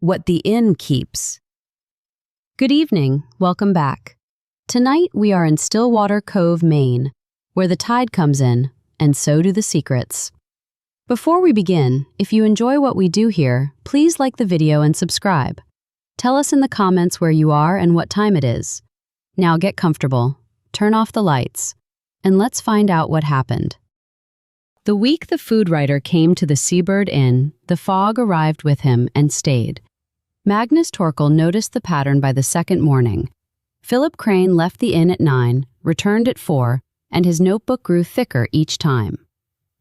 What the Inn Keeps. Good evening, welcome back. Tonight we are in Stillwater Cove, Maine, where the tide comes in, and so do the secrets. Before we begin, if you enjoy what we do here, please like the video and subscribe. Tell us in the comments where you are and what time it is. Now get comfortable, turn off the lights, and let's find out what happened. The week the food writer came to the Seabird Inn, the fog arrived with him and stayed. Magnus Torkel noticed the pattern by the second morning. Philip Crane left the inn at 9, returned at 4, and his notebook grew thicker each time.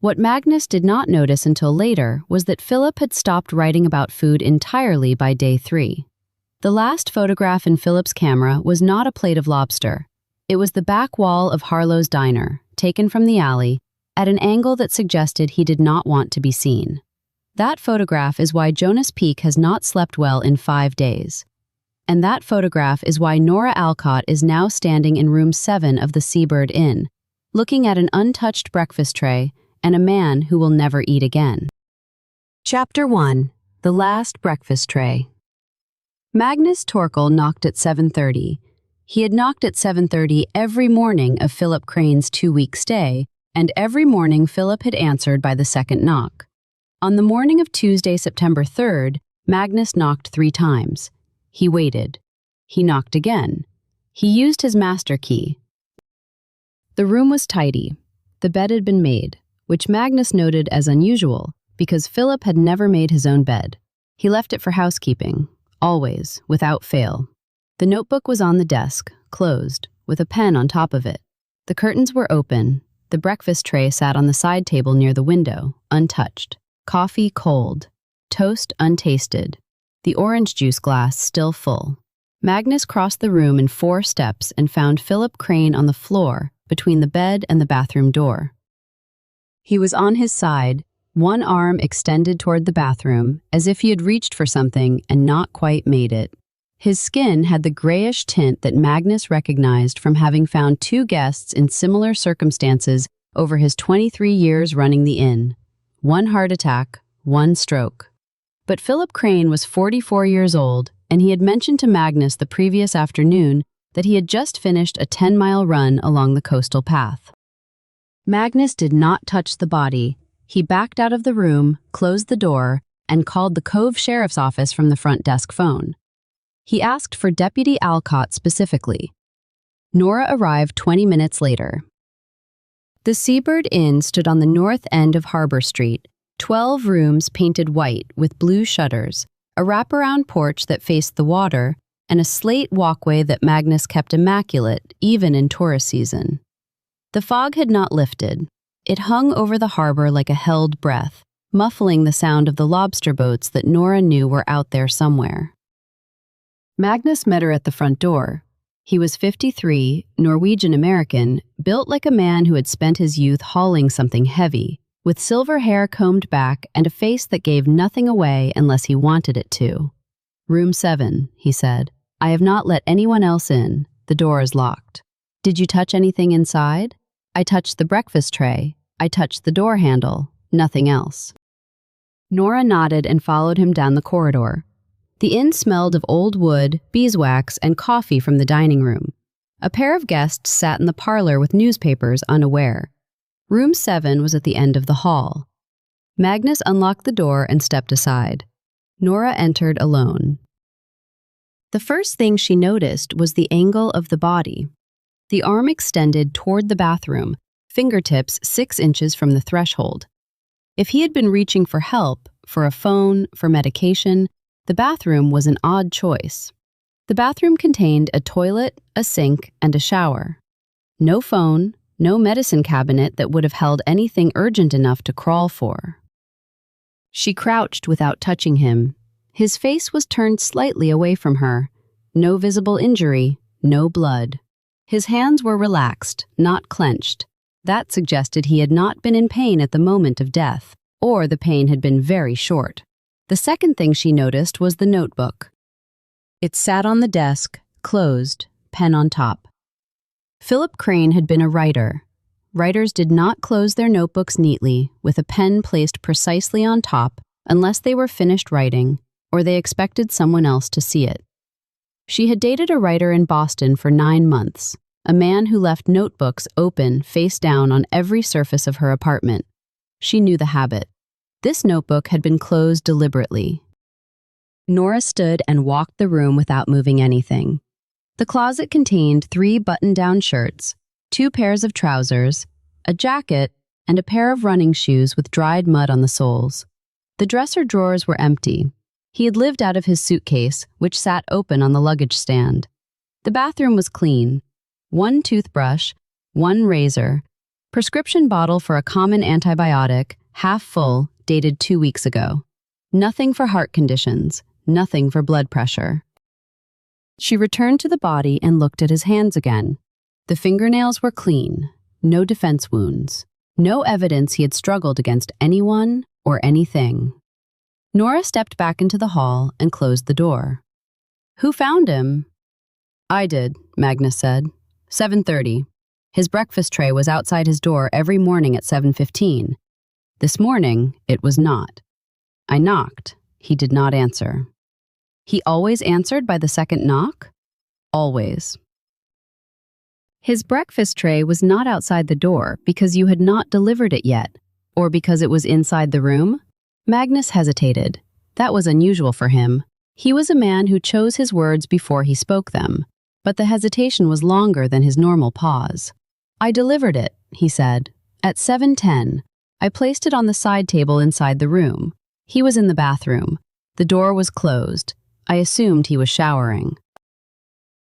What Magnus did not notice until later was that Philip had stopped writing about food entirely by day 3. The last photograph in Philip's camera was not a plate of lobster. It was the back wall of Harlow's diner, taken from the alley, at an angle that suggested he did not want to be seen. That photograph is why Jonas Peak has not slept well in 5 days. And that photograph is why Nora Alcott is now standing in room 7 of the Seabird Inn, looking at an untouched breakfast tray and a man who will never eat again. Chapter 1. The Last Breakfast Tray. Magnus Torkel knocked at 7:30. He had knocked at 7:30 every morning of Philip Crane's 2-week stay, and every morning Philip had answered by the second knock. On the morning of Tuesday, September 3rd, Magnus knocked 3 times. He waited. He knocked again. He used his master key. The room was tidy. The bed had been made, which Magnus noted as unusual because Philip had never made his own bed. He left it for housekeeping, always, without fail. The notebook was on the desk, closed, with a pen on top of it. The curtains were open. The breakfast tray sat on the side table near the window, untouched. Coffee cold, toast untasted, the orange juice glass still full. Magnus crossed the room in 4 steps and found Philip Crane on the floor between the bed and the bathroom door. He was on his side, one arm extended toward the bathroom, as if he had reached for something and not quite made it. His skin had the grayish tint that Magnus recognized from having found 2 guests in similar circumstances over his 23 years running the inn. 1 heart attack, 1 stroke. But Philip Crane was 44 years old, and he had mentioned to Magnus the previous afternoon that he had just finished a 10-mile run along the coastal path. Magnus did not touch the body. He backed out of the room, closed the door, and called the Cove Sheriff's Office from the front desk phone. He asked for Deputy Alcott specifically. Nora arrived 20 minutes later. The Seabird Inn stood on the north end of Harbor Street, 12 rooms painted white with blue shutters, a wraparound porch that faced the water, and a slate walkway that Magnus kept immaculate, even in tourist season. The fog had not lifted. It hung over the harbor like a held breath, muffling the sound of the lobster boats that Nora knew were out there somewhere. Magnus met her at the front door. He was 53, Norwegian-American, built like a man who had spent his youth hauling something heavy, with silver hair combed back and a face that gave nothing away unless he wanted it to. "Room 7, he said. "I have not let anyone else in. The door is locked." "Did you touch anything inside?" "I touched the breakfast tray. I touched the door handle. Nothing else." Nora nodded and followed him down the corridor. The inn smelled of old wood, beeswax, and coffee from the dining room. A pair of guests sat in the parlor with newspapers, unaware. Room 7 was at the end of the hall. Magnus unlocked the door and stepped aside. Nora entered alone. The first thing she noticed was the angle of the body. The arm extended toward the bathroom, fingertips 6 inches from the threshold. If he had been reaching for help, for a phone, for medication, the bathroom was an odd choice. The bathroom contained a toilet, a sink, and a shower. No phone, no medicine cabinet that would have held anything urgent enough to crawl for. She crouched without touching him. His face was turned slightly away from her. No visible injury, no blood. His hands were relaxed, not clenched. That suggested he had not been in pain at the moment of death, or the pain had been very short. The second thing she noticed was the notebook. It sat on the desk, closed, pen on top. Philip Crane had been a writer. Writers did not close their notebooks neatly, with a pen placed precisely on top, unless they were finished writing, or they expected someone else to see it. She had dated a writer in Boston for 9 months, a man who left notebooks open face down on every surface of her apartment. She knew the habit. This notebook had been closed deliberately. Nora stood and walked the room without moving anything. The closet contained 3 button-down shirts, 2 pairs of trousers, a jacket, and a pair of running shoes with dried mud on the soles. The dresser drawers were empty. He had lived out of his suitcase, which sat open on the luggage stand. The bathroom was clean. 1 toothbrush, 1 razor, prescription bottle for a common antibiotic, half full, dated 2 weeks ago. Nothing for heart conditions, nothing for blood pressure. She returned to the body and looked at his hands again. The fingernails were clean, no defense wounds, no evidence he had struggled against anyone or anything. Nora stepped back into the hall and closed the door. "Who found him?" "I did," Magnus said. 7:30. His breakfast tray was outside his door every morning at 7:15. This morning, it was not. I knocked. He did not answer. He always answered by the second knock? Always. His breakfast tray was not outside the door because you had not delivered it yet, or because it was inside the room? Magnus hesitated. That was unusual for him. He was a man who chose his words before he spoke them, but the hesitation was longer than his normal pause. "I delivered it," he said. "At 7:10. I placed it on the side table inside the room. He was in the bathroom. The door was closed. I assumed he was showering."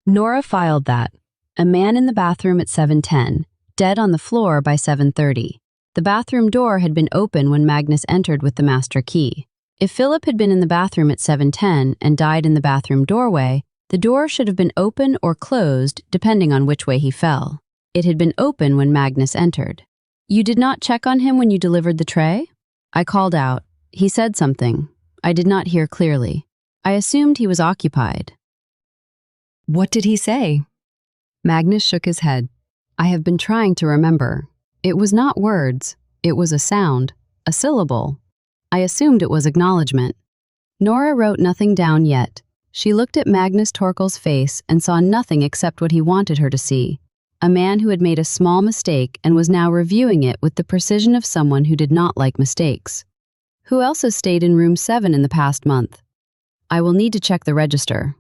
Nora filed that. A man in the bathroom at 7:10, dead on the floor by 7:30. The bathroom door had been open when Magnus entered with the master key. If Philip had been in the bathroom at 7:10 and died in the bathroom doorway, the door should have been open or closed depending on which way he fell. It had been open when Magnus entered. "You did not check on him when you delivered the tray?" I called out. He said something. I did not hear clearly. I assumed he was occupied. "What did he say?" Magnus shook his head. "I have been trying to remember. It was not words. It was a sound, a syllable. I assumed it was acknowledgement." Nora wrote nothing down yet. She looked at Magnus Torkel's face and saw nothing except what he wanted her to see. A man who had made a small mistake and was now reviewing it with the precision of someone who did not like mistakes. "Who else has stayed in room 7 in the past month?" "I will need to check the register."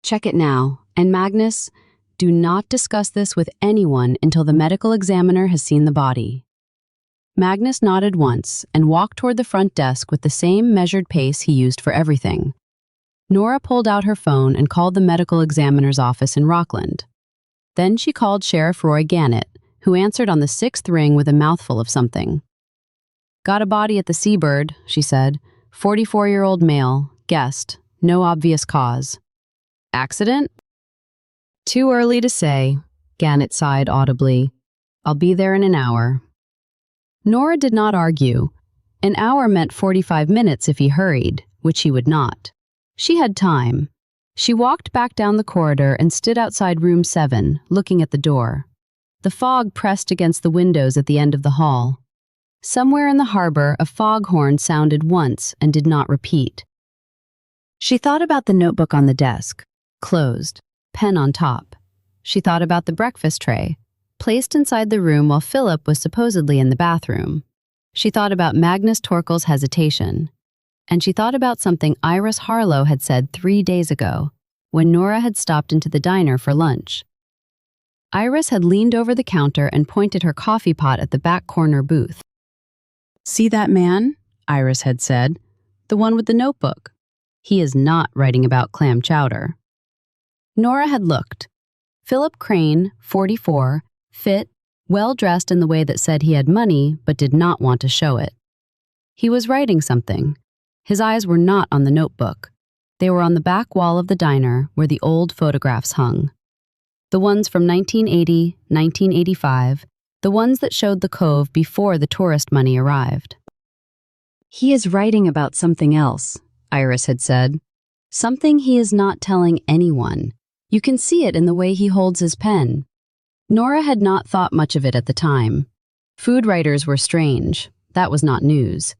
"Check it now. And Magnus, do not discuss this with anyone until the medical examiner has seen the body." Magnus nodded once and walked toward the front desk with the same measured pace he used for everything. Nora pulled out her phone and called the medical examiner's office in Rockland. Then she called Sheriff Roy Gannett, who answered on the 6th ring with a mouthful of something. "Got a body at the Seabird," she said. 44-year-old male, guessed, no obvious cause. "Accident?" "Too early to say," Gannett sighed audibly. "I'll be there in an hour." Nora did not argue. An hour meant 45 minutes if he hurried, which he would not. She had time. She walked back down the corridor and stood outside room 7, looking at the door. The fog pressed against the windows at the end of the hall. Somewhere in the harbor, a foghorn sounded once and did not repeat. She thought about the notebook on the desk, closed, pen on top. She thought about the breakfast tray, placed inside the room while Philip was supposedly in the bathroom. She thought about Magnus Torkel's hesitation. And she thought about something Iris Harlow had said 3 days ago, when Nora had stopped into the diner for lunch. Iris had leaned over the counter and pointed her coffee pot at the back corner booth. "See that man?" Iris had said. "The one with the notebook. He is not writing about clam chowder." Nora had looked. Philip Crane, 44, fit, well-dressed in the way that said he had money but did not want to show it. He was writing something. His eyes were not on the notebook. They were on the back wall of the diner where the old photographs hung. The ones from 1980, 1985, the ones that showed the cove before the tourist money arrived. "He is writing about something else," Iris had said. "Something he is not telling anyone. You can see it in the way he holds his pen." Nora had not thought much of it at the time. Food writers were strange. That was not news.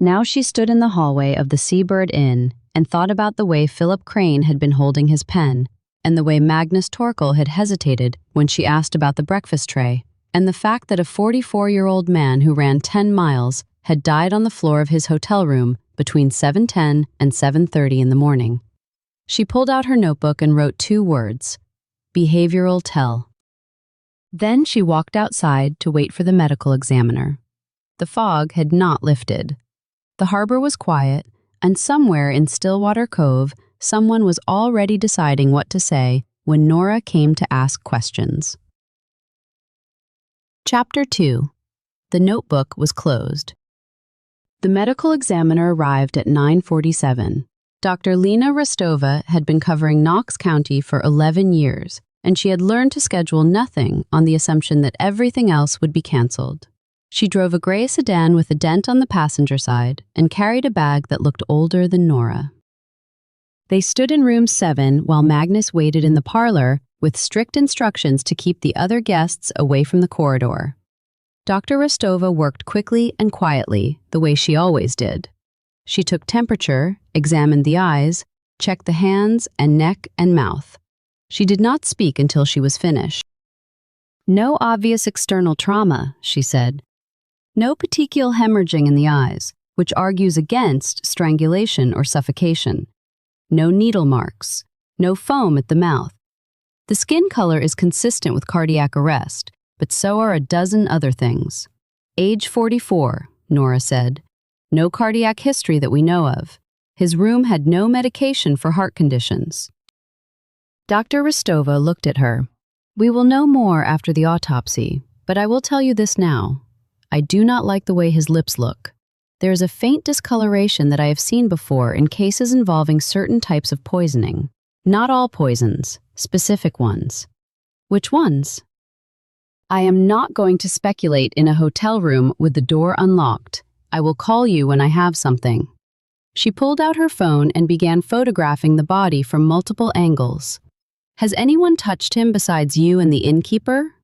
Now she stood in the hallway of the Seabird Inn and thought about the way Philip Crane had been holding his pen, and the way Magnus Torkel had hesitated when she asked about the breakfast tray, and the fact that a 44-year-old man who ran 10 miles had died on the floor of his hotel room between 7:10 and 7:30 in the morning. She pulled out her notebook and wrote 2 words: behavioral tell. Then she walked outside to wait for the medical examiner. The fog had not lifted. The harbor was quiet, and somewhere in Stillwater Cove, someone was already deciding what to say when Nora came to ask questions. Chapter 2. The notebook was closed. The medical examiner arrived at 9:47. Dr. Lena Rostova had been covering Knox County for 11 years, and she had learned to schedule nothing on the assumption that everything else would be canceled. She drove a gray sedan with a dent on the passenger side and carried a bag that looked older than Nora. They stood in room 7 while Magnus waited in the parlor with strict instructions to keep the other guests away from the corridor. Dr. Rostova worked quickly and quietly, the way she always did. She took temperature, examined the eyes, checked the hands and neck and mouth. She did not speak until she was finished. "No obvious external trauma," she said. "No petechial hemorrhaging in the eyes, which argues against strangulation or suffocation. No needle marks. No foam at the mouth. The skin color is consistent with cardiac arrest, but so are a dozen other things. Age 44, Nora said. No cardiac history that we know of. His room had no medication for heart conditions." Dr. Rostova looked at her. "We will know more after the autopsy, but I will tell you this now. I do not like the way his lips look. There is a faint discoloration that I have seen before in cases involving certain types of poisoning. Not all poisons, specific ones." "Which ones?" "I am not going to speculate in a hotel room with the door unlocked. I will call you when I have something." She pulled out her phone and began photographing the body from multiple angles. "Has anyone touched him besides you and the innkeeper?"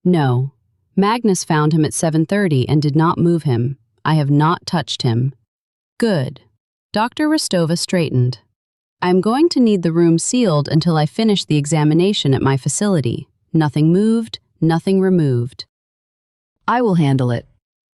"No. Magnus found him at 7:30 and did not move him. I have not touched him." "Good." Dr. Rostova straightened. "I am going to need the room sealed until I finish the examination at my facility. Nothing moved, nothing removed." "I will handle it."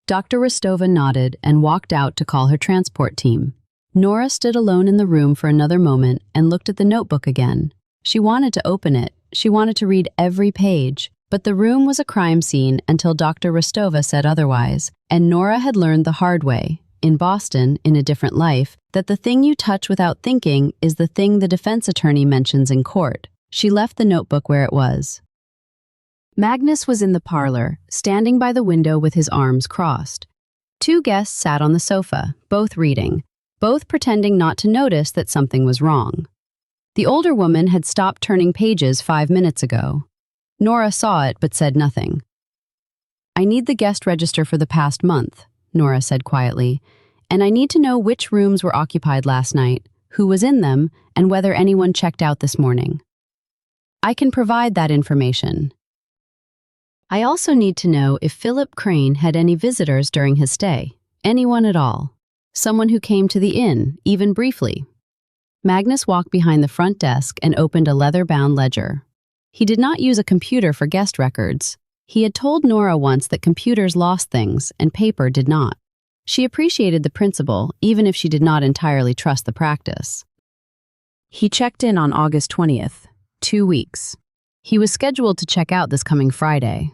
Dr. Rostova nodded and walked out to call her transport team. Nora stood alone in the room for another moment and looked at the notebook again. She wanted to open it. She wanted to read every page. But the room was a crime scene until Dr. Rostova said otherwise, and Nora had learned the hard way, in Boston, in a different life, that the thing you touch without thinking is the thing the defense attorney mentions in court. She left the notebook where it was. Magnus was in the parlor, standing by the window with his arms crossed. 2 guests sat on the sofa, both reading, both pretending not to notice that something was wrong. The older woman had stopped turning pages 5 minutes ago. Nora saw it but said nothing. "I need the guest register for the past month," Nora said quietly, "and I need to know which rooms were occupied last night, who was in them, and whether anyone checked out this morning. I can provide that information. I also need to know if Philip Crane had any visitors during his stay, anyone at all, someone who came to the inn, even briefly." Magnus walked behind the front desk and opened a leather-bound ledger. He did not use a computer for guest records. He had told Nora once that computers lost things and paper did not. She appreciated the principle, even if she did not entirely trust the practice. He checked in on August 20th, 2 weeks. He was scheduled to check out this coming Friday.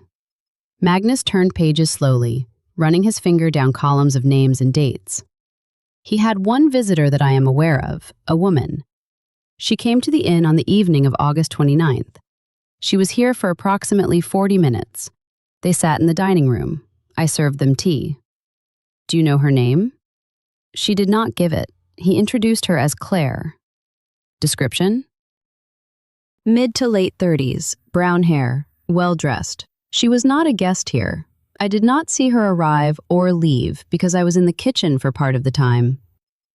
Magnus turned pages slowly, running his finger down columns of names and dates. "He had one visitor that I am aware of, a woman. She came to the inn on the evening of August 29th. She was here for approximately 40 minutes. They sat in the dining room. I served them tea." "Do you know her name?" She did not give it. He introduced her as Claire. Description? Mid to late 30s, brown hair, well-dressed. She was not a guest here. I did not see her arrive or leave because I was in the kitchen for part of the time.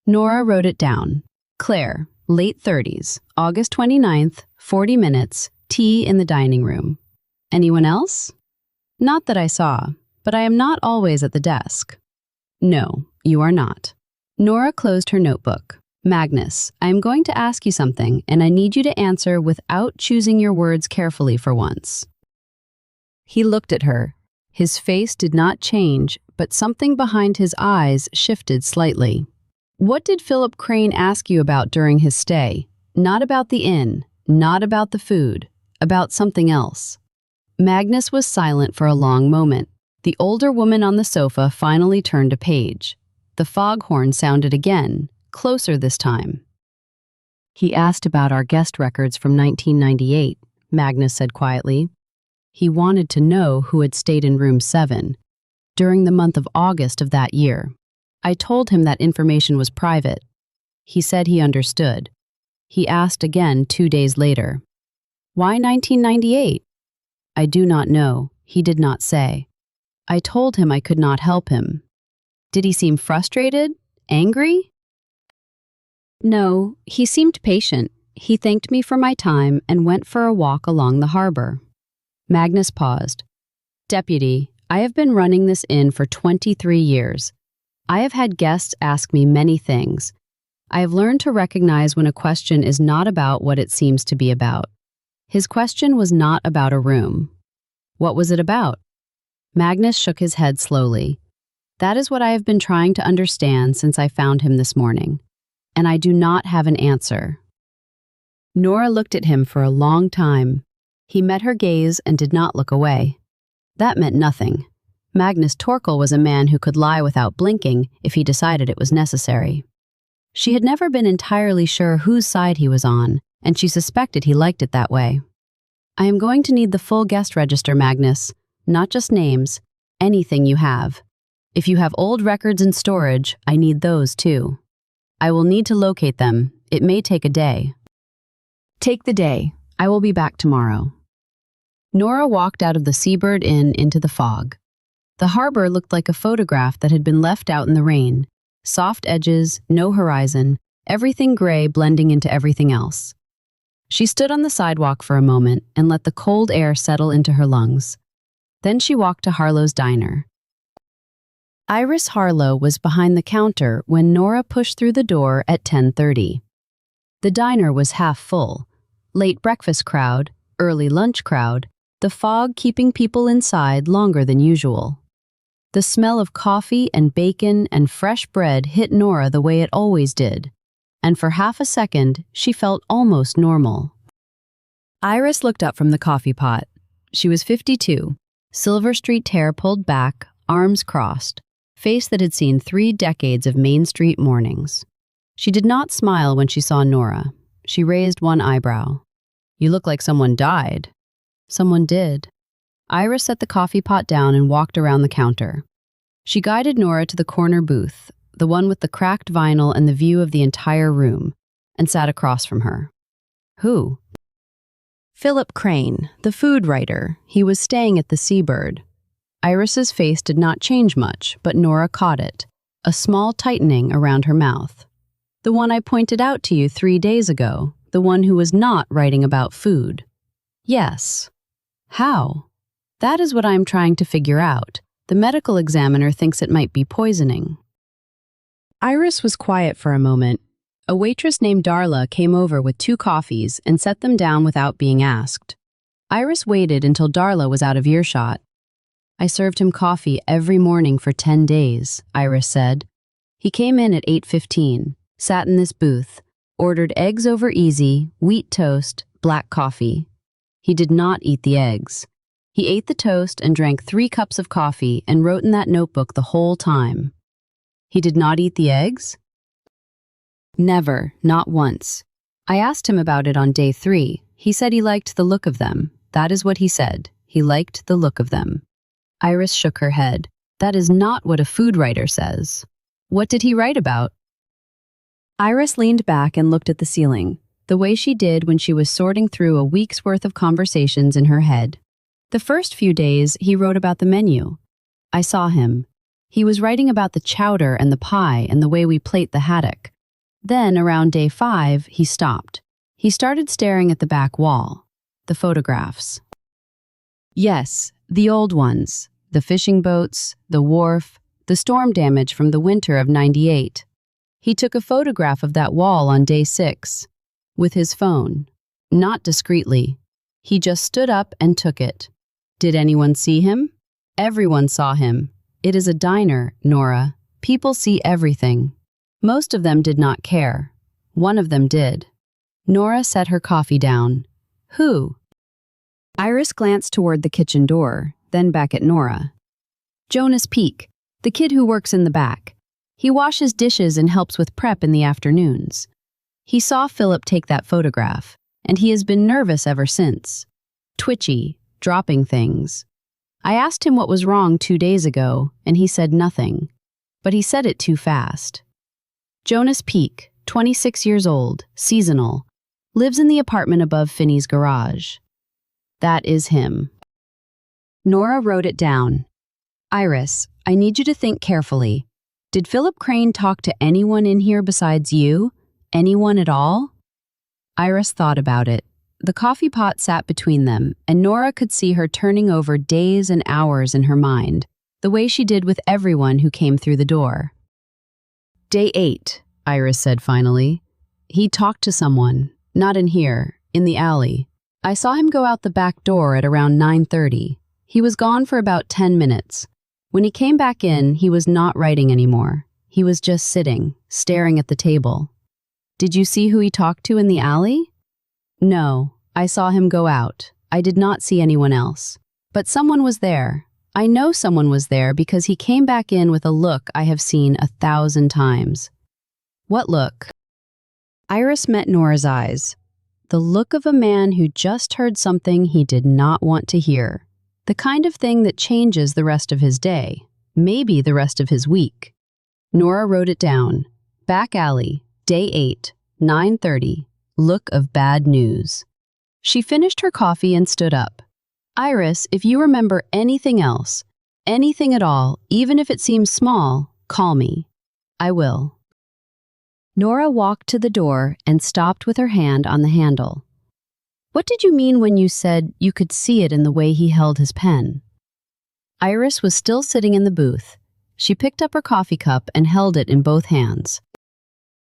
Nora wrote it down. Claire, late 30s, August 29th, 40 minutes, tea in the dining room. Anyone else? Not that I saw, but I am not always at the desk. No, you are not. Nora closed her notebook. Magnus, I am going to ask you something, and I need you to answer without choosing your words carefully for once. He looked at her. His face did not change, but something behind his eyes shifted slightly. What did Philip Crane ask you about during his stay? Not about the inn, not about the food, about something else. Magnus was silent for a long moment. The older woman on the sofa finally turned a page. The foghorn sounded again, closer this time. He asked about our guest records from 1998, Magnus said quietly. He wanted to know who had stayed in room 7 during the month of August of that year. I told him that information was private. He said he understood. He asked again 2 days later. Why 1998? I do not know, he did not say. I told him I could not help him. Did he seem frustrated? Angry? No, he seemed patient. He thanked me for my time and went for a walk along the harbor. Magnus paused. Deputy, I have been running this inn for 23 years. I have had guests ask me many things. I have learned to recognize when a question is not about what it seems to be about. His question was not about a room. What was it about? Magnus shook his head slowly. That is what I have been trying to understand since I found him this morning, and I do not have an answer. Nora looked at him for a long time. He met her gaze and did not look away. That meant nothing. Magnus Torkel was a man who could lie without blinking if he decided it was necessary. She had never been entirely sure whose side he was on, and she suspected he liked it that way. I am going to need the full guest register, Magnus, not just names, anything you have. If you have old records in storage, I need those too. I will need to locate them. It may take a day. Take the day. I will be back tomorrow. Nora walked out of the Seabird Inn into the fog. The harbor looked like a photograph that had been left out in the rain. Soft edges, no horizon, everything gray blending into everything else. She stood on the sidewalk for a moment and let the cold air settle into her lungs. Then she walked to Harlow's diner. Iris Harlow was behind the counter when Nora pushed through the door at 10:30. The diner was half full. Late breakfast crowd, early lunch crowd, the fog keeping people inside longer than usual. The smell of coffee and bacon and fresh bread hit Nora the way it always did, and for half a second she felt almost normal. Iris looked up from the coffee pot. She was 52, silver streaked hair pulled back, arms crossed, face that had seen 3 decades of Main Street mornings. She did not smile when she saw Nora. She raised one eyebrow. You look like someone died. Someone did. Iris set the coffee pot down and walked around the counter. She guided Nora to the corner booth, the one with the cracked vinyl and the view of the entire room, and sat across from her. Who? Philip Crane, the food writer. He was staying at the Seabird. Iris's face did not change much, but Nora caught it, a small tightening around her mouth. The one I pointed out to you 3 days ago, the one who was not writing about food. Yes. How? That is what I am trying to figure out. The medical examiner thinks it might be poisoning. Iris was quiet for a moment. A waitress named Darla came over with 2 coffees and set them down without being asked. Iris waited until Darla was out of earshot. I served him coffee every morning for 10 days, Iris said. He came in at 8:15, sat in this booth, ordered eggs over easy, wheat toast, black coffee. He did not eat the eggs. He ate the toast and drank 3 cups of coffee and wrote in that notebook the whole time. He did not eat the eggs? Never, not once. I asked him about it on day 3. He said he liked the look of them. That is what he said. He liked the look of them. Iris shook her head. That is not what a food writer says. What did he write about? Iris leaned back and looked at the ceiling, the way she did when she was sorting through a week's worth of conversations in her head. The first few days, he wrote about the menu. I saw him. He was writing about the chowder and the pie and the way we plate the haddock. Then, around day 5, he stopped. He started staring at the back wall. The photographs. Yes, the old ones. The fishing boats, the wharf, the storm damage from the winter of '98. He took a photograph of that wall on day 6. With his phone. Not discreetly. He just stood up and took it. Did anyone see him? Everyone saw him. It is a diner, Nora. People see everything. Most of them did not care. One of them did. Nora set her coffee down. Who? Iris glanced toward the kitchen door, then back at Nora. Jonas Peak, the kid who works in the back. He washes dishes and helps with prep in the afternoons. He saw Philip take that photograph, and he has been nervous ever since. Twitchy, dropping things. I asked him what was wrong 2 days ago, and he said nothing. But he said it too fast. Jonas Peak, 26 years old, seasonal, lives in the apartment above Finney's garage. That is him. Nora wrote it down. Iris, I need you to think carefully. Did Philip Crane talk to anyone in here besides you? Anyone at all? Iris thought about it. The coffee pot sat between them, and Nora could see her turning over days and hours in her mind, the way she did with everyone who came through the door. Day 8, Iris said finally. He talked to someone, not in here, in the alley. I saw him go out the back door at around 9:30. He was gone for about 10 minutes. When he came back in, he was not writing anymore. He was just sitting, staring at the table. Did you see who he talked to in the alley? No, I saw him go out. I did not see anyone else. But someone was there. I know someone was there because he came back in with a look I have seen 1,000 times. What look? Iris met Nora's eyes. The look of a man who just heard something he did not want to hear. The kind of thing that changes the rest of his day, maybe the rest of his week. Nora wrote it down. Back alley, day 8, 9:30, look of bad news. She finished her coffee and stood up. Iris, if you remember anything else, anything at all, even if it seems small, call me. I will. Nora walked to the door and stopped with her hand on the handle. What did you mean when you said you could see it in the way he held his pen? Iris was still sitting in the booth. She picked up her coffee cup and held it in both hands.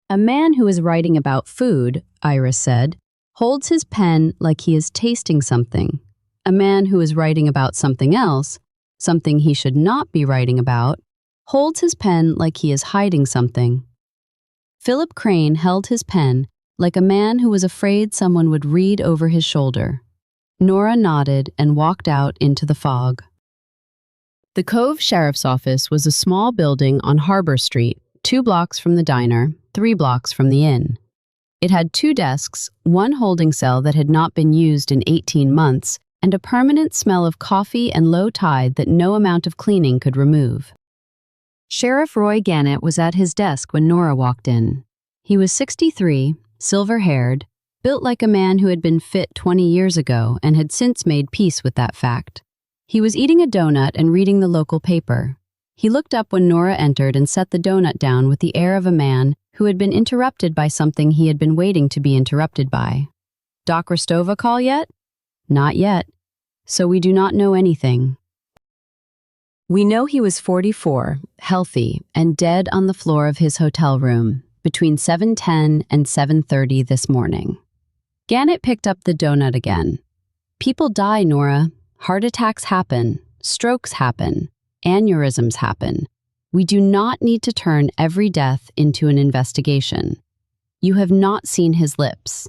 A man who is writing about food, Iris said, holds his pen like he is tasting something. A man who is writing about something else, something he should not be writing about, holds his pen like he is hiding something. Philip Crane held his pen like a man who was afraid someone would read over his shoulder. Nora nodded and walked out into the fog. The Cove Sheriff's Office was a small building on Harbor Street, 2 blocks from the diner, 3 blocks from the inn. It had 2 desks, 1 holding cell that had not been used in 18 months, and a permanent smell of coffee and low tide that no amount of cleaning could remove. Sheriff Roy Gannett was at his desk when Nora walked in. He was 63, silver-haired, built like a man who had been fit 20 years ago and had since made peace with that fact. He was eating a donut and reading the local paper. He looked up when Nora entered and set the donut down with the air of a man who had been interrupted by something he had been waiting to be interrupted by. Doc Rostova call yet? Not yet. So we do not know anything. We know he was 44, healthy, and dead on the floor of his hotel room between 7:10 and 7:30 this morning. Gannett picked up the donut again. People die, Nora. Heart attacks happen. Strokes happen. Aneurysms happen. We do not need to turn every death into an investigation. You have not seen his lips.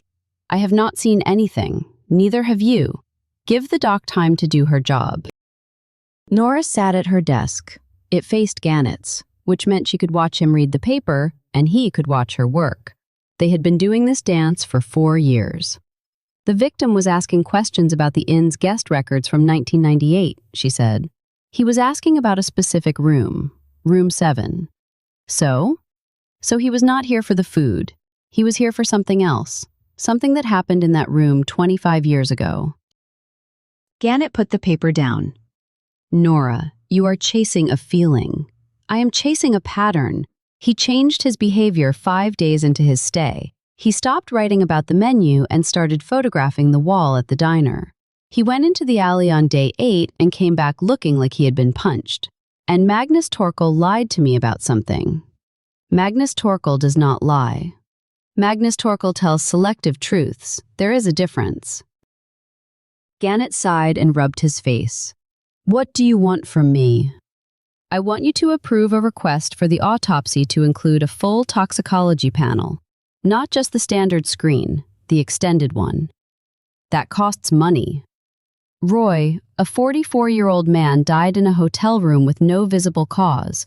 I have not seen anything. Neither have you. Give the doc time to do her job. Nora sat at her desk. It faced Gannett's, which meant she could watch him read the paper, and he could watch her work. They had been doing this dance for 4 years. The victim was asking questions about the inn's guest records from 1998, she said. He was asking about a specific room, room 7. So he was not here for the food. He was here for something else, something that happened in that room 25 years ago. Gannett put the paper down. Nora, you are chasing a feeling. I am chasing a pattern. He changed his behavior 5 days into his stay. He stopped writing about the menu and started photographing the wall at the diner. He went into the alley on day 8 and came back looking like he had been punched. And Magnus Torkel lied to me about something. Magnus Torkel does not lie. Magnus Torkel tells selective truths. There is a difference. Gannett sighed and rubbed his face. What do you want from me? I want you to approve a request for the autopsy to include a full toxicology panel, not just the standard screen, the extended one. That costs money. Roy, a 44-year-old man, died in a hotel room with no visible cause.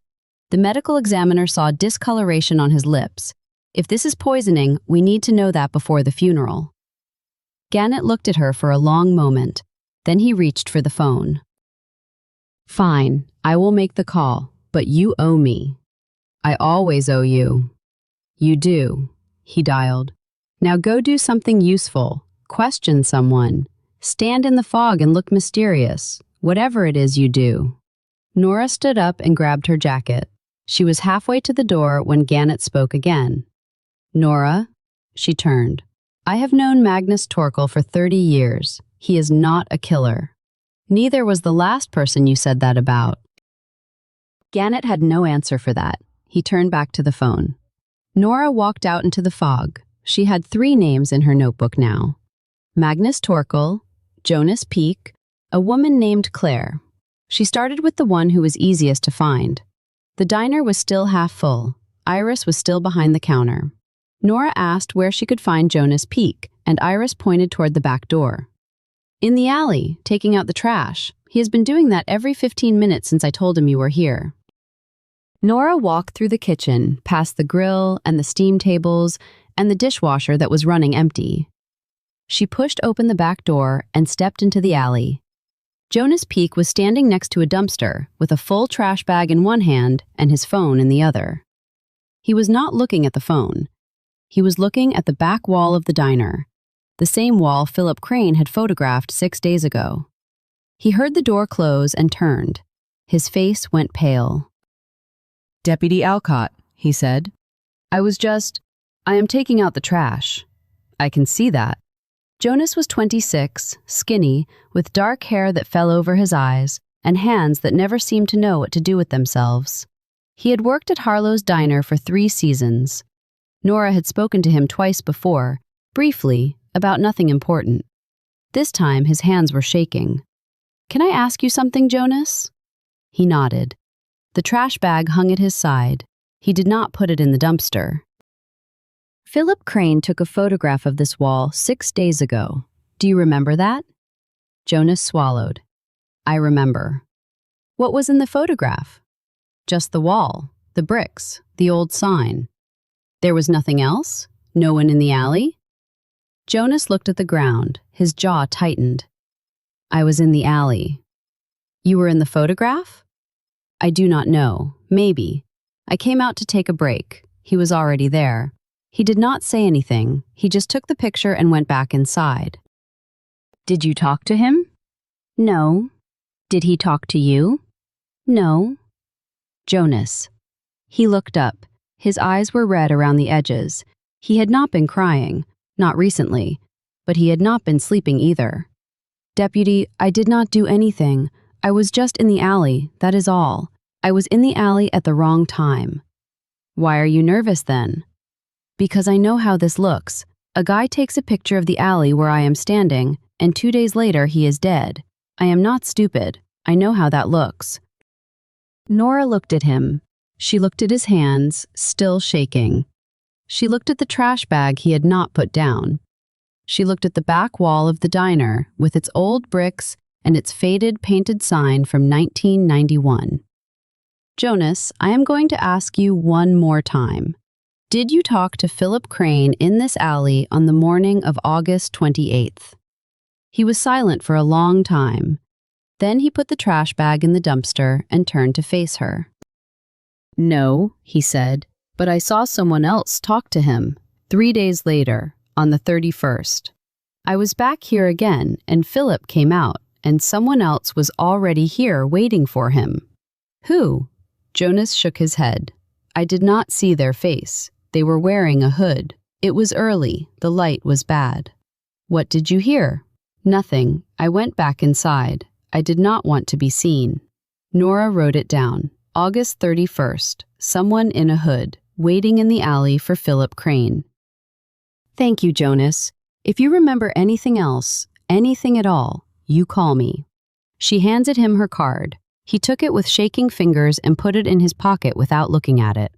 The medical examiner saw discoloration on his lips. If this is poisoning, we need to know that before the funeral. Gannett looked at her for a long moment. Then he reached for the phone. Fine, I will make the call, but you owe me. I always owe you. You do. He dialed. Now go do something useful. Question someone. Stand in the fog and look mysterious. Whatever it is you do. Nora stood up and grabbed her jacket. She was halfway to the door when Gannett spoke again. Nora? She turned. I have known Magnus Torkel for 30 years. He is not a killer. Neither was the last person you said that about. Gannett had no answer for that. He turned back to the phone. Nora walked out into the fog. She had 3 names in her notebook now. Magnus Torkel, Jonas Peak, a woman named Claire. She started with the one who was easiest to find. The diner was still half full. Iris was still behind the counter. Nora asked where she could find Jonas Peak, and Iris pointed toward the back door. In the alley, taking out the trash. He has been doing that every 15 minutes since I told him you were here. Nora walked through the kitchen, past the grill and the steam tables and the dishwasher that was running empty. She pushed open the back door and stepped into the alley. Jonas Peak was standing next to a dumpster with a full trash bag in one hand and his phone in the other. He was not looking at the phone. He was looking at the back wall of the diner, the same wall Philip Crane had photographed 6 days ago. He heard the door close and turned. His face went pale. Deputy Alcott, he said. I am taking out the trash. I can see that. Jonas was 26, skinny, with dark hair that fell over his eyes and hands that never seemed to know what to do with themselves. He had worked at Harlow's Diner for 3 seasons. Nora had spoken to him twice before, briefly, about nothing important. This time his hands were shaking. Can I ask you something, Jonas? He nodded. The trash bag hung at his side. He did not put it in the dumpster. Philip Crane took a photograph of this wall 6 days ago. Do you remember that? Jonas swallowed. I remember. What was in the photograph? Just the wall, the bricks, the old sign. There was nothing else? No one in the alley? Jonas looked at the ground. His jaw tightened. I was in the alley. You were in the photograph? I do not know. Maybe. I came out to take a break. He was already there. He did not say anything. He just took the picture and went back inside. Did you talk to him? No. Did he talk to you? No. Jonas. He looked up. His eyes were red around the edges. He had not been crying, not recently, but he had not been sleeping either. Deputy, I did not do anything. I was just in the alley, that is all. I was in the alley at the wrong time. Why are you nervous then? Because I know how this looks. A guy takes a picture of the alley where I am standing, and 2 days later he is dead. I am not stupid. I know how that looks. Nora looked at him. She looked at his hands, still shaking. She looked at the trash bag he had not put down. She looked at the back wall of the diner with its old bricks and its faded painted sign from 1991. Jonas, I am going to ask you one more time. Did you talk to Philip Crane in this alley on the morning of August 28th? He was silent for a long time. Then he put the trash bag in the dumpster and turned to face her. No, he said, but I saw someone else talk to him 3 days later, on the 31st. I was back here again, and Philip came out, and someone else was already here waiting for him. Who? Jonas shook his head. I did not see their face. They were wearing a hood. It was early. The light was bad. What did you hear? Nothing. I went back inside. I did not want to be seen. Nora wrote it down. August 31st, someone in a hood, waiting in the alley for Philip Crane. Thank you, Jonas. If you remember anything else, anything at all, you call me. She handed him her card. He took it with shaking fingers and put it in his pocket without looking at it.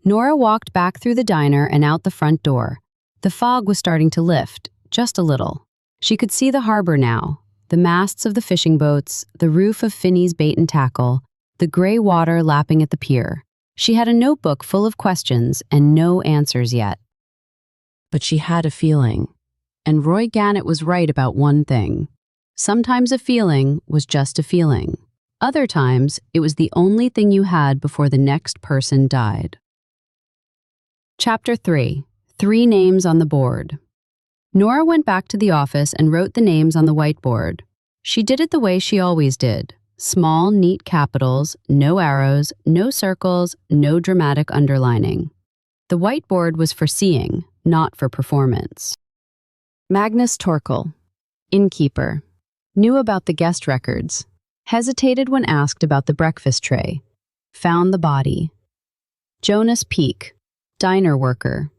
Nora walked back through the diner and out the front door. The fog was starting to lift, just a little. She could see the harbor now, the masts of the fishing boats, the roof of Finney's bait and tackle, the gray water lapping at the pier. She had a notebook full of questions and no answers yet. But she had a feeling. And Roy Gannett was right about one thing. Sometimes a feeling was just a feeling. Other times, it was the only thing you had before the next person died. Chapter 3. 3 names on the board. Nora went back to the office and wrote the names on the whiteboard. She did it the way she always did. Small, neat capitals, no arrows, no circles, no dramatic underlining. The whiteboard was for seeing, not for performance. Magnus Torkel, innkeeper, knew about the guest records, hesitated when asked about the breakfast tray, found the body. Jonas Peak, diner worker,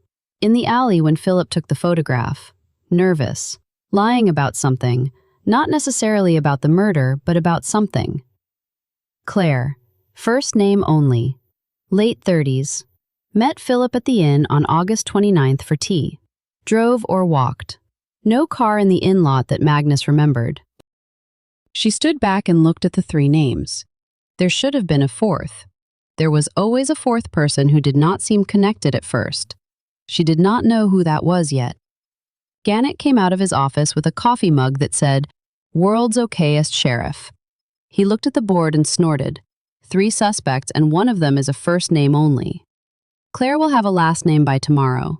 in the alley when Philip took the photograph, nervous, lying about something, not necessarily about the murder, but about something. Claire, first name only, late 30s, met Philip at the inn on August 29th for tea, drove or walked. No car in the inn lot that Magnus remembered. She stood back and looked at the 3 names. There should have been a fourth. There was always a fourth person who did not seem connected at first. She did not know who that was yet. Gannett came out of his office with a coffee mug that said, "World's okayest sheriff." He looked at the board and snorted. 3 suspects and one of them is a first name only. Claire will have a last name by tomorrow.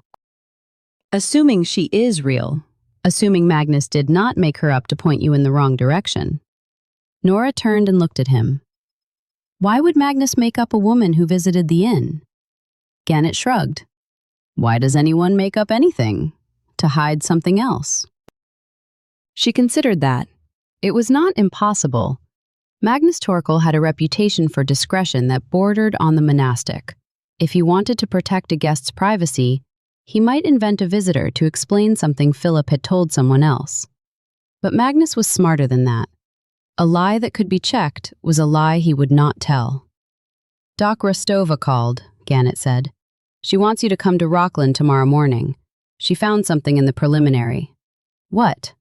Assuming she is real. Assuming Magnus did not make her up to point you in the wrong direction. Nora turned and looked at him. Why would Magnus make up a woman who visited the inn? Gannett shrugged. Why does anyone make up anything? To hide something else. She considered that. It was not impossible. Magnus Torkel had a reputation for discretion that bordered on the monastic. If he wanted to protect a guest's privacy, he might invent a visitor to explain something Philip had told someone else. But Magnus was smarter than that. A lie that could be checked was a lie he would not tell. Doc Rostova called, Gannett said. She wants you to come to Rockland tomorrow morning. She found something in the preliminary. What?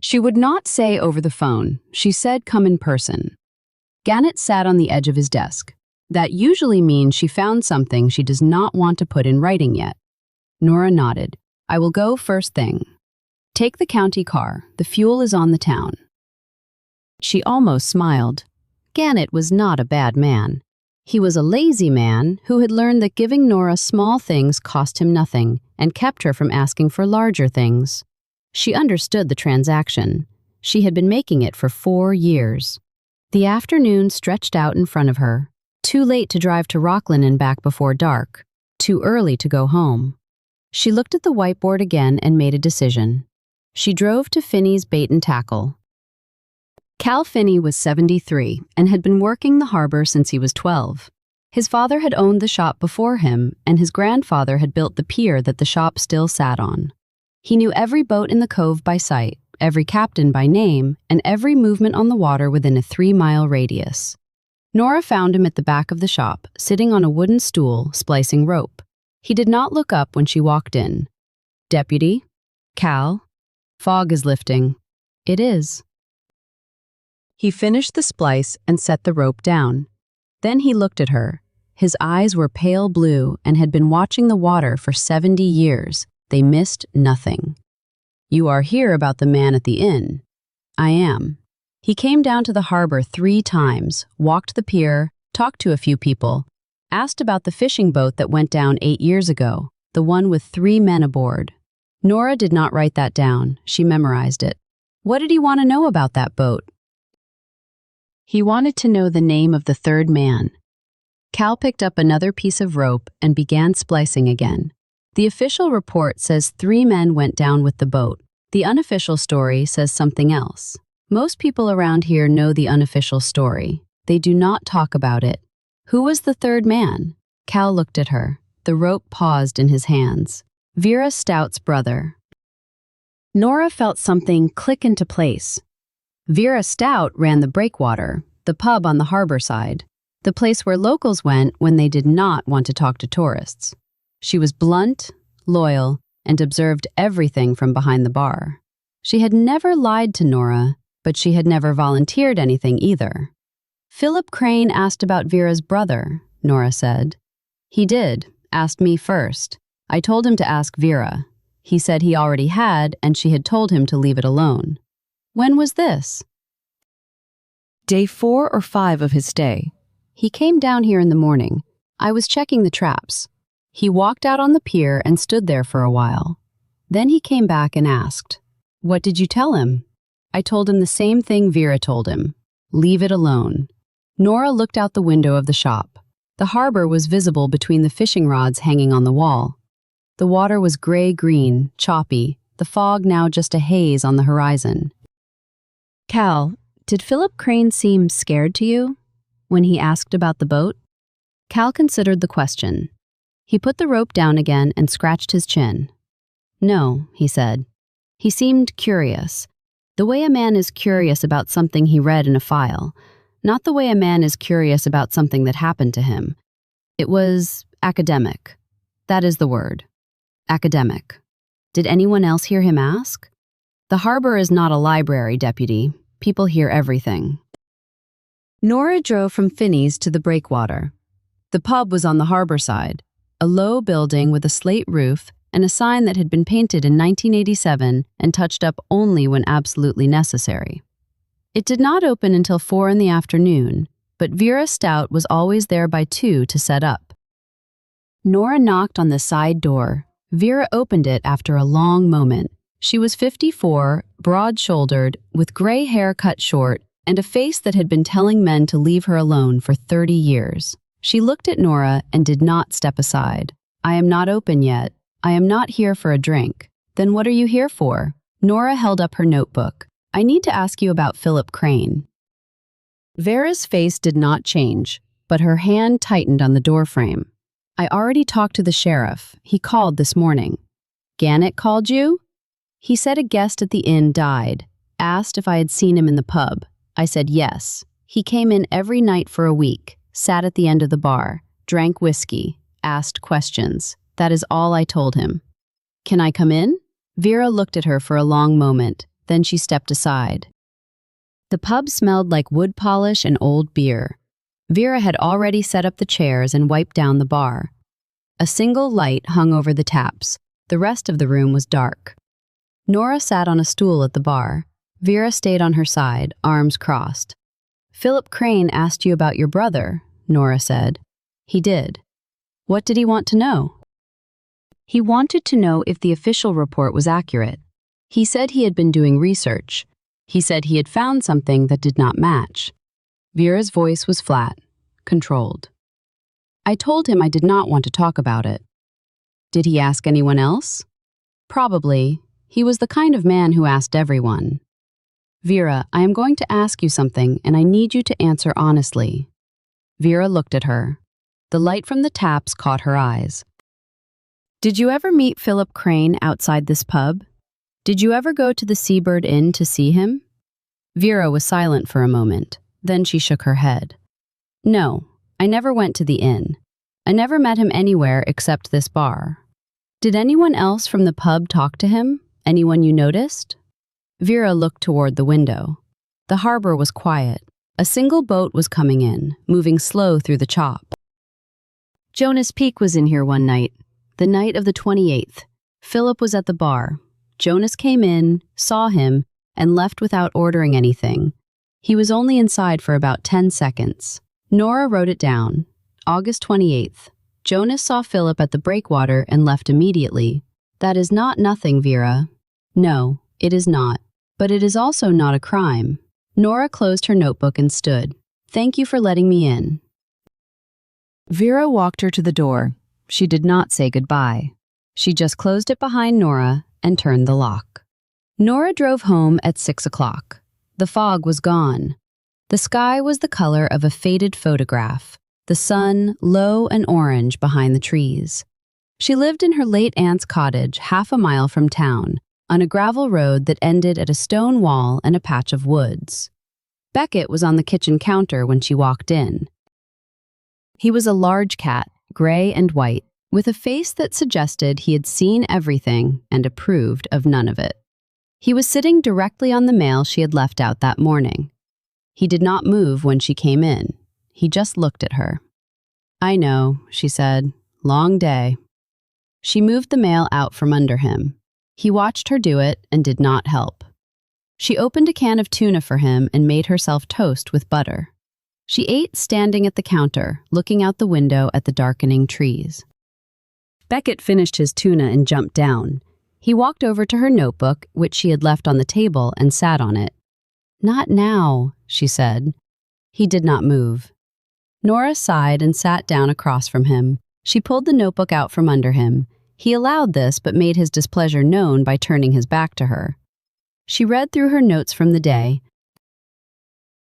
She would not say over the phone. She said come in person. Gannett sat on the edge of his desk. That usually means she found something she does not want to put in writing yet. Nora nodded. I will go first thing. Take the county car. The fuel is on the town. She almost smiled. Gannett was not a bad man. He was a lazy man who had learned that giving Nora small things cost him nothing and kept her from asking for larger things. She understood the transaction. She had been making it for 4 years. The afternoon stretched out in front of her. Too late to drive to Rockland and back before dark. Too early to go home. She looked at the whiteboard again and made a decision. She drove to Finney's bait and tackle. Cal Finney was 73 and had been working the harbor since he was 12. His father had owned the shop before him, and his grandfather had built the pier that the shop still sat on. He knew every boat in the cove by sight, every captain by name, and every movement on the water within a 3-mile radius. Nora found him at the back of the shop, sitting on a wooden stool, splicing rope. He did not look up when she walked in. Deputy? Cal? Fog is lifting. It is. He finished the splice and set the rope down. Then he looked at her. His eyes were pale blue and had been watching the water for 70 years. They missed nothing. You are here about the man at the inn. I am. He came down to the harbor 3 times, walked the pier, talked to a few people, asked about the fishing boat that went down 8 years ago, the one with 3 men aboard. Nora did not write that down. She memorized it. What did he want to know about that boat? He wanted to know the name of the 3rd man. Cal picked up another piece of rope and began splicing again. The official report says 3 men went down with the boat. The unofficial story says something else. Most people around here know the unofficial story. They do not talk about it. Who was the third man? Cal looked at her. The rope paused in his hands. Vera Stout's brother. Nora felt something click into place. Vera Stout ran the Breakwater, the pub on the harbor side, the place where locals went when they did not want to talk to tourists. She was blunt, loyal, and observed everything from behind the bar. She had never lied to Nora, but she had never volunteered anything either. Philip Crane asked about Vera's brother, Nora said. He did, asked me first. I told him to ask Vera. He said he already had, and she had told him to leave it alone. When was this? Day 4 or 5 of his stay. He came down here in the morning. I was checking the traps. He walked out on the pier and stood there for a while. Then he came back and asked, "What did you tell him?" I told him the same thing Vera told him. Leave it alone. Nora looked out the window of the shop. The harbor was visible between the fishing rods hanging on the wall. The water was gray-green, choppy, the fog now just a haze on the horizon. Cal, did Philip Crane seem scared to you when he asked about the boat? Cal considered the question. He put the rope down again and scratched his chin. No, he said. He seemed curious. The way a man is curious about something he read in a file, not the way a man is curious about something that happened to him. It was academic. That is the word. Academic. Did anyone else hear him ask? The harbor is not a library, Deputy. People hear everything. Nora drove from Finney's to the Breakwater. The pub was on the harbor side, a low building with a slate roof and a sign that had been painted in 1987 and touched up only when absolutely necessary. It did not open until 4 in the afternoon, but Vera Stout was always there by 2 to set up. Nora knocked on the side door. Vera opened it after a long moment. She was 54, broad-shouldered, with gray hair cut short, and a face that had been telling men to leave her alone for 30 years. She looked at Nora and did not step aside. I am not open yet. I am not here for a drink. Then what are you here for? Nora held up her notebook. I need to ask you about Philip Crane. Vera's face did not change, but her hand tightened on the doorframe. I already talked to the sheriff. He called this morning. Gannett called you? He said a guest at the inn died, asked if I had seen him in the pub. I said yes. He came in every night for a week, sat at the end of the bar, drank whiskey, asked questions. That is all I told him. Can I come in? Vera looked at her for a long moment, then she stepped aside. The pub smelled like wood polish and old beer. Vera had already set up the chairs and wiped down the bar. A single light hung over the taps. The rest of the room was dark. Nora sat on a stool at the bar. Vera stayed on her side, arms crossed. Philip Crane asked you about your brother, Nora said. He did. What did he want to know? He wanted to know if the official report was accurate. He said he had been doing research. He said he had found something that did not match. Vera's voice was flat, controlled. I told him I did not want to talk about it. Did he ask anyone else? Probably. He was the kind of man who asked everyone. Vera, I am going to ask you something, and I need you to answer honestly. Vera looked at her. The light from the taps caught her eyes. Did you ever meet Philip Crane outside this pub? Did you ever go to the Seabird Inn to see him? Vera was silent for a moment. Then she shook her head. No, I never went to the inn. I never met him anywhere except this bar. Did anyone else from the pub talk to him? Anyone you noticed? Vera looked toward the window. The harbor was quiet. A single boat was coming in, moving slow through the chop. Jonas Peak was in here one night, the night of the 28th. Philip was at the bar. Jonas came in, saw him, and left without ordering anything. He was only inside for about 10 seconds. Nora wrote it down. August 28th. Jonas saw Philip at the breakwater and left immediately. That is not nothing, Vera. No, it is not. But it is also not a crime. Nora closed her notebook and stood. Thank you for letting me in. Vera walked her to the door. She did not say goodbye. She just closed it behind Nora and turned the lock. Nora drove home at 6 o'clock. The fog was gone. The sky was the color of a faded photograph, the sun low and orange behind the trees. She lived in her late aunt's cottage 1/2 mile from town, on a gravel road that ended at a stone wall and a patch of woods. Beckett was on the kitchen counter when she walked in. He was a large cat, gray and white, with a face that suggested he had seen everything and approved of none of it. He was sitting directly on the mail she had left out that morning. He did not move when she came in. He just looked at her. "I know," she said. "Long day." She moved the mail out from under him. He watched her do it and did not help. She opened a can of tuna for him and made herself toast with butter. She ate standing at the counter, looking out the window at the darkening trees. Beckett finished his tuna and jumped down. He walked over to her notebook, which she had left on the table, and sat on it. "Not now," she said. He did not move. Nora sighed and sat down across from him. She pulled the notebook out from under him. He allowed this, but made his displeasure known by turning his back to her. She read through her notes from the day.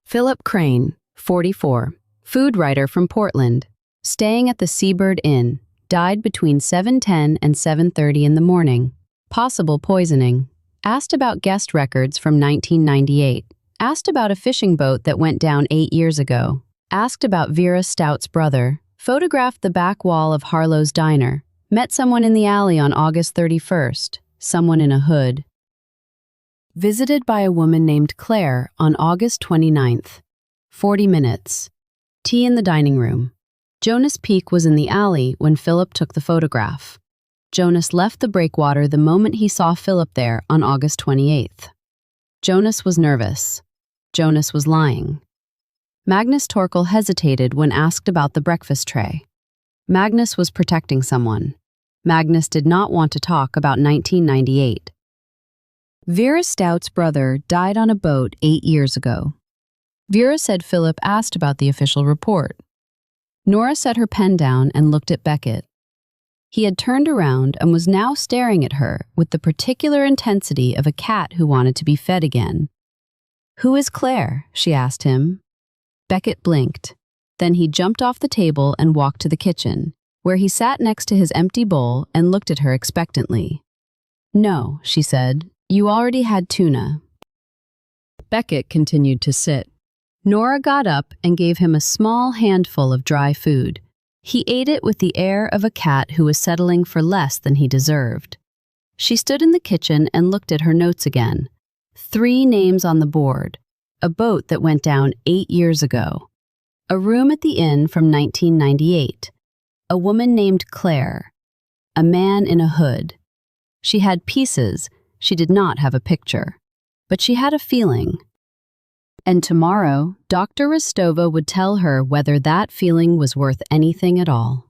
Philip Crane, 44, food writer from Portland, staying at the Seabird Inn, died between 7:10 and 7:30 in the morning. Possible poisoning. Asked about guest records from 1998. Asked about a fishing boat that went down 8 years ago. Asked about Vera Stout's brother. Photographed the back wall of Harlow's Diner. Met someone in the alley on August 31st. Someone in a hood. Visited by a woman named Claire on August 29th. 40 minutes. Tea in the dining room. Jonas Peak was in the alley when Philip took the photograph. Jonas left the breakwater the moment he saw Philip there on August 28th. Jonas was nervous. Jonas was lying. Magnus Torkel hesitated when asked about the breakfast tray. Magnus was protecting someone. Magnus did not want to talk about 1998. Vera Stout's brother died on a boat 8 years ago. Vera said Philip asked about the official report. Nora set her pen down and looked at Beckett. He had turned around and was now staring at her with the particular intensity of a cat who wanted to be fed again. "Who is Claire?" she asked him. Beckett blinked. Then he jumped off the table and walked to the kitchen, where he sat next to his empty bowl and looked at her expectantly. "No," she said. "You already had tuna." Beckett continued to sit. Nora got up and gave him a small handful of dry food. He ate it with the air of a cat who was settling for less than he deserved. She stood in the kitchen and looked at her notes again. 3 names on the board. A boat that went down 8 years ago. A room at the inn from 1998. A woman named Claire. A man in a hood. She had pieces. She did not have a picture. But she had a feeling. And tomorrow, Dr. Rostova would tell her whether that feeling was worth anything at all.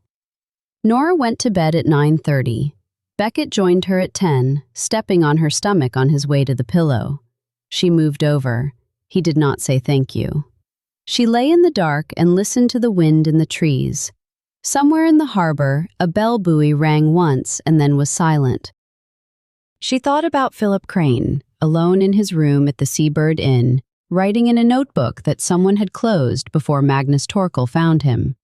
Nora went to bed at 9:30. Beckett joined her at 10, stepping on her stomach on his way to the pillow. She moved over. He did not say thank you. She lay in the dark and listened to the wind in the trees. Somewhere in the harbor, a bell buoy rang once and then was silent. She thought about Philip Crane, alone in his room at the Seabird Inn, writing in a notebook that someone had closed before Magnus Torkel found him.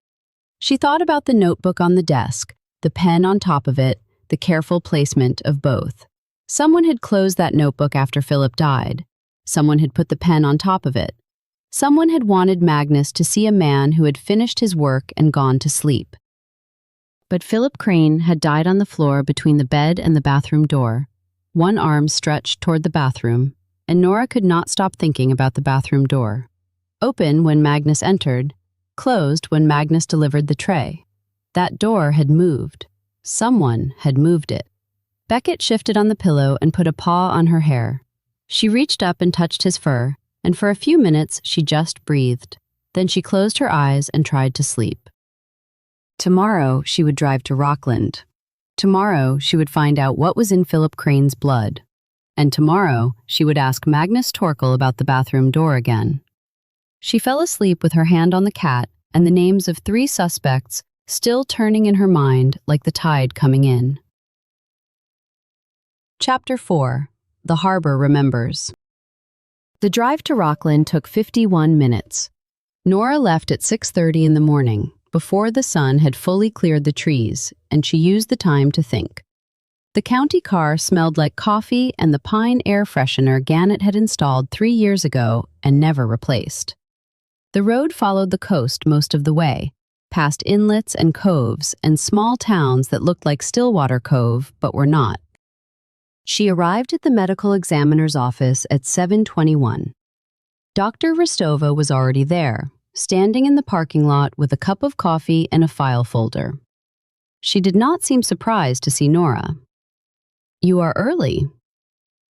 She thought about the notebook on the desk, the pen on top of it, the careful placement of both. Someone had closed that notebook after Philip died. Someone had put the pen on top of it. Someone had wanted Magnus to see a man who had finished his work and gone to sleep. But Philip Crane had died on the floor between the bed and the bathroom door. One arm stretched toward the bathroom, and Nora could not stop thinking about the bathroom door. Open when Magnus entered, closed when Magnus delivered the tray. That door had moved. Someone had moved it. Beckett shifted on the pillow and put a paw on her hair. She reached up and touched his fur, and for a few minutes she just breathed. Then she closed her eyes and tried to sleep. Tomorrow she would drive to Rockland. Tomorrow she would find out what was in Philip Crane's blood. And tomorrow she would ask Magnus Torkel about the bathroom door again. She fell asleep with her hand on the cat and the names of 3 suspects still turning in her mind like the tide coming in. Chapter 4. The Harbor Remembers. The drive to Rockland took 51 minutes. Nora left at 6:30 in the morning, before the sun had fully cleared the trees, and she used the time to think. The county car smelled like coffee and the pine air freshener Gannett had installed 3 years ago and never replaced. The road followed the coast most of the way, past inlets and coves and small towns that looked like Stillwater Cove but were not. She arrived at the medical examiner's office at 7:21. Dr. Rostova was already there, standing in the parking lot with a cup of coffee and a file folder. She did not seem surprised to see Nora. "You are early.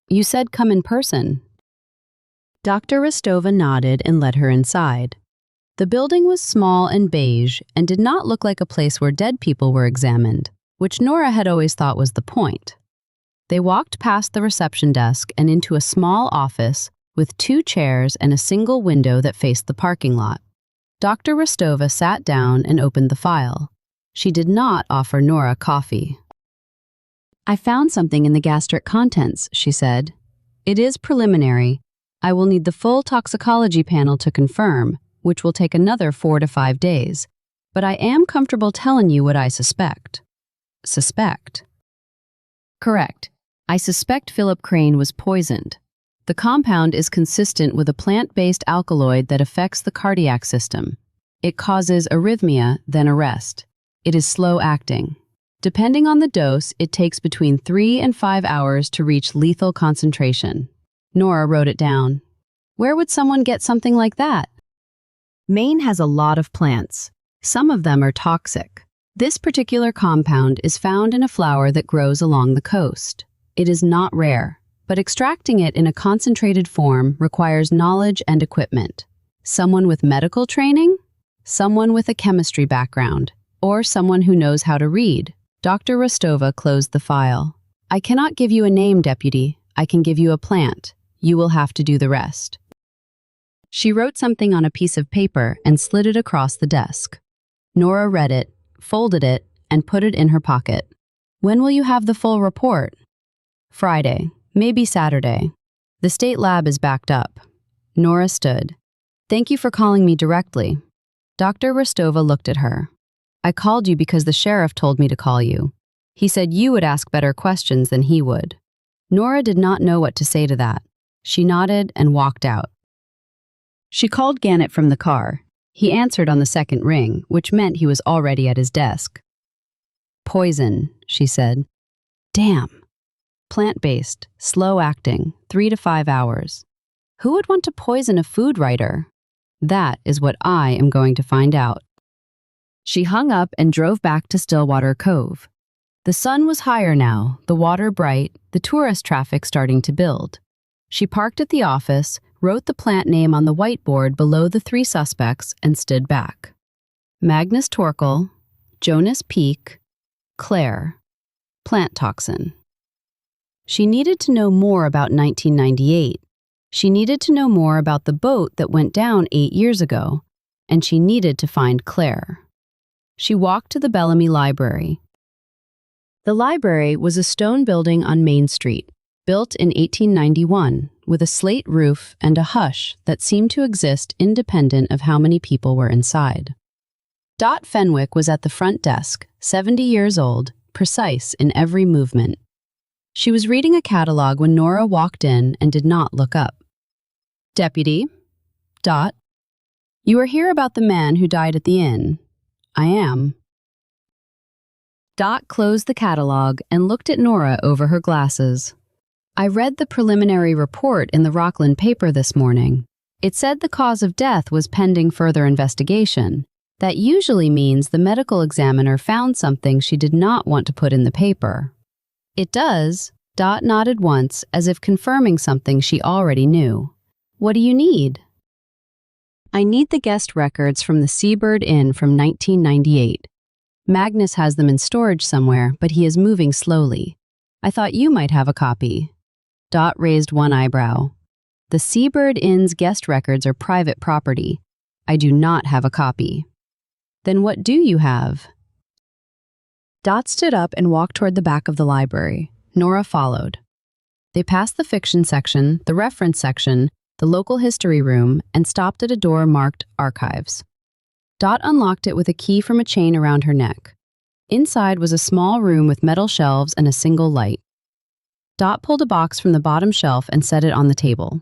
You said come in person." Dr. Rostova nodded and led her inside. The building was small and beige and did not look like a place where dead people were examined, which Nora had always thought was the point. They walked past the reception desk and into a small office with 2 chairs and a single window that faced the parking lot. Dr. Rostova sat down and opened the file. She did not offer Nora coffee. "I found something in the gastric contents," she said. "It is preliminary. I will need the full toxicology panel to confirm, which will take another 4 to 5 days. But I am comfortable telling you what I suspect." "Suspect?" "Correct. I suspect Philip Crane was poisoned. The compound is consistent with a plant-based alkaloid that affects the cardiac system. It causes arrhythmia, then arrest. It is slow-acting. Depending on the dose, it takes between 3 and 5 hours to reach lethal concentration." Nora wrote it down. "Where would someone get something like that?" "Maine has a lot of plants. Some of them are toxic. This particular compound is found in a flower that grows along the coast. It is not rare, but extracting it in a concentrated form requires knowledge and equipment. Someone with medical training? Someone with a chemistry background? Or someone who knows how to read?" Dr. Rostova closed the file. "I cannot give you a name, Deputy. I can give you a plant. You will have to do the rest." She wrote something on a piece of paper and slid it across the desk. Nora read it, folded it, and put it in her pocket. "When will you have the full report?" "Friday, maybe Saturday. The state lab is backed up." Nora stood. "Thank you for calling me directly." Dr. Rostova looked at her. "I called you because the sheriff told me to call you. He said you would ask better questions than he would." Nora did not know what to say to that. She nodded and walked out. She called Gannett from the car. He answered on the second ring, which meant he was already at his desk. "Poison," she said. "Damn. Plant-based, slow-acting, 3 to 5 hours. Who would want to poison a food writer? That is what I am going to find out." She hung up and drove back to Stillwater Cove. The sun was higher now, the water bright, the tourist traffic starting to build. She parked at the office, wrote the plant name on the whiteboard below the 3 suspects, and stood back. Magnus Torkel, Jonas Peak, Claire, plant toxin. She needed to know more about 1998. She needed to know more about the boat that went down 8 years ago, and she needed to find Claire. She walked to the Bellamy Library. The library was a stone building on Main Street, built in 1891, with a slate roof and a hush that seemed to exist independent of how many people were inside. Dot Fenwick was at the front desk, 70 years old, precise in every movement. She was reading a catalog when Nora walked in and did not look up. "Deputy?" "Dot?" "You are here about the man who died at the inn." "I am." Dot closed the catalog and looked at Nora over her glasses. "I read the preliminary report in the Rockland paper this morning. It said the cause of death was pending further investigation. That usually means the medical examiner found something she did not want to put in the paper." "It does." Dot nodded once, as if confirming something she already knew. "What do you need?" "I need the guest records from the Seabird Inn from 1998. Magnus has them in storage somewhere, but he is moving slowly. I thought you might have a copy." Dot raised one eyebrow. "The Seabird Inn's guest records are private property. I do not have a copy." "Then what do you have?" Dot stood up and walked toward the back of the library. Nora followed. They passed the fiction section, the reference section, the local history room, and stopped at a door marked Archives. Dot unlocked it with a key from a chain around her neck. Inside was a small room with metal shelves and a single light. Dot pulled a box from the bottom shelf and set it on the table.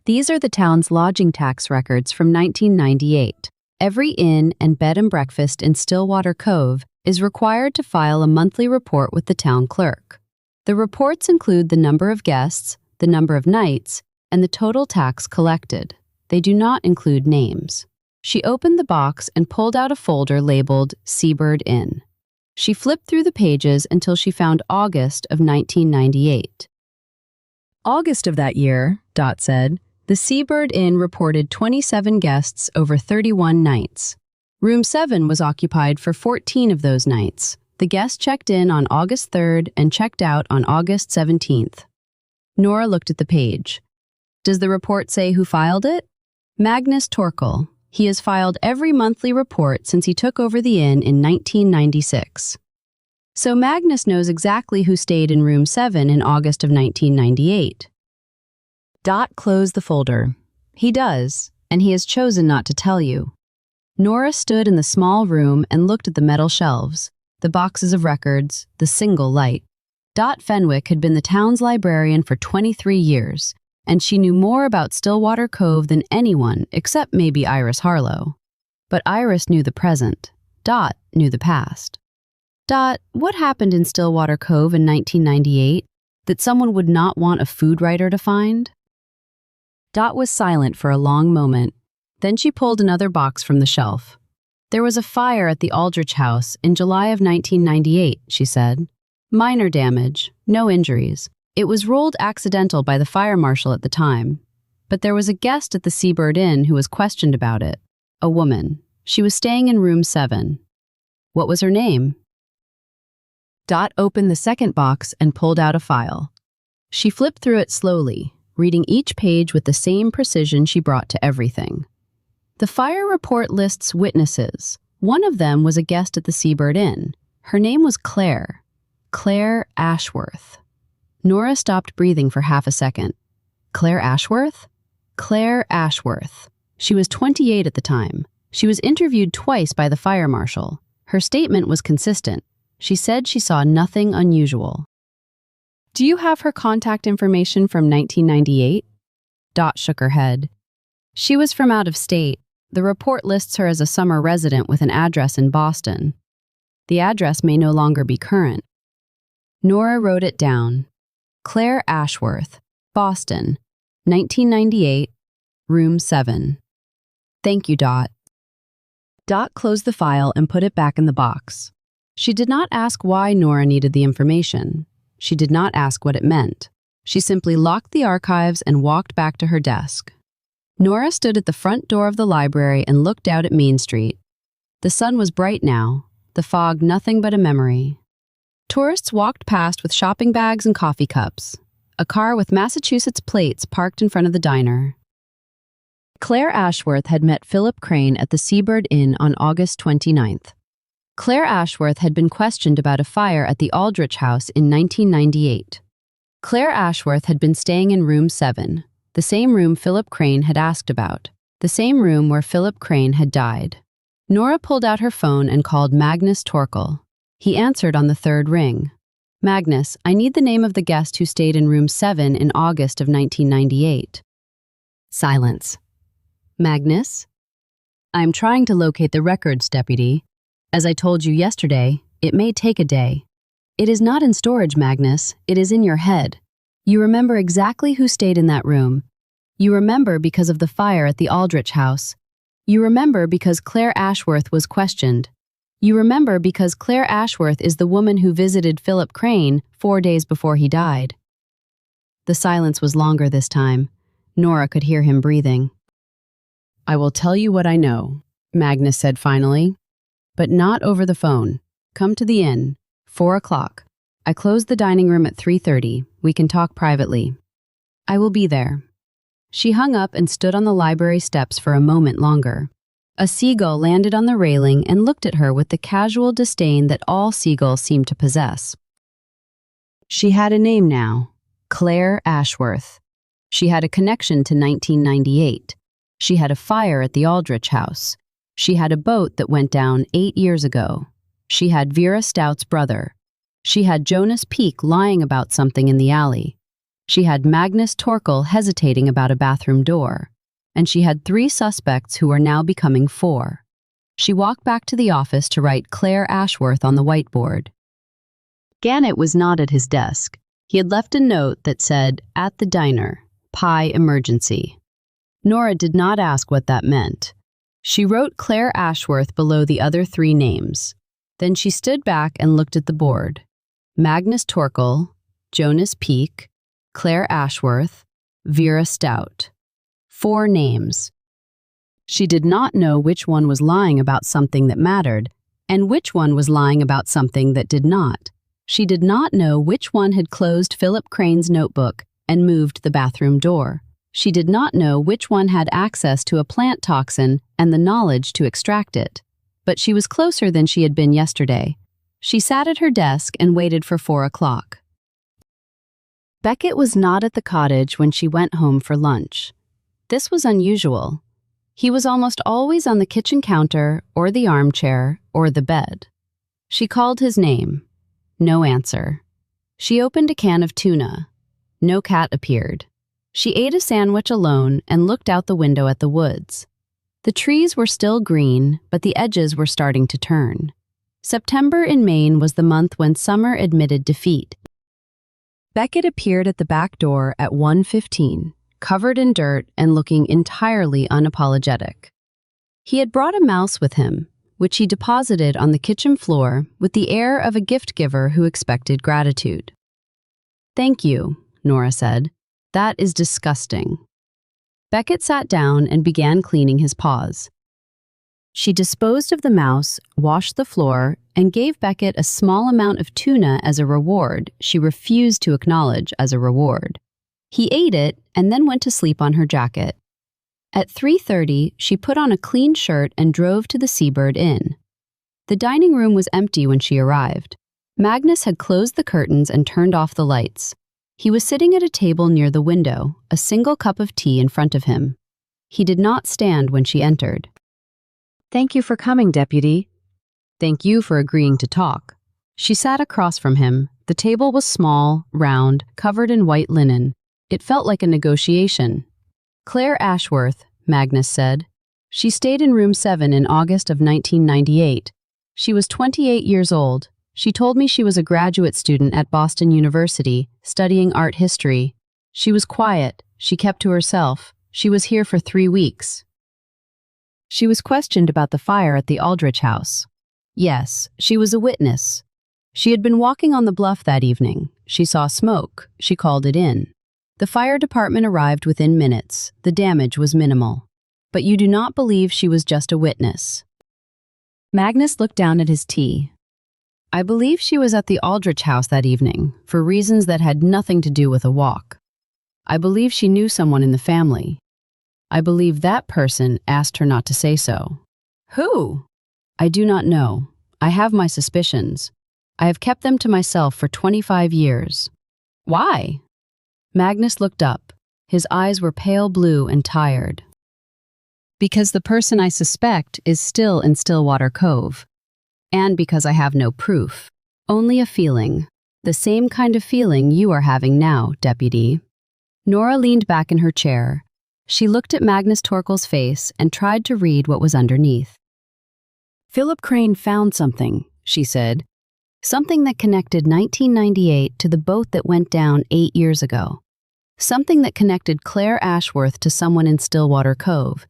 These are the town's lodging tax records from 1998. Every inn and bed and breakfast in Stillwater Cove is required to file a monthly report with the town clerk. The reports include the number of guests, the number of nights, and the total tax collected. They do not include names. She opened the box and pulled out a folder labeled Seabird Inn. She flipped through the pages until she found August of 1998. August of that year, Dot said, the Seabird Inn reported 27 guests over 31 nights. Room 7 was occupied for 14 of those nights. The guest checked in on August 3rd and checked out on August 17th. Nora looked at the page. Does the report say who filed it? Magnus Torkel. He has filed every monthly report since he took over the inn in 1996. So Magnus knows exactly who stayed in room 7 in August of 1998. Dot closed the folder. He does, and he has chosen not to tell you. Nora stood in the small room and looked at the metal shelves, the boxes of records, the single light. Dot Fenwick had been the town's librarian for 23 years, and she knew more about Stillwater Cove than anyone except maybe Iris Harlow. But Iris knew the present. Dot knew the past. Dot, what happened in Stillwater Cove in 1998 that someone would not want a food writer to find? Dot was silent for a long moment. Then she pulled another box from the shelf. There was a fire at the Aldrich house in July of 1998, she said. Minor damage, no injuries. It was ruled accidental by the fire marshal at the time. But there was a guest at the Seabird Inn who was questioned about it. A woman. She was staying in room 7. What was her name? Dot opened the second box and pulled out a file. She flipped through it slowly, reading each page with the same precision she brought to everything. The fire report lists witnesses. One of them was a guest at the Seabird Inn. Her name was Claire Ashworth. Nora stopped breathing for half a second. Claire Ashworth? Claire Ashworth. She was 28 at the time. She was interviewed twice by the fire marshal. Her statement was consistent. She said she saw nothing unusual. Do you have her contact information from 1998? Dot shook her head. She was from out of state. The report lists her as a summer resident with an address in Boston. The address may no longer be current. Nora wrote it down. Claire Ashworth, Boston, 1998, room 7. Thank you, Dot. Dot closed the file and put it back in the box. She did not ask why Nora needed the information. She did not ask what it meant. She simply locked the archives and walked back to her desk. Nora stood at the front door of the library and looked out at Main Street. The sun was bright now, the fog nothing but a memory. Tourists walked past with shopping bags and coffee cups. A car with Massachusetts plates parked in front of the diner. Claire Ashworth had met Philip Crane at the Seabird Inn on August 29th. Claire Ashworth had been questioned about a fire at the Aldrich house in 1998. Claire Ashworth had been staying in room 7, the same room Philip Crane had asked about, the same room where Philip Crane had died. Nora pulled out her phone and called Magnus Torkel. He answered on the third ring. Magnus, I need the name of the guest who stayed in room 7 in August of 1998. Silence. Magnus? I'm trying to locate the records, Deputy. As I told you yesterday, it may take a day. It is not in storage, Magnus. It is in your head. You remember exactly who stayed in that room. You remember because of the fire at the Aldrich house. You remember because Claire Ashworth was questioned. You remember because Claire Ashworth is the woman who visited Philip Crane 4 days before he died. The silence was longer this time. Nora could hear him breathing. I will tell you what I know, Magnus said finally. But not over the phone. Come to the inn. 4 o'clock. I close the dining room at 3:30. We can talk privately. I will be there. She hung up and stood on the library steps for a moment longer. A seagull landed on the railing and looked at her with the casual disdain that all seagulls seem to possess. She had a name now, Claire Ashworth. She had a connection to 1998. She had a fire at the Aldrich house. She had a boat that went down 8 years ago. She had Vera Stout's brother. She had Jonas Peak lying about something in the alley. She had Magnus Torkel hesitating about a bathroom door. And she had 3 suspects who are now becoming 4. She walked back to the office to write Claire Ashworth on the whiteboard. Gannett was not at his desk. He had left a note that said, "At the diner, pie emergency." Nora did not ask what that meant. She wrote Claire Ashworth below the other 3 names. Then she stood back and looked at the board. Magnus Torkel, Jonas Peak, Claire Ashworth, Vera Stout. 4 names. She did not know which one was lying about something that mattered, and which one was lying about something that did not. She did not know which one had closed Philip Crane's notebook and moved the bathroom door. She did not know which one had access to a plant toxin and the knowledge to extract it. But she was closer than she had been yesterday. She sat at her desk and waited for 4 o'clock. Beckett was not at the cottage when she went home for lunch. This was unusual. He was almost always on the kitchen counter or the armchair or the bed. She called his name. No answer. She opened a can of tuna. No cat appeared. She ate a sandwich alone and looked out the window at the woods. The trees were still green, but the edges were starting to turn. September in Maine was the month when summer admitted defeat. Beckett appeared at the back door at 1:15. Covered in dirt and looking entirely unapologetic. He had brought a mouse with him, which he deposited on the kitchen floor with the air of a gift giver who expected gratitude. "Thank you," Nora said. "That is disgusting." Beckett sat down and began cleaning his paws. She disposed of the mouse, washed the floor, and gave Beckett a small amount of tuna as a reward she refused to acknowledge as a reward. He ate it and then went to sleep on her jacket. At 3:30, she put on a clean shirt and drove to the Seabird Inn. The dining room was empty when she arrived. Magnus had closed the curtains and turned off the lights. He was sitting at a table near the window, a single cup of tea in front of him. He did not stand when she entered. "Thank you for coming, Deputy." "Thank you for agreeing to talk." She sat across from him. The table was small, round, covered in white linen. It felt like a negotiation. "Claire Ashworth," Magnus said. "She stayed in room 7 in August of 1998. She was 28 years old. She told me she was a graduate student at Boston University, studying art history. She was quiet. She kept to herself. She was here for 3 weeks. She was questioned about the fire at the Aldrich house. Yes, she was a witness. She had been walking on the bluff that evening. She saw smoke. She called it in. The fire department arrived within minutes. The damage was minimal. But you do not believe she was just a witness." Magnus looked down at his tea. "I believe she was at the Aldrich house that evening, for reasons that had nothing to do with a walk. I believe she knew someone in the family. I believe that person asked her not to say so." "Who?" "I do not know. I have my suspicions. I have kept them to myself for 25 years. "Why?" Magnus looked up. His eyes were pale blue and tired. "Because the person I suspect is still in Stillwater Cove. And because I have no proof. Only a feeling. The same kind of feeling you are having now, Deputy." Nora leaned back in her chair. She looked at Magnus Torkel's face and tried to read what was underneath. "Philip Crane found something," she said. "Something that connected 1998 to the boat that went down 8 years ago. Something that connected Claire Ashworth to someone in Stillwater Cove.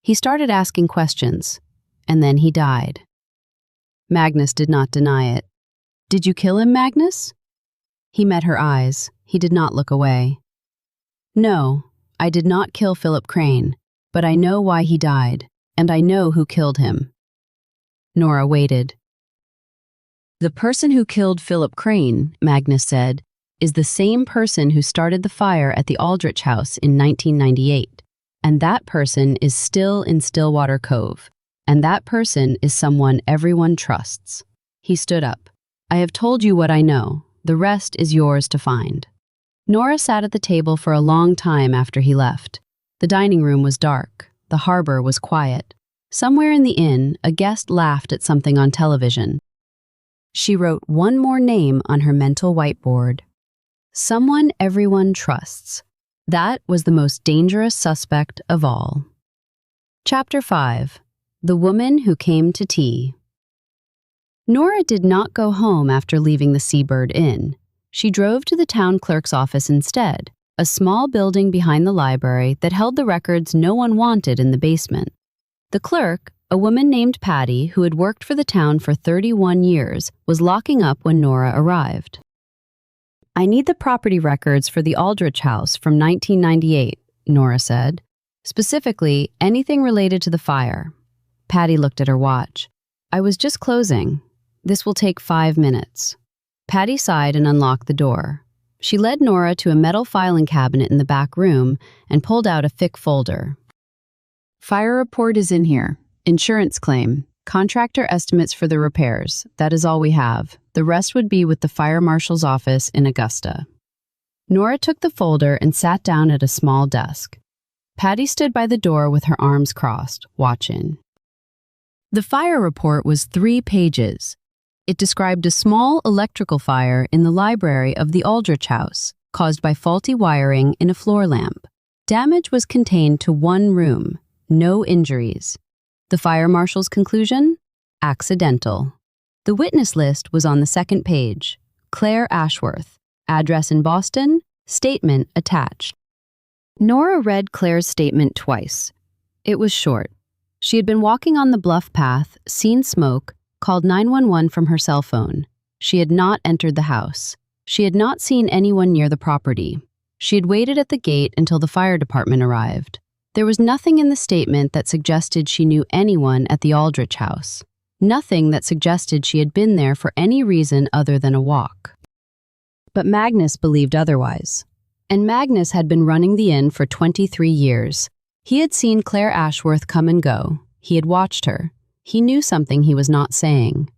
He started asking questions, and then he died." Magnus did not deny it. "Did you kill him, Magnus?" He met her eyes. He did not look away. "No, I did not kill Philip Crane, but I know why he died, and I know who killed him." Nora waited. "The person who killed Philip Crane," Magnus said, "is the same person who started the fire at the Aldrich house in 1998. And that person is still in Stillwater Cove. And that person is someone everyone trusts." He stood up. "I have told you what I know. The rest is yours to find." Nora sat at the table for a long time after he left. The dining room was dark. The harbor was quiet. Somewhere in the inn, a guest laughed at something on television. She wrote one more name on her mental whiteboard. Someone everyone trusts. That was the most dangerous suspect of all. Chapter 5. The Woman Who Came to Tea. Nora did not go home after leaving the Seabird Inn. She drove to the town clerk's office instead, a small building behind the library that held the records no one wanted in the basement. The clerk, a woman named Patty who had worked for the town for 31 years, was locking up when Nora arrived. "I need the property records for the Aldrich house from 1998, Nora said. "Specifically, anything related to the fire." Patty looked at her watch. "I was just closing. This will take 5 minutes." Patty sighed and unlocked the door. She led Nora to a metal filing cabinet in the back room and pulled out a thick folder. "Fire report is in here. Insurance claim. Contractor estimates for the repairs. That is all we have. The rest would be with the fire marshal's office in Augusta." Nora took the folder and sat down at a small desk. Patty stood by the door with her arms crossed, watching. The fire report was 3 pages. It described a small electrical fire in the library of the Aldrich house, caused by faulty wiring in a floor lamp. Damage was contained to one room, no injuries. The fire marshal's conclusion? Accidental. The witness list was on the 2nd page. Claire Ashworth. Address in Boston. Statement attached. Nora read Claire's statement twice. It was short. She had been walking on the bluff path, seen smoke, called 911 from her cell phone. She had not entered the house. She had not seen anyone near the property. She had waited at the gate until the fire department arrived. There was nothing in the statement that suggested she knew anyone at the Aldrich house. Nothing that suggested she had been there for any reason other than a walk. But Magnus believed otherwise. And Magnus had been running the inn for 23 years. He had seen Claire Ashworth come and go. He had watched her. He knew something he was not saying.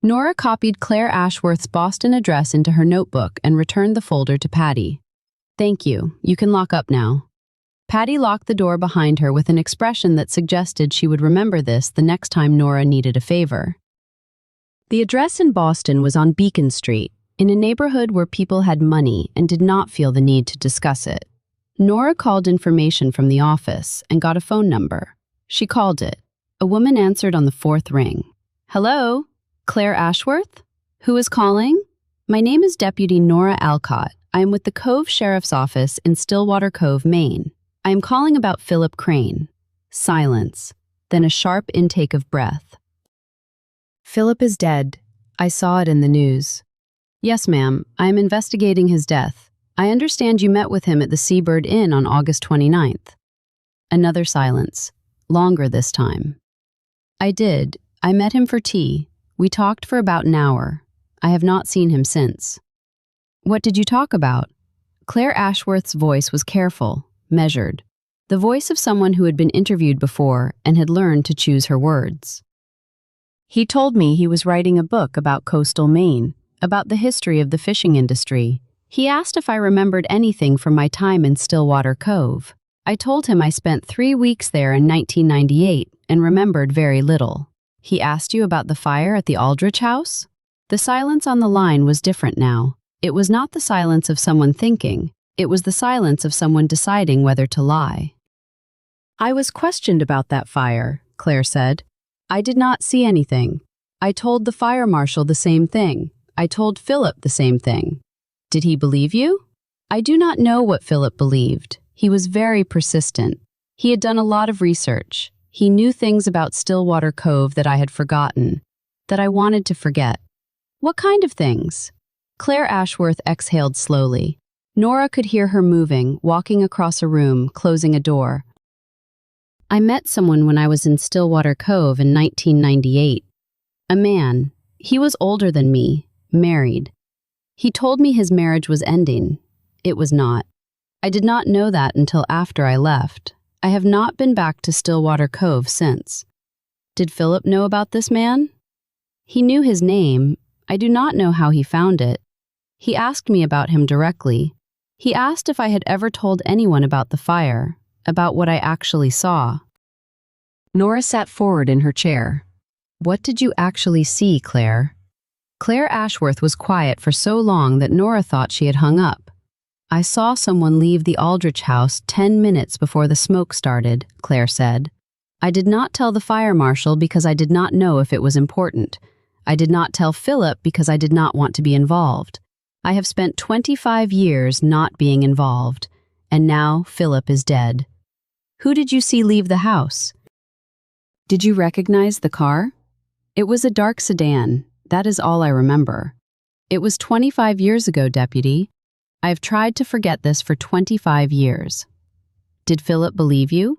Nora copied Claire Ashworth's Boston address into her notebook and returned the folder to Patty. "Thank you. You can lock up now." Patty locked the door behind her with an expression that suggested she would remember this the next time Nora needed a favor. The address in Boston was on Beacon Street, in a neighborhood where people had money and did not feel the need to discuss it. Nora called information from the office and got a phone number. She called it. A woman answered on the 4th ring. "Hello? Claire Ashworth? Who is calling? My name is Deputy Nora Alcott. I am with the Cove Sheriff's Office in Stillwater Cove, Maine. I am calling about Philip Crane." Silence, then a sharp intake of breath. "Philip is dead. I saw it in the news." "Yes, ma'am. I am investigating his death. I understand you met with him at the Seabird Inn on August 29th. Another silence, longer this time. "I did. I met him for tea. We talked for about an hour. I have not seen him since." "What did you talk about?" Claire Ashworth's voice was careful, measured, the voice of someone who had been interviewed before and had learned to choose her words. "He told me he was writing a book about coastal Maine, about the history of the fishing industry. He asked if I remembered anything from my time in Stillwater Cove. I told him I spent 3 weeks there in 1998 and remembered very little. He asked you about the fire at the Aldrich house?" The silence on the line was different now. It was not the silence of someone thinking. It was the silence of someone deciding whether to lie. "I was questioned about that fire," Claire said. "I did not see anything. I told the fire marshal the same thing. I told Philip the same thing." "Did he believe you?" "I do not know what Philip believed. He was very persistent. He had done a lot of research. He knew things about Stillwater Cove that I had forgotten, that I wanted to forget." "What kind of things?" Claire Ashworth exhaled slowly. Nora could hear her moving, walking across a room, closing a door. "I met someone when I was in Stillwater Cove in 1998. A man. He was older than me, married. He told me his marriage was ending. It was not. I did not know that until after I left. I have not been back to Stillwater Cove since." "Did Philip know about this man?" "He knew his name. I do not know how he found it. He asked me about him directly. He asked if I had ever told anyone about the fire, about what I actually saw. Nora sat forward in her chair. What did you actually see, Claire? Claire Ashworth was quiet for so long that Nora thought she had hung up. I saw someone leave the Aldrich house 10 minutes before the smoke started, Claire said. I did not tell the fire marshal because I did not know if it was important. I did not tell Philip because I did not want to be involved. I have spent 25 years not being involved, and now Philip is dead. Who did you see leave the house? Did you recognize the car? It was a dark sedan. That is all I remember. It was 25 years ago, Deputy. I have tried to forget this for 25 years. Did Philip believe you?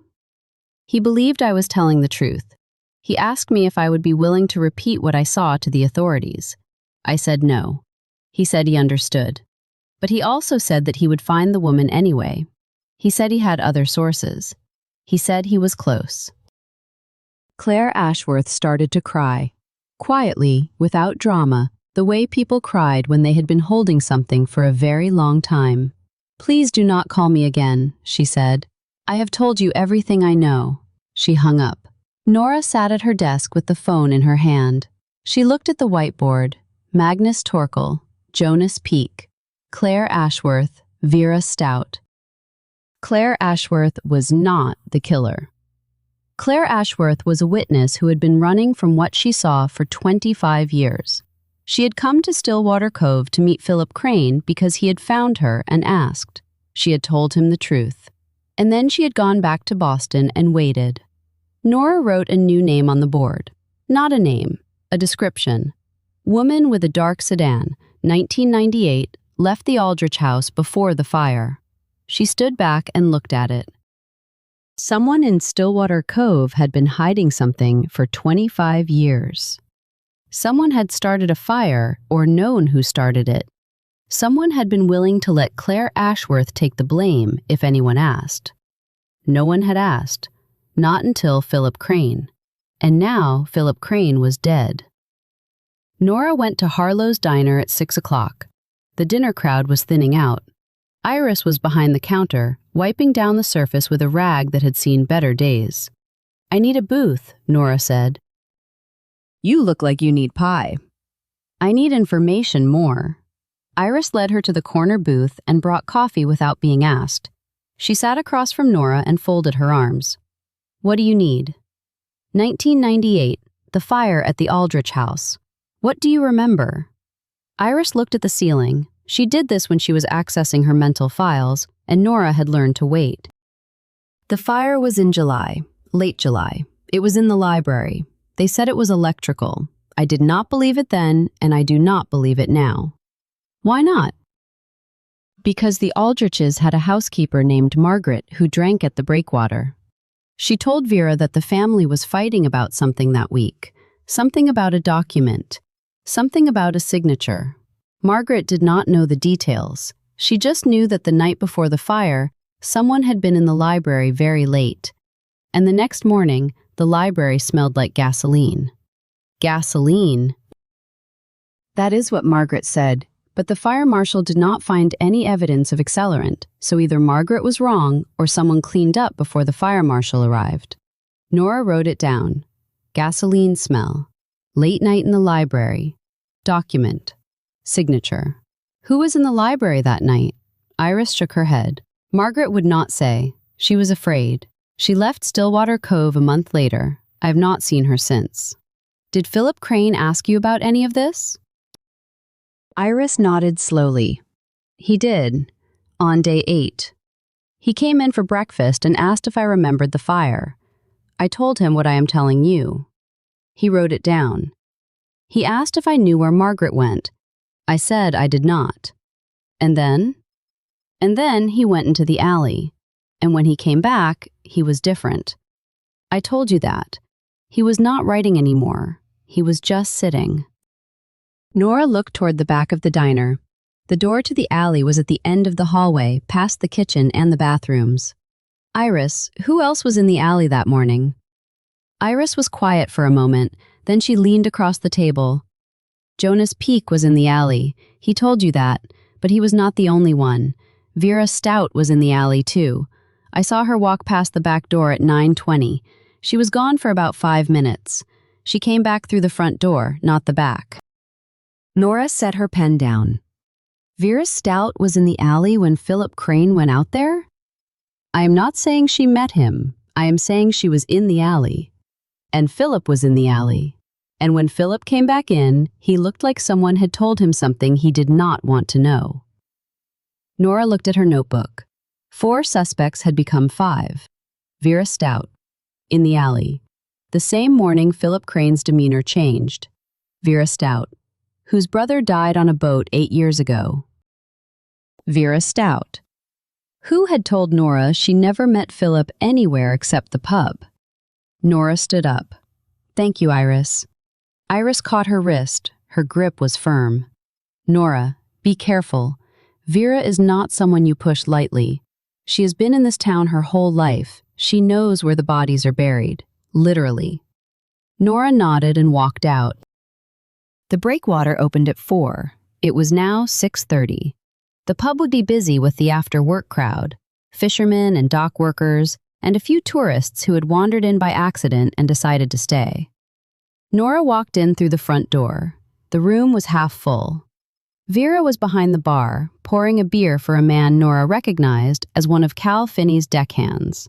He believed I was telling the truth. He asked me if I would be willing to repeat what I saw to the authorities. I said no. He said he understood. But he also said that he would find the woman anyway. He said he had other sources. He said he was close. Claire Ashworth started to cry. Quietly, without drama, the way people cried when they had been holding something for a very long time. Please do not call me again, she said. I have told you everything I know. She hung up. Nora sat at her desk with the phone in her hand. She looked at the whiteboard. Magnus Torkel, Jonas Peak, Claire Ashworth, Vera Stout. Claire Ashworth was not the killer. Claire Ashworth was a witness who had been running from what she saw for 25 years. She had come to Stillwater Cove to meet Philip Crane because he had found her and asked. She had told him the truth. And then she had gone back to Boston and waited. Nora wrote a new name on the board. Not a name, a description. Woman with a dark sedan, 1998, left the Aldrich house before the fire. She stood back and looked at it. Someone in Stillwater Cove had been hiding something for 25 years. Someone had started a fire or known who started it. Someone had been willing to let Claire Ashworth take the blame if anyone asked. No one had asked, not until Philip Crane. And now Philip Crane was dead. Nora went to Harlow's Diner at 6 o'clock. The dinner crowd was thinning out. Iris was behind the counter, wiping down the surface with a rag that had seen better days. I need a booth, Nora said. You look like you need pie. I need information more. Iris led her to the corner booth and brought coffee without being asked. She sat across from Nora and folded her arms. What do you need? 1998, the fire at the Aldrich house. What do you remember? Iris looked at the ceiling. She did this when she was accessing her mental files, and Nora had learned to wait. The fire was in July, late July. It was in the library. They said it was electrical. I did not believe it then, and I do not believe it now. Why not? Because the Aldriches had a housekeeper named Margaret who drank at the breakwater. She told Vera that the family was fighting about something that week, something about a document, something about a signature. Margaret did not know the details. She just knew that the night before the fire, someone had been in the library very late. And the next morning, the library smelled like gasoline. Gasoline? That is what Margaret said, but the fire marshal did not find any evidence of accelerant, so either Margaret was wrong or someone cleaned up before the fire marshal arrived. Nora wrote it down. Gasoline smell. Late night in the library. Document. Signature. Who was in the library that night? Iris shook her head. Margaret would not say. She was afraid. She left Stillwater Cove a month later. I have not seen her since. Did Philip Crane ask you about any of this? Iris nodded slowly. He did, on day 8. He came in for breakfast and asked if I remembered the fire. I told him what I am telling you. He wrote it down. He asked if I knew where Margaret went. I said I did not. And then? And then he went into the alley. And when he came back, he was different. I told you that. He was not writing anymore. He was just sitting. Nora looked toward the back of the diner. The door to the alley was at the end of the hallway, past the kitchen and the bathrooms. Iris, who else was in the alley that morning? Iris was quiet for a moment, then she leaned across the table. Jonas Peak was in the alley. He told you that, but he was not the only one. Vera Stout was in the alley, too. I saw her walk past the back door at 9:20. She was gone for about 5 minutes. She came back through the front door, not the back. Nora set her pen down. Vera Stout was in the alley when Philip Crane went out there? I am not saying she met him. I am saying she was in the alley. And Philip was in the alley. And when Philip came back in, he looked like someone had told him something he did not want to know. Nora looked at her notebook. 4 suspects had become 5. Vera Stout. In the alley. The same morning, Philip Crane's demeanor changed. Vera Stout, whose brother died on a boat 8 years ago. Vera Stout, who had told Nora she never met Philip anywhere except the pub. Nora stood up. Thank you, Iris. Iris caught her wrist. Her grip was firm. Nora, be careful. Vera is not someone you push lightly. She has been in this town her whole life. She knows where the bodies are buried. Literally. Nora nodded and walked out. The breakwater opened at 4. It was now 6:30. The pub would be busy with the after-work crowd, fishermen and dock workers, and a few tourists who had wandered in by accident and decided to stay. Nora walked in through the front door. The room was half full. Vera was behind the bar, pouring a beer for a man Nora recognized as one of Cal Finney's deckhands.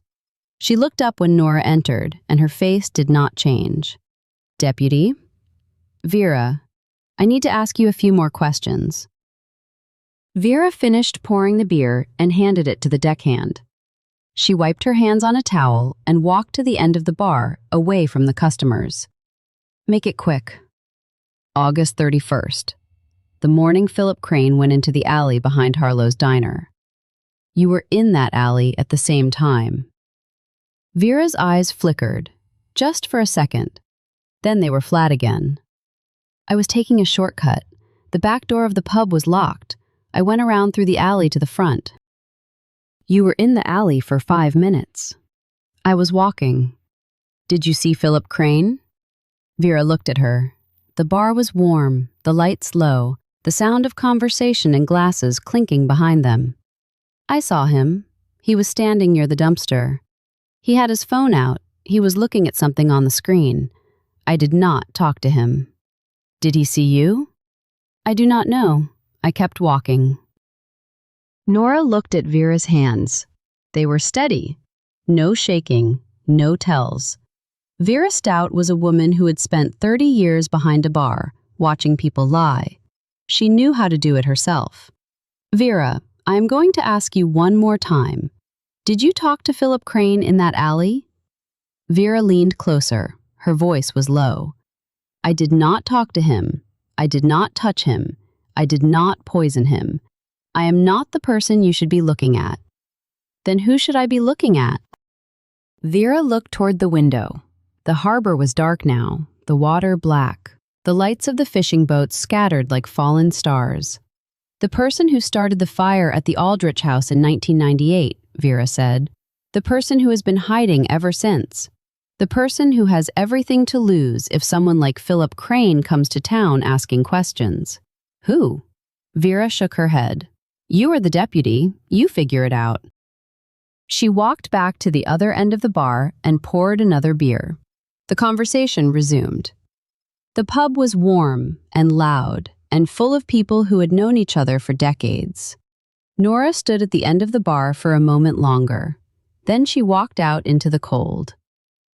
She looked up when Nora entered, and her face did not change. Deputy? Vera, I need to ask you a few more questions. Vera finished pouring the beer and handed it to the deckhand. She wiped her hands on a towel and walked to the end of the bar, away from the customers. Make it quick. August 31st. The morning Philip Crane went into the alley behind Harlow's diner. You were in that alley at the same time. Vera's eyes flickered, just for a second. Then they were flat again. I was taking a shortcut. The back door of the pub was locked. I went around through the alley to the front. You were in the alley for 5 minutes. I was walking. Did you see Philip Crane? Vera looked at her. The bar was warm, the lights low, the sound of conversation and glasses clinking behind them. I saw him. He was standing near the dumpster. He had his phone out. He was looking at something on the screen. I did not talk to him. Did he see you? I do not know. I kept walking. Nora looked at Vera's hands. They were steady. No shaking, no tells. Vera Stout was a woman who had spent 30 years behind a bar, watching people lie. She knew how to do it herself. Vera, I am going to ask you one more time. Did you talk to Philip Crane in that alley? Vera leaned closer. Her voice was low. I did not talk to him. I did not touch him. I did not poison him. I am not the person you should be looking at. Then who should I be looking at? Vera looked toward the window. The harbor was dark now, the water black. The lights of the fishing boats scattered like fallen stars. The person who started the fire at the Aldrich house in 1998, Vera said. The person who has been hiding ever since. The person who has everything to lose if someone like Philip Crane comes to town asking questions. Who? Vera shook her head. You are the deputy. You figure it out. She walked back to the other end of the bar and poured another beer. The conversation resumed. The pub was warm and loud and full of people who had known each other for decades. Nora stood at the end of the bar for a moment longer. Then she walked out into the cold.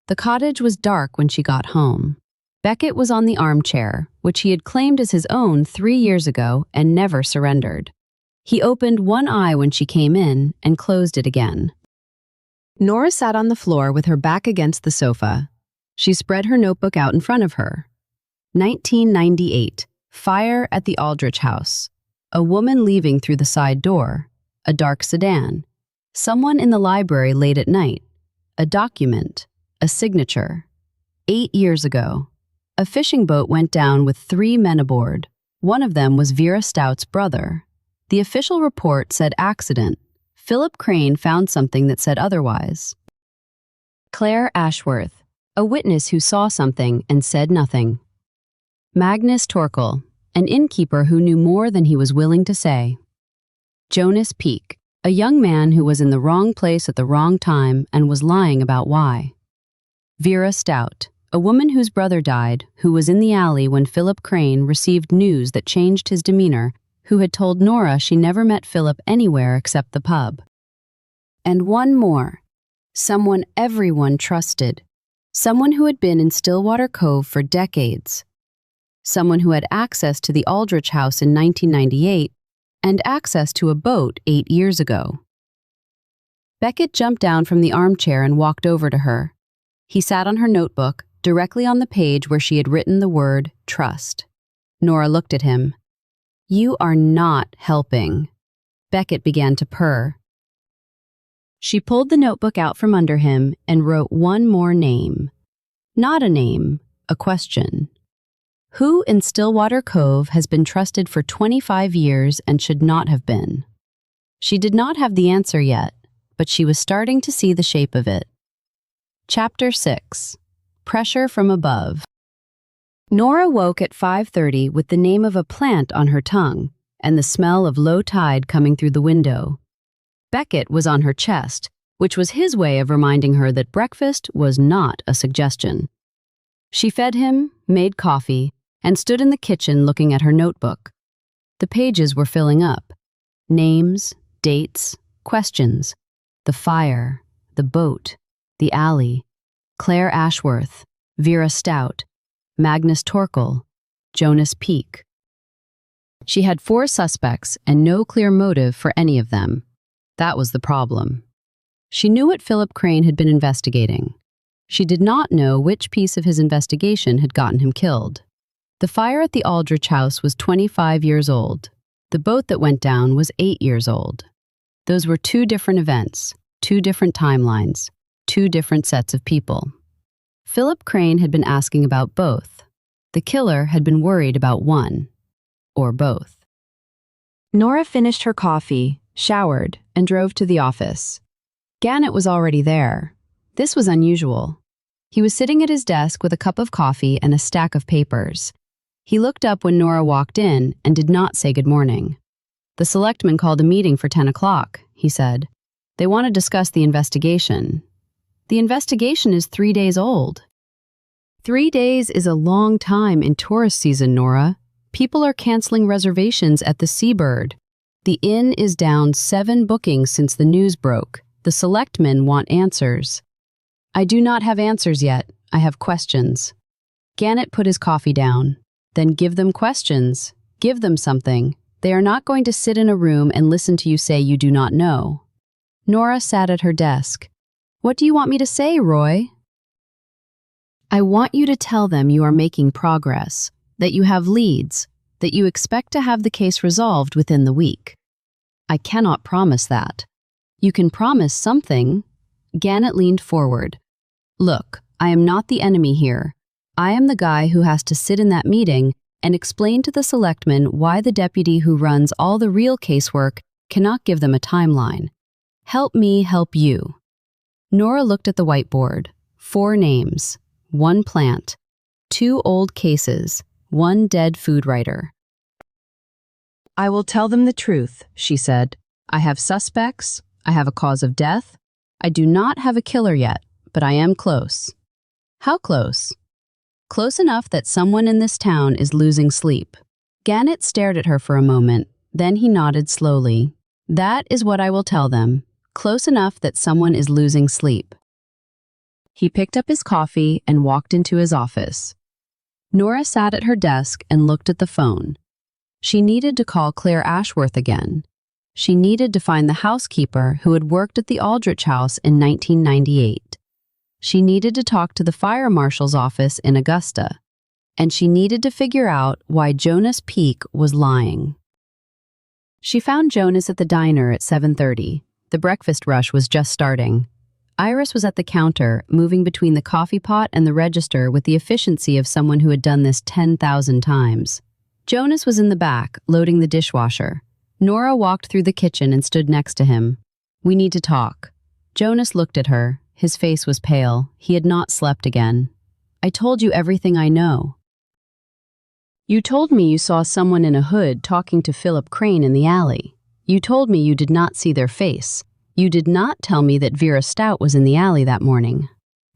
The cottage was dark when she got home. Beckett was on the armchair, which he had claimed as his own 3 years ago and never surrendered. He opened one eye when she came in and closed it again. Nora sat on the floor with her back against the sofa. She spread her notebook out in front of her. 1998. Fire at the Aldrich house. A woman leaving through the side door. A dark sedan. Someone in the library late at night. A document. A signature. 8 years ago. A fishing boat went down with 3 men aboard. One of them was Vera Stout's brother. The official report said accident. Philip Crane found something that said otherwise. Claire Ashworth, a witness who saw something and said nothing. Magnus Torkel, an innkeeper who knew more than he was willing to say. Jonas Peak, A young man who was in the wrong place at the wrong time and was lying about why. Vera Stout, a woman whose brother died, who was in the alley when Philip Crane received news that changed his demeanor, who had told Nora she never met Philip anywhere except the pub. And one more. Someone everyone trusted. Someone who had been in Stillwater Cove for decades. Someone who had access to the Aldrich house in 1998 and access to a boat 8 years ago. Beckett jumped down from the armchair and walked over to her. He sat on her notebook, directly on the page where she had written the word trust. Nora looked at him. "You are not helping." Beckett began to purr. She pulled the notebook out from under him and wrote one more name. Not a name, a question. Who in Stillwater Cove has been trusted for 25 years and should not have been? She did not have the answer yet, but she was starting to see the shape of it. Chapter 6. Pressure from Above. Nora woke at 5:30 with the name of a plant on her tongue and the smell of low tide coming through the window. Beckett was on her chest, which was his way of reminding her that breakfast was not a suggestion. She fed him, made coffee, and stood in the kitchen looking at her notebook. The pages were filling up. Names, dates, questions. The fire, the boat, the alley, Claire Ashworth, Vera Stout, Magnus Torkel, Jonas Peak. She had 4 suspects and no clear motive for any of them. That was the problem. She knew what Philip Crane had been investigating. She did not know which piece of his investigation had gotten him killed. The fire at the Aldrich house was 25 years old. The boat that went down was 8 years old. Those were 2 different events, 2 different timelines, 2 different sets of people. Philip Crane had been asking about both. The killer had been worried about one, or both. Nora finished her coffee, showered, and drove to the office. Gannett was already there. This was unusual. He was sitting at his desk with a cup of coffee and a stack of papers. He looked up when Nora walked in and did not say good morning. "The selectmen called a meeting for 10 o'clock, he said. "They want to discuss the investigation." "The investigation is 3 days old." 3 days is a long time in tourist season, Nora. People are canceling reservations at the Seabird. The inn is down 7 bookings since the news broke. The selectmen want answers. "I do not have answers yet. I have questions." Gannett put his coffee down. "Then give them questions. Give them something. They are not going to sit in a room and listen to you say you do not know." Nora sat at her desk. "What do you want me to say, Roy?" "I want you to tell them you are making progress, that you have leads, that you expect to have the case resolved within the week." "I cannot promise that." "You can promise something." Gannett leaned forward. "Look, I am not the enemy here. I am the guy who has to sit in that meeting and explain to the selectmen why the deputy who runs all the real casework cannot give them a timeline. Help me help you." Nora looked at the whiteboard. 4 names, 1 plant, 2 old cases, 1 dead food writer. "I will tell them the truth," she said. "I have suspects. I have a cause of death. I do not have a killer yet, but I am close." "How close?" "Close enough that someone in this town is losing sleep." Gannett stared at her for a moment, then he nodded slowly. "That is what I will tell them. Close enough that someone is losing sleep." He picked up his coffee and walked into his office. Nora sat at her desk and looked at the phone. She needed to call Claire Ashworth again. She needed to find the housekeeper who had worked at the Aldrich house in 1998. She needed to talk to the fire marshal's office in Augusta. And she needed to figure out why Jonas Peak was lying. She found Jonas at the diner at 7:30. The breakfast rush was just starting. Iris was at the counter, moving between the coffee pot and the register with the efficiency of someone who had done this 10,000 times. Jonas was in the back, loading the dishwasher. Nora walked through the kitchen and stood next to him. "We need to talk." Jonas looked at her. His face was pale. He had not slept again. "I told you everything I know." "You told me you saw someone in a hood talking to Philip Crane in the alley. You told me you did not see their face. You did not tell me that Vera Stout was in the alley that morning.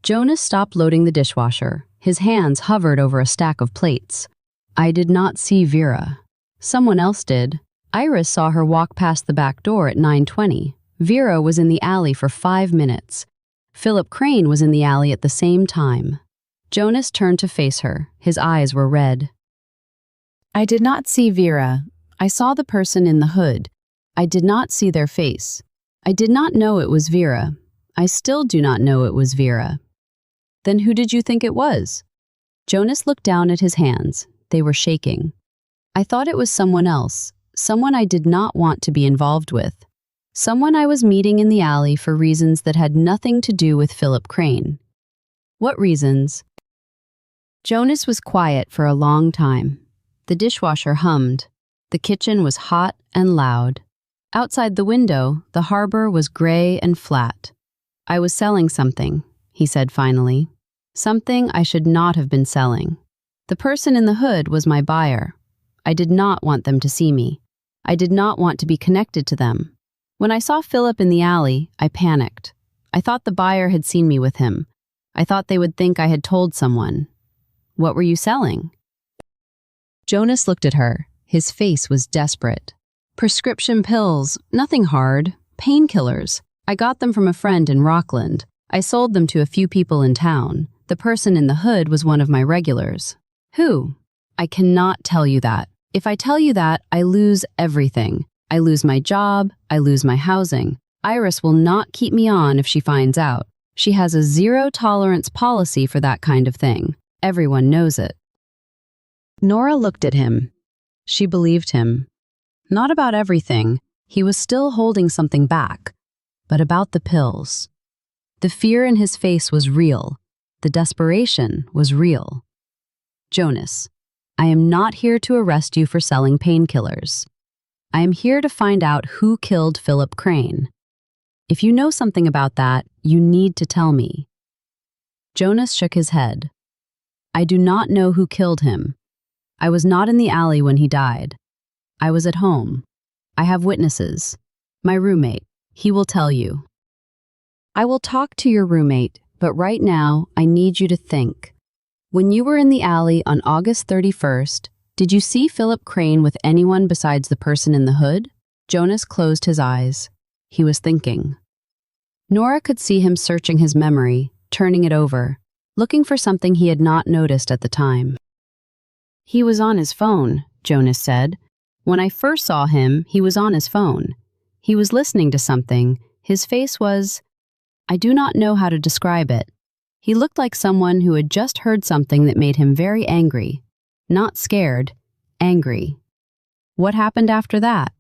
Jonas stopped loading the dishwasher. His hands hovered over a stack of plates. I did not see Vera. Someone else did. Iris saw her walk past the back door at 9:20. Vera was in the alley for 5 minutes. Philip Crane was in the alley at the same time. Jonas turned to face her. His eyes were red. I did not see Vera. I saw the person in the hood. I did not see their face. I did not know it was Vera. I still do not know it was Vera. Then who did you think it was? Jonas looked down at his hands. They were shaking. I thought it was someone else, someone I did not want to be involved with. Someone I was meeting in the alley for reasons that had nothing to do with Philip Crane. What reasons? Jonas was quiet for a long time. The dishwasher hummed. The kitchen was hot and loud. Outside the window, the harbor was gray and flat. I was selling something, he said finally. Something I should not have been selling. The person in the hood was my buyer. I did not want them to see me. I did not want to be connected to them. When I saw Philip in the alley, I panicked. I thought the buyer had seen me with him. I thought they would think I had told someone. What were you selling? Jonas looked at her. His face was desperate. Prescription pills, nothing hard, painkillers. I got them from a friend in Rockland. I sold them to a few people in town. The person in the hood was one of my regulars. Who? I cannot tell you that. If I tell you that, I lose everything. I lose my job, I lose my housing. Iris will not keep me on if she finds out. She has a zero-tolerance policy for that kind of thing. Everyone knows it. Nora looked at him. She believed him. Not about everything. He was still holding something back. But about the pills. The fear in his face was real. The desperation was real. Jonas, I am not here to arrest you for selling painkillers. I am here to find out who killed Philip Crane. If you know something about that, you need to tell me. Jonas shook his head. I do not know who killed him. I was not in the alley when he died. I was at home. I have witnesses. My roommate. He will tell you. I will talk to your roommate, but right now, I need you to think. When you were in the alley on August 31st, did you see Philip Crane with anyone besides the person in the hood? Jonas closed his eyes. He was thinking. Nora could see him searching his memory, turning it over, looking for something he had not noticed at the time. He was on his phone, Jonas said. When I first saw him, he was on his phone. He was listening to something. His face was... I do not know how to describe it. He looked like someone who had just heard something that made him very angry. Not scared, angry. What happened after that?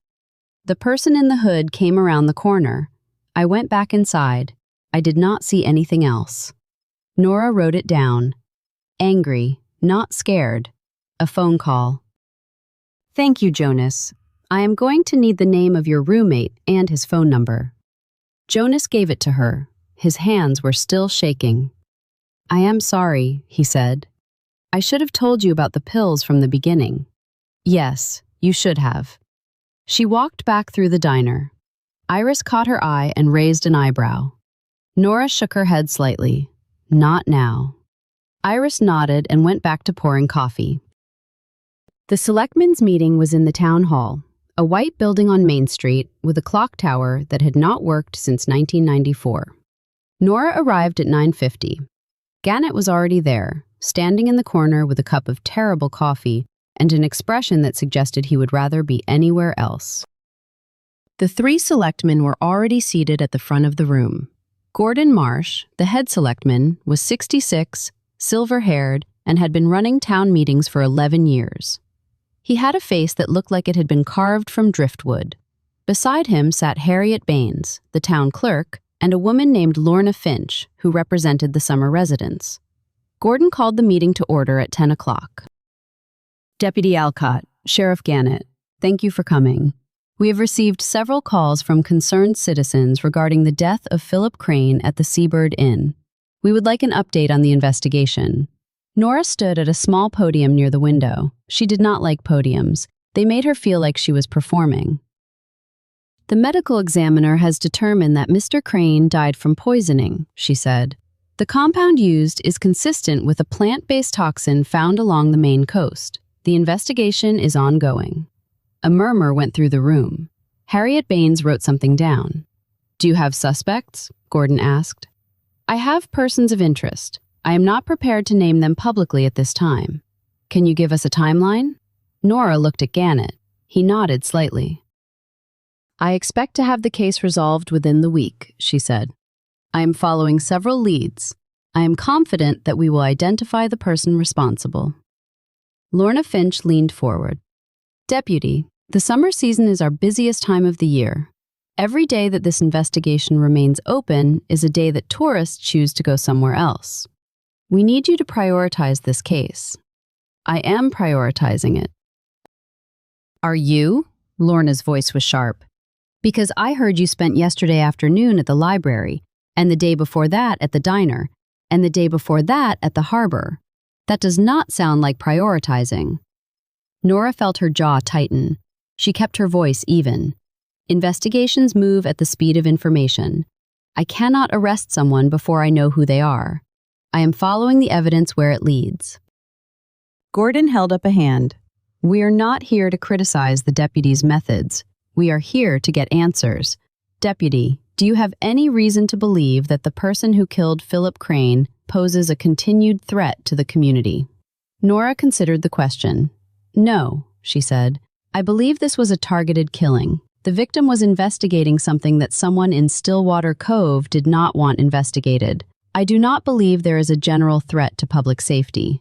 The person in the hood came around the corner. I went back inside. I did not see anything else. Nora wrote it down. Angry, not scared. A phone call. Thank you, Jonas. I am going to need the name of your roommate and his phone number. Jonas gave it to her. His hands were still shaking. I am sorry, he said. I should have told you about the pills from the beginning. Yes, you should have. She walked back through the diner. Iris caught her eye and raised an eyebrow. Nora shook her head slightly. Not now. Iris nodded and went back to pouring coffee. The selectmen's meeting was in the town hall, a white building on Main Street with a clock tower that had not worked since 1994. Nora arrived at 9:50. Gannett was already there, standing in the corner with a cup of terrible coffee and an expression that suggested he would rather be anywhere else. The 3 selectmen were already seated at the front of the room. Gordon Marsh, the head selectman, was 66, silver-haired, and had been running town meetings for 11 years. He had a face that looked like it had been carved from driftwood. Beside him sat Harriet Baines, the town clerk, and a woman named Lorna Finch, who represented the summer residents. Gordon called the meeting to order at 10 o'clock. Deputy Alcott, Sheriff Gannett, thank you for coming. We have received several calls from concerned citizens regarding the death of Philip Crane at the Seabird Inn. We would like an update on the investigation. Nora stood at a small podium near the window. She did not like podiums. They made her feel like she was performing. The medical examiner has determined that Mr. Crane died from poisoning, she said. The compound used is consistent with a plant-based toxin found along the Maine coast. The investigation is ongoing. A murmur went through the room. Harriet Baines wrote something down. Do you have suspects? Gordon asked. I have persons of interest. I am not prepared to name them publicly at this time. Can you give us a timeline? Nora looked at Gannett. He nodded slightly. I expect to have the case resolved within the week, she said. I am following several leads. I am confident that we will identify the person responsible. Lorna Finch leaned forward. Deputy, the summer season is our busiest time of the year. Every day that this investigation remains open is a day that tourists choose to go somewhere else. We need you to prioritize this case. I am prioritizing it. Are you? Lorna's voice was sharp. Because I heard you spent yesterday afternoon at the library, and the day before that at the diner, and the day before that at the harbor. That does not sound like prioritizing. Nora felt her jaw tighten. She kept her voice even. Investigations move at the speed of information. I cannot arrest someone before I know who they are. I am following the evidence where it leads. Gordon held up a hand. We are not here to criticize the deputy's methods. We are here to get answers. Deputy, do you have any reason to believe that the person who killed Philip Crane poses a continued threat to the community? Nora considered the question. No, she said. I believe this was a targeted killing. The victim was investigating something that someone in Stillwater Cove did not want investigated. I do not believe there is a general threat to public safety.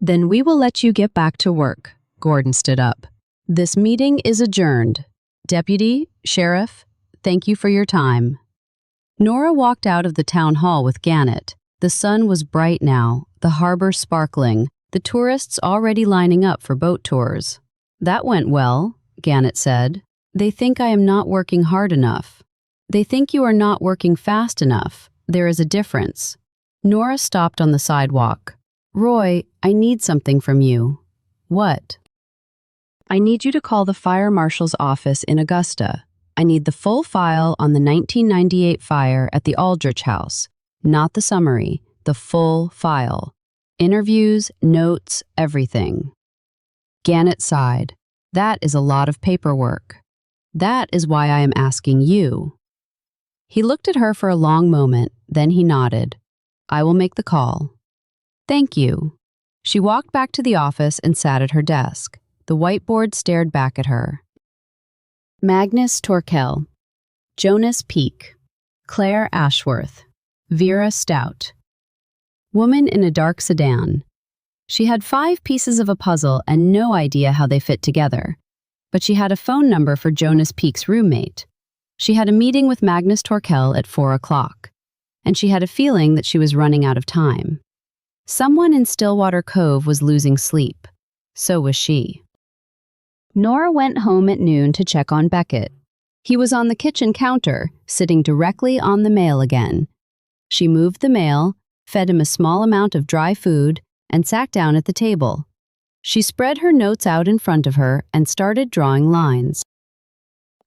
Then we will let you get back to work. Gordon stood up. This meeting is adjourned. Deputy, Sheriff, thank you for your time. Nora walked out of the town hall with Gannett. The sun was bright now, the harbor sparkling, the tourists already lining up for boat tours. That went well, Gannett said. They think I am not working hard enough. They think you are not working fast enough. There is a difference. Nora stopped on the sidewalk. Roy, I need something from you. What? I need you to call the fire marshal's office in Augusta. I need the full file on the 1998 fire at the Aldrich House. Not the summary, the full file. Interviews, notes, everything. Gannett sighed. That is a lot of paperwork. That is why I am asking you. He looked at her for a long moment, then he nodded. I will make the call. Thank you. She walked back to the office and sat at her desk. The whiteboard stared back at her. Magnus Torkel, Jonas Peak, Claire Ashworth, Vera Stout. Woman in a dark sedan. She had 5 pieces of a puzzle and no idea how they fit together. But she had a phone number for Jonas Peak's roommate. She had a meeting with Magnus Torkel at 4 o'clock. And she had a feeling that she was running out of time. Someone in Stillwater Cove was losing sleep. So was she. Nora went home at noon to check on Beckett. He was on the kitchen counter, sitting directly on the mail again. She moved the mail, fed him a small amount of dry food, and sat down at the table. She spread her notes out in front of her and started drawing lines.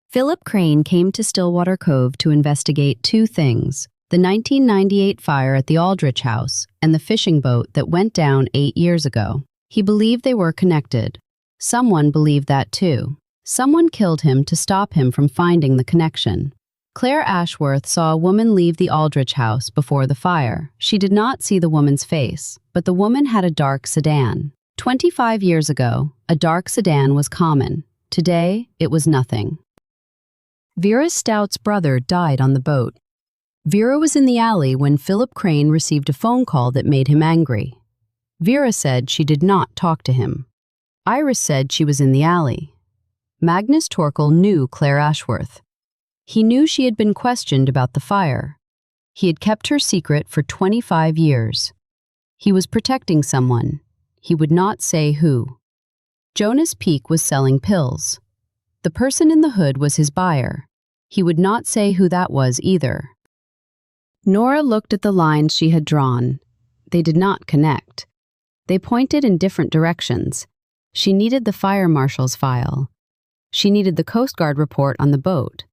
Philip Crane came to Stillwater Cove to investigate 2 things: the 1998 fire at the Aldrich House and the fishing boat that went down 8 years ago. He believed they were connected. Someone believed that too. Someone killed him to stop him from finding the connection. Claire Ashworth saw a woman leave the Aldrich House before the fire. She did not see the woman's face, but the woman had a dark sedan. 25 years ago, a dark sedan was common. Today, it was nothing. Vera Stout's brother died on the boat. Vera was in the alley when Philip Crane received a phone call that made him angry. Vera said she did not talk to him. Iris said she was in the alley. Magnus Torkel knew Claire Ashworth. He knew she had been questioned about the fire. He had kept her secret for 25 years. He was protecting someone. He would not say who. Jonas Peak was selling pills. The person in the hood was his buyer. He would not say who that was either. Nora looked at the lines she had drawn. They did not connect. They pointed in different directions. She needed the fire marshal's file. She needed the Coast Guard report on the boat.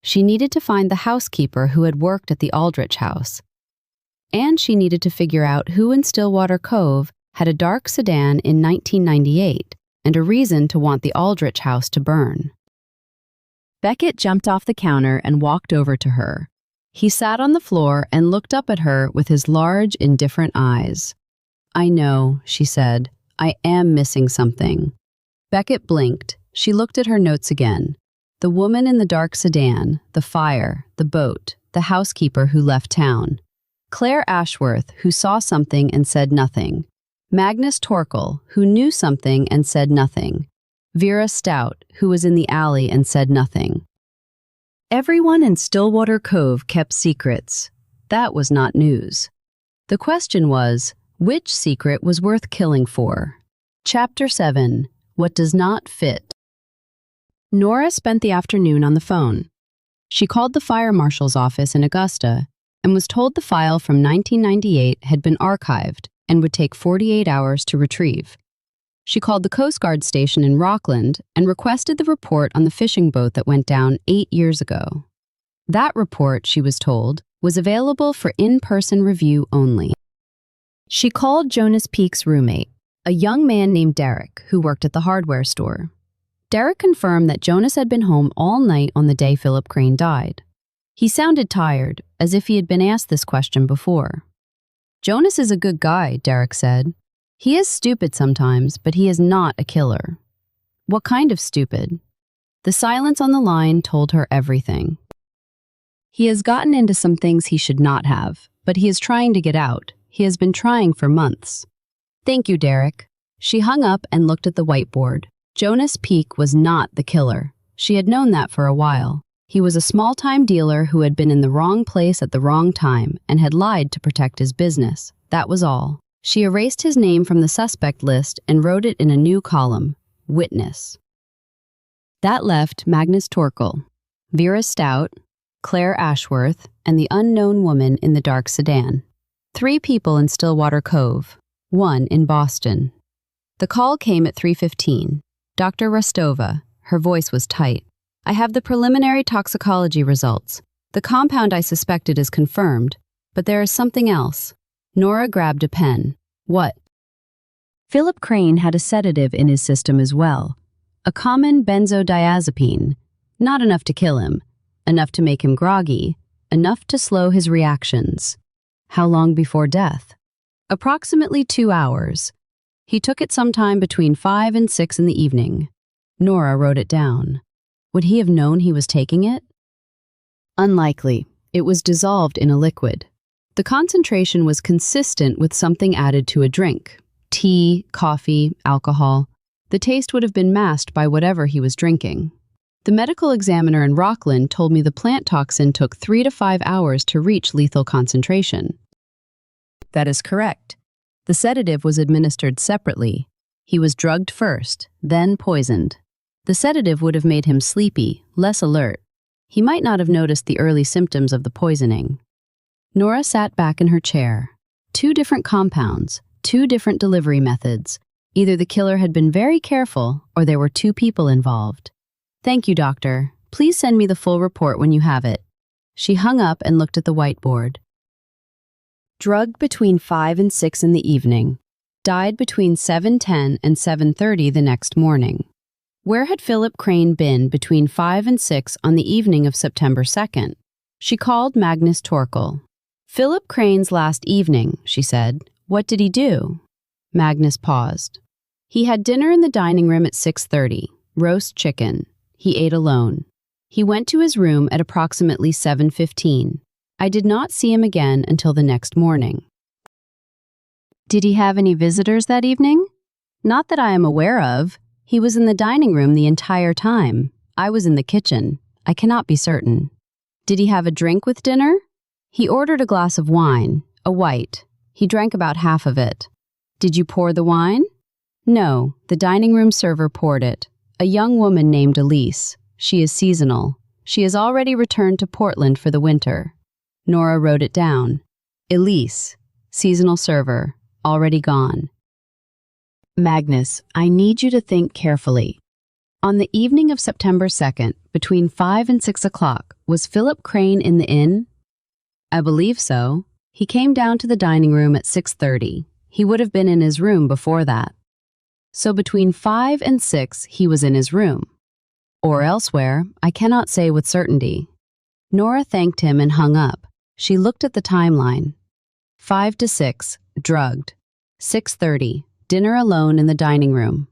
She needed to find the housekeeper who had worked at the Aldrich house. And she needed to figure out who in Stillwater Cove had a dark sedan in 1998 and a reason to want the Aldrich house to burn. Beckett jumped off the counter and walked over to her. He sat on the floor and looked up at her with his large, indifferent eyes. "I know," she said. "I am missing something." Beckett blinked. She looked at her notes again. The woman in the dark sedan, the fire, the boat, the housekeeper who left town. Claire Ashworth, who saw something and said nothing. Magnus Torkel, who knew something and said nothing. Vera Stout, who was in the alley and said nothing. Everyone in Stillwater Cove kept secrets. That was not news. The question was, which secret was worth killing for? Chapter 7. What does not fit? Nora spent the afternoon on the phone. She called the fire marshal's office in Augusta and was told the file from 1998 had been archived and would take 48 hours to retrieve. She called the Coast Guard station in Rockland and requested the report on the fishing boat that went down 8 years ago. That report, she was told, was available for in-person review only. She called Jonas Peake's roommate, a young man named Derek who worked at the hardware store. Derek confirmed that Jonas had been home all night on the day Philip Crane died. He sounded tired, as if he had been asked this question before. "Jonas is a good guy," Derek said. "He is stupid sometimes, but he is not a killer." "What kind of stupid?" The silence on the line told her everything. "He has gotten into some things he should not have, but he is trying to get out. He has been trying for months." "Thank you, Derek." She hung up and looked at the whiteboard. Jonas Peake was not the killer. She had known that for a while. He was a small-time dealer who had been in the wrong place at the wrong time and had lied to protect his business. That was all. She erased his name from the suspect list and wrote it in a new column, Witness. That left Magnus Torkel, Vera Stout, Claire Ashworth, and the unknown woman in the dark sedan. 3 people in Stillwater Cove, 1 in Boston. The call came at 3:15. Dr. Rostova. Her voice was tight. "I have the preliminary toxicology results. The compound I suspected is confirmed, but there is something else." Nora grabbed a pen. "What?" Philip Crane had a sedative in his system as well. A common benzodiazepine. Not enough to kill him. Enough to make him groggy. Enough to slow his reactions. How long before death? Approximately 2 hours. He took it sometime between 5 and 6 in the evening. Nora wrote it down. Would he have known he was taking it? Unlikely. It was dissolved in a liquid. The concentration was consistent with something added to a drink. Tea, coffee, alcohol. The taste would have been masked by whatever he was drinking. The medical examiner in Rockland told me the plant toxin took 3 to 5 hours to reach lethal concentration. That is correct. The sedative was administered separately. He was drugged first, then poisoned. The sedative would have made him sleepy, less alert. He might not have noticed the early symptoms of the poisoning. Nora sat back in her chair. 2 different compounds, 2 different delivery methods. Either the killer had been very careful, or there were 2 people involved. "Thank you, doctor. Please send me the full report when you have it." She hung up and looked at the whiteboard. Drugged between 5 and 6 in the evening. Died between 7:10 and 7:30 the next morning. Where had Philip Crane been between 5 and 6 on the evening of September 2nd? She called Magnus Torkel. "Philip Crane's last evening," she said. "What did he do?" Magnus paused. "He had dinner in the dining room at 6:30, roast chicken. He ate alone. He went to his room at approximately 7:15. I did not see him again until the next morning." "Did he have any visitors that evening?" "Not that I am aware of. He was in the dining room the entire time. I was in the kitchen. I cannot be certain." "Did he have a drink with dinner?" "He ordered a glass of wine, a white. He drank about half of it." "Did you pour the wine?" "No, the dining room server poured it. A young woman named Elise. She is seasonal. She has already returned to Portland for the winter." Nora wrote it down. Elise, seasonal server, already gone. "Magnus, I need you to think carefully. On the evening of September 2nd, between 5 and 6 o'clock, was Philip Crane in the inn? I believe so. He came down to the dining room at 6:30. He would have been in his room before that. So between 5 and 6, he was in his room. Or elsewhere, I cannot say with certainty. Nora thanked him and hung up. She looked at the timeline. 5 to 6, drugged. 6:30, dinner alone in the dining room.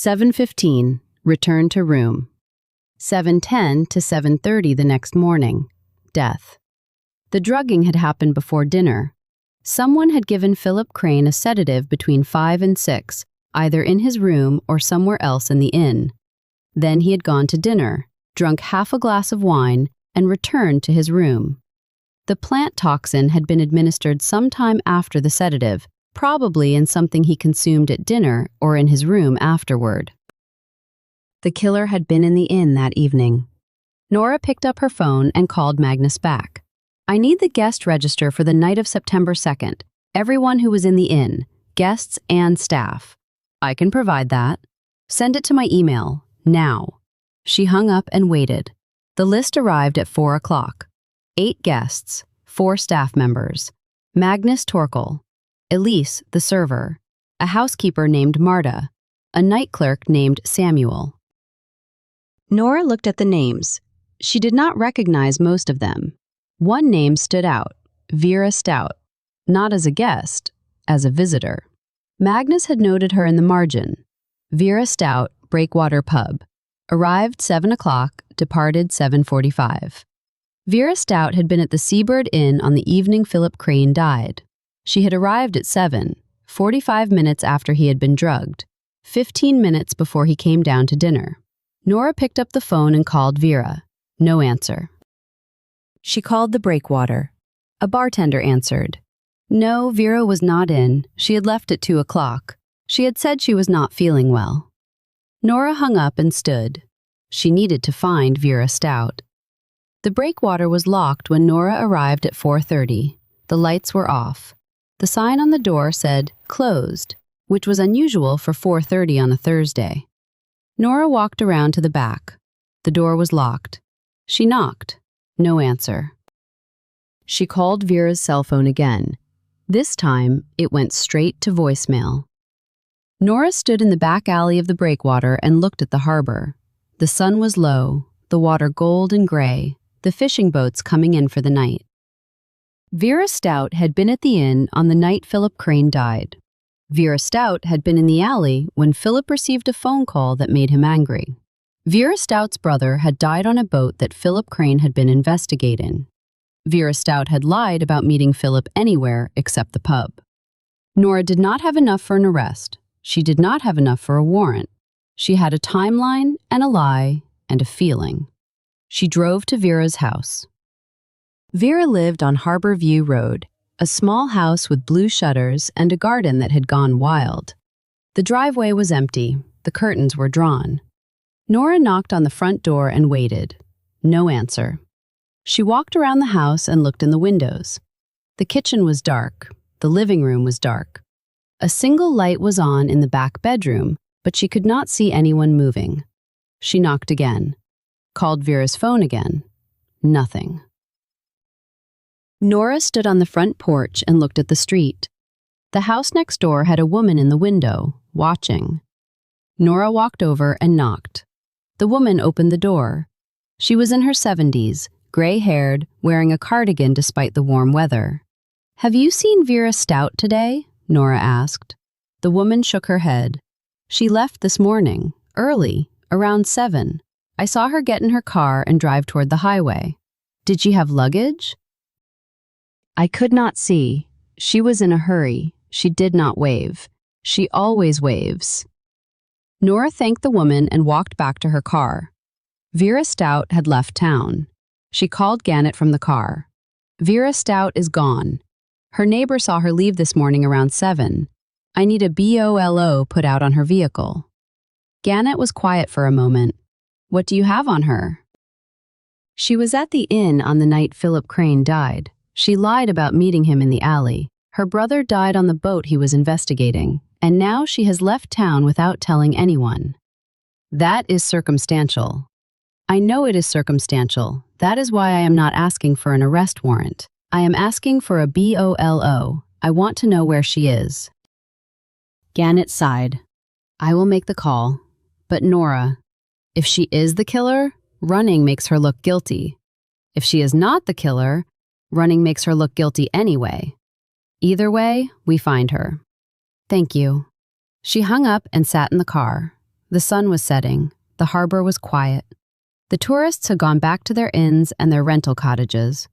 7:15, return to room. 7:10 to 7:30 the next morning, death. The drugging had happened before dinner. Someone had given Philip Crane a sedative between 5 and 6, either in his room or somewhere else in the inn. Then he had gone to dinner, drunk half a glass of wine, and returned to his room. The plant toxin had been administered sometime after the sedative, probably in something he consumed at dinner or in his room afterward. The killer had been in the inn that evening. Nora picked up her phone and called Magnus back. I need the guest register for the night of September 2nd. Everyone who was in the inn, guests and staff. I can provide that. Send it to my email, now. She hung up and waited. The list arrived at 4 o'clock. 8 guests, 4 staff members. Magnus Torkel, Elise, the server, a housekeeper named Marta, a night clerk named Samuel. Nora looked at the names. She did not recognize most of them. One name stood out, Vera Stout, not as a guest, as a visitor. Magnus had noted her in the margin. Vera Stout, Breakwater Pub. Arrived 7 o'clock, departed 7:45. Vera Stout had been at the Seabird Inn on the evening Philip Crane died. She had arrived at 7, 45 minutes after he had been drugged, 15 minutes before he came down to dinner. Nora picked up the phone and called Vera. No answer. She called the Breakwater. A bartender answered. No, Vera was not in. She had left at 2 o'clock. She had said she was not feeling well. Nora hung up and stood. She needed to find Vera Stout. The Breakwater was locked when Nora arrived at 4:30. The lights were off. The sign on the door said, closed, which was unusual for 4:30 on a Thursday. Nora walked around to the back. The door was locked. She knocked. No answer. She called Vera's cell phone again. This time, it went straight to voicemail. Nora stood in the back alley of the Breakwater and looked at the harbor. The sun was low, the water gold and gray, the fishing boats coming in for the night. Vera Stout had been at the inn on the night Philip Crane died. Vera Stout had been in the alley when Philip received a phone call that made him angry. Vera Stout's brother had died on a boat that Philip Crane had been investigating. Vera Stout had lied about meeting Philip anywhere except the pub. Nora did not have enough for an arrest. She did not have enough for a warrant. She had a timeline and a lie and a feeling. She drove to Vera's house. Vera lived on Harbor View Road, a small house with blue shutters and a garden that had gone wild. The driveway was empty. The curtains were drawn. Nora knocked on the front door and waited. No answer. She walked around the house and looked in the windows. The kitchen was dark. The living room was dark. A single light was on in the back bedroom, but she could not see anyone moving. She knocked again. Called Vera's phone again. Nothing. Nora stood on the front porch and looked at the street. The house next door had a woman in the window, watching. Nora walked over and knocked. The woman opened the door. She was in her 70s, gray-haired, wearing a cardigan despite the warm weather. Have you seen Vera Stout today? Nora asked. The woman shook her head. She left this morning, early, around 7. I saw her get in her car and drive toward the highway. Did she have luggage? I could not see. She was in a hurry. She did not wave. She always waves. Nora thanked the woman and walked back to her car. Vera Stout had left town. She called Gannett from the car. Vera Stout is gone. Her neighbor saw her leave this morning around 7. I need a BOLO put out on her vehicle. Gannett was quiet for a moment. What do you have on her? She was at the inn on the night Philip Crane died. She lied about meeting him in the alley. Her brother died on the boat he was investigating, and now she has left town without telling anyone. That is circumstantial. I know it is circumstantial. That is why I am not asking for an arrest warrant. I am asking for a BOLO. I want to know where she is. Gannett sighed. I will make the call. But Nora, if she is the killer, running makes her look guilty. If she is not the killer, running makes her look guilty anyway. Either way, we find her. Thank you. She hung up and sat in the car. The sun was setting. The harbor was quiet. The tourists had gone back to their inns and their rental cottages.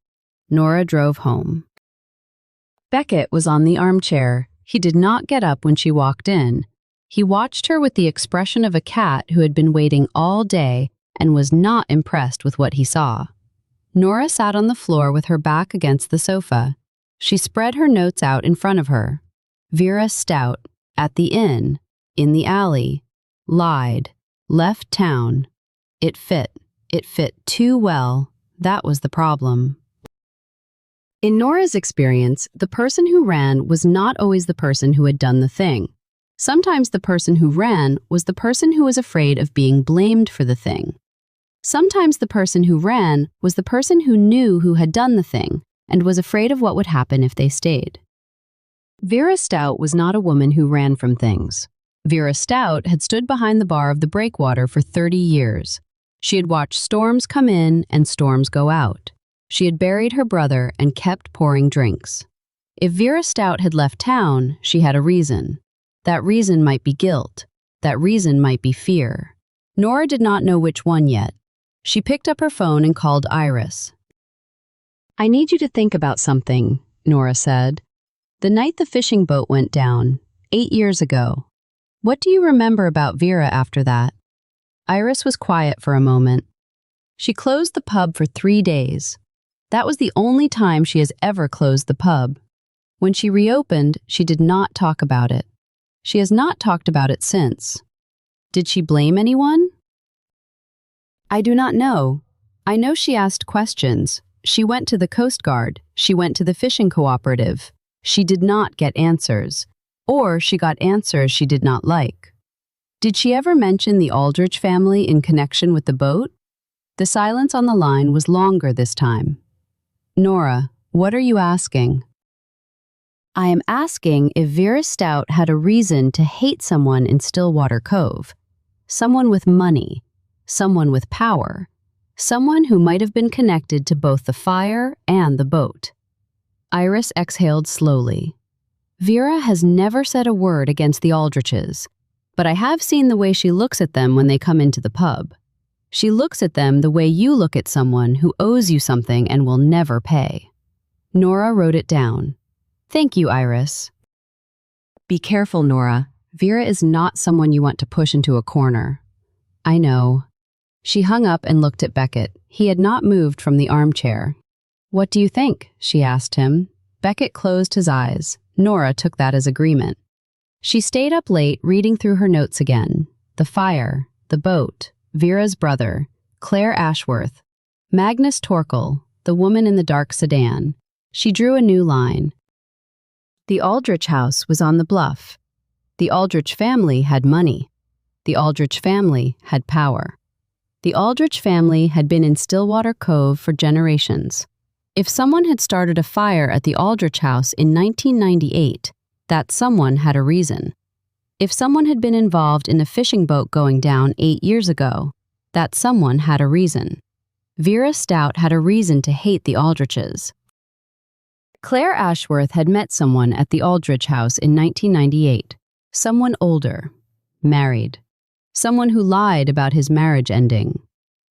Nora drove home. Beckett was on the armchair. He did not get up when she walked in. He watched her with the expression of a cat who had been waiting all day and was not impressed with what he saw. Nora sat on the floor with her back against the sofa. She spread her notes out in front of her. Vera Stout, at the inn, in the alley, lied, left town. It fit too well. That was the problem. In Nora's experience, the person who ran was not always the person who had done the thing. Sometimes the person who ran was the person who was afraid of being blamed for the thing. Sometimes the person who ran was the person who knew who had done the thing and was afraid of what would happen if they stayed. Vera Stout was not a woman who ran from things. Vera Stout had stood behind the bar of the Breakwater for 30 years. She had watched storms come in and storms go out. She had buried her brother and kept pouring drinks. If Vera Stout had left town, she had a reason. That reason might be guilt. That reason might be fear. Nora did not know which one yet. She picked up her phone and called Iris. I need you to think about something, Nora said. The night the fishing boat went down, 8 years ago. What do you remember about Vera after that? Iris was quiet for a moment. She closed the pub for 3 days. That was the only time she has ever closed the pub. When she reopened, she did not talk about it. She has not talked about it since. Did she blame anyone? I do not know. I know she asked questions. She went to the Coast Guard. She went to the fishing cooperative. She did not get answers. Or she got answers she did not like. Did she ever mention the Aldrich family in connection with the boat? The silence on the line was longer this time. Nora, what are you asking? I am asking if Vera Stout had a reason to hate someone in Stillwater Cove. Someone with money. Someone with power. Someone who might have been connected to both the fire and the boat. Iris exhaled slowly. Vera has never said a word against the Aldriches, but I have seen the way she looks at them when they come into the pub. She looks at them the way you look at someone who owes you something and will never pay. Nora wrote it down. Thank you, Iris. Be careful, Nora. Vera is not someone you want to push into a corner. I know. She hung up and looked at Beckett. He had not moved from the armchair. What do you think? She asked him. Beckett closed his eyes. Nora took that as agreement. She stayed up late reading through her notes again. The fire, the boat, Vera's brother, Claire Ashworth, Magnus Torkel, the woman in the dark sedan. She drew a new line. The Aldrich house was on the bluff. The Aldrich family had money. The Aldrich family had power. The Aldrich family had been in Stillwater Cove for generations. If someone had started a fire at the Aldrich house in 1998, that someone had a reason. If someone had been involved in a fishing boat going down 8 years ago, that someone had a reason. Vera Stout had a reason to hate the Aldriches. Claire Ashworth had met someone at the Aldrich house in 1998. Someone older, married. Someone who lied about his marriage ending.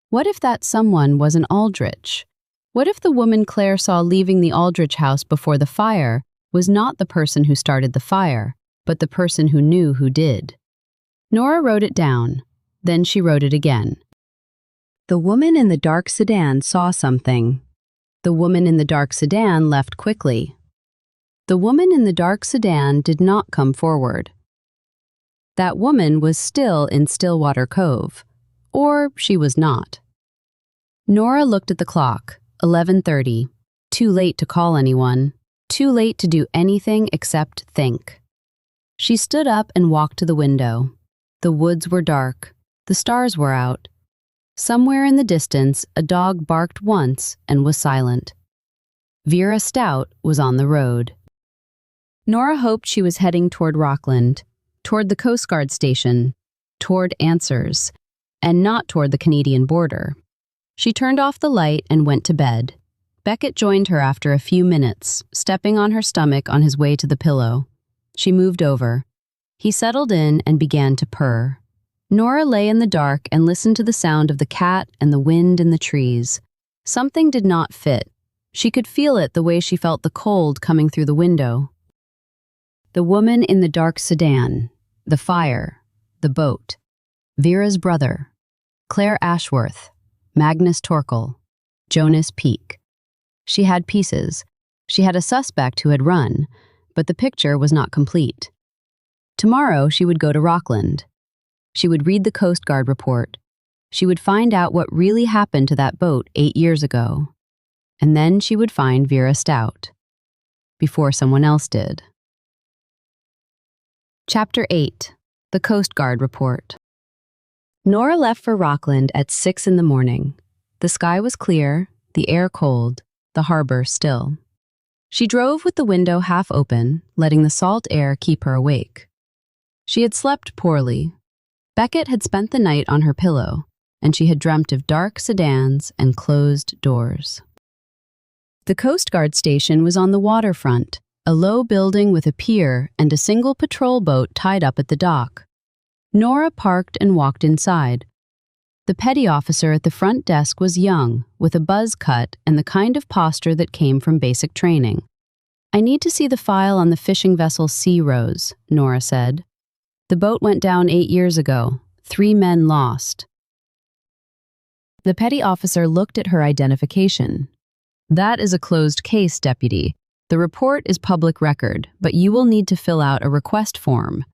What if that someone was an Aldrich? What if the woman Claire saw leaving the Aldrich house before the fire was not the person who started the fire, but the person who knew who did? Nora wrote it down. Then she wrote it again. The woman in the dark sedan saw something. The woman in the dark sedan left quickly. The woman in the dark sedan did not come forward. That woman was still in Stillwater Cove. Or she was not. Nora looked at the clock. 11:30. Too late to call anyone. Too late to do anything except think. She stood up and walked to the window. The woods were dark. The stars were out. Somewhere in the distance, a dog barked once and was silent. Vera Stout was on the road. Nora hoped she was heading toward Rockland, toward the Coast Guard station, toward answers, and not toward the Canadian border. She turned off the light and went to bed. Beckett joined her after a few minutes, stepping on her stomach on his way to the pillow. She moved over. He settled in and began to purr. Nora lay in the dark and listened to the sound of the cat and the wind in the trees. Something did not fit. She could feel it the way she felt the cold coming through the window. The woman in the dark sedan, the fire, the boat, Vera's brother, Claire Ashworth, Magnus Torkel, Jonas Peak. She had pieces. She had a suspect who had run, but the picture was not complete. Tomorrow she would go to Rockland. She would read the Coast Guard report. She would find out what really happened to that boat 8 years ago. And then she would find Vera Stout. Before someone else did. Chapter 8. The Coast Guard Report. Nora left for Rockland at 6 in the morning. The sky was clear, the air cold, the harbor still. She drove with the window half open, letting the salt air keep her awake. She had slept poorly. Beckett had spent the night on her pillow, and she had dreamt of dark sedans and closed doors. The Coast Guard station was on the waterfront, a low building with a pier and a single patrol boat tied up at the dock. Nora parked and walked inside. The petty officer at the front desk was young, with a buzz cut and the kind of posture that came from basic training. "I need to see the file on the fishing vessel Sea Rose," Nora said. "The boat went down 8 years ago. 3 men lost." The petty officer looked at her identification. "That is a closed case, Deputy. The report is public record, but you will need to fill out a request form.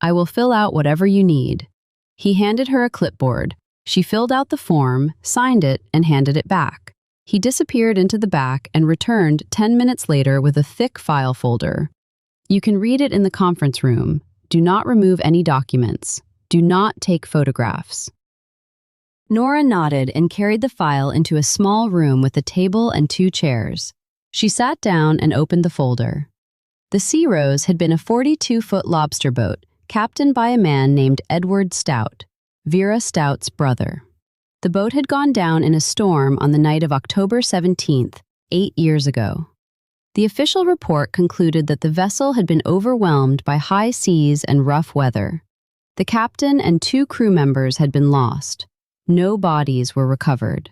I will fill out whatever you need." He handed her a clipboard. She filled out the form, signed it, and handed it back. He disappeared into the back and returned 10 minutes later with a thick file folder. "You can read it in the conference room. Do not remove any documents. Do not take photographs." Nora nodded and carried the file into a small room with a table and 2 chairs. She sat down and opened the folder. The Sea Rose had been a 42-foot lobster boat, captained by a man named Edward Stout, Vera Stout's brother. The boat had gone down in a storm on the night of October 17th, 8 years ago. The official report concluded that the vessel had been overwhelmed by high seas and rough weather. The captain and 2 crew members had been lost. No bodies were recovered.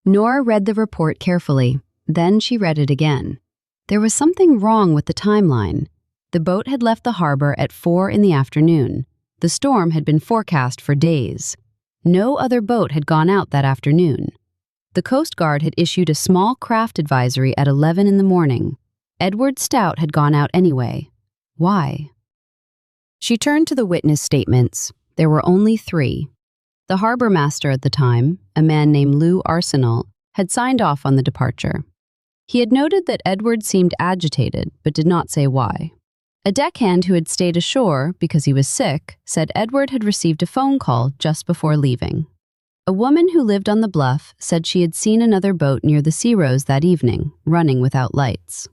Nora read the report carefully. Then she read it again. There was something wrong with the timeline. The boat had left the harbor at 4 in the afternoon. The storm had been forecast for days. No other boat had gone out that afternoon. The Coast Guard had issued a small craft advisory at 11 in the morning. Edward Stout had gone out anyway. Why? She turned to the witness statements. There were only 3. The harbor master at the time, a man named Lou Arsenal, had signed off on the departure. He had noted that Edward seemed agitated, but did not say why. A deckhand who had stayed ashore because he was sick said Edward had received a phone call just before leaving. A woman who lived on the bluff said she had seen another boat near the Sea Rose that evening, running without lights.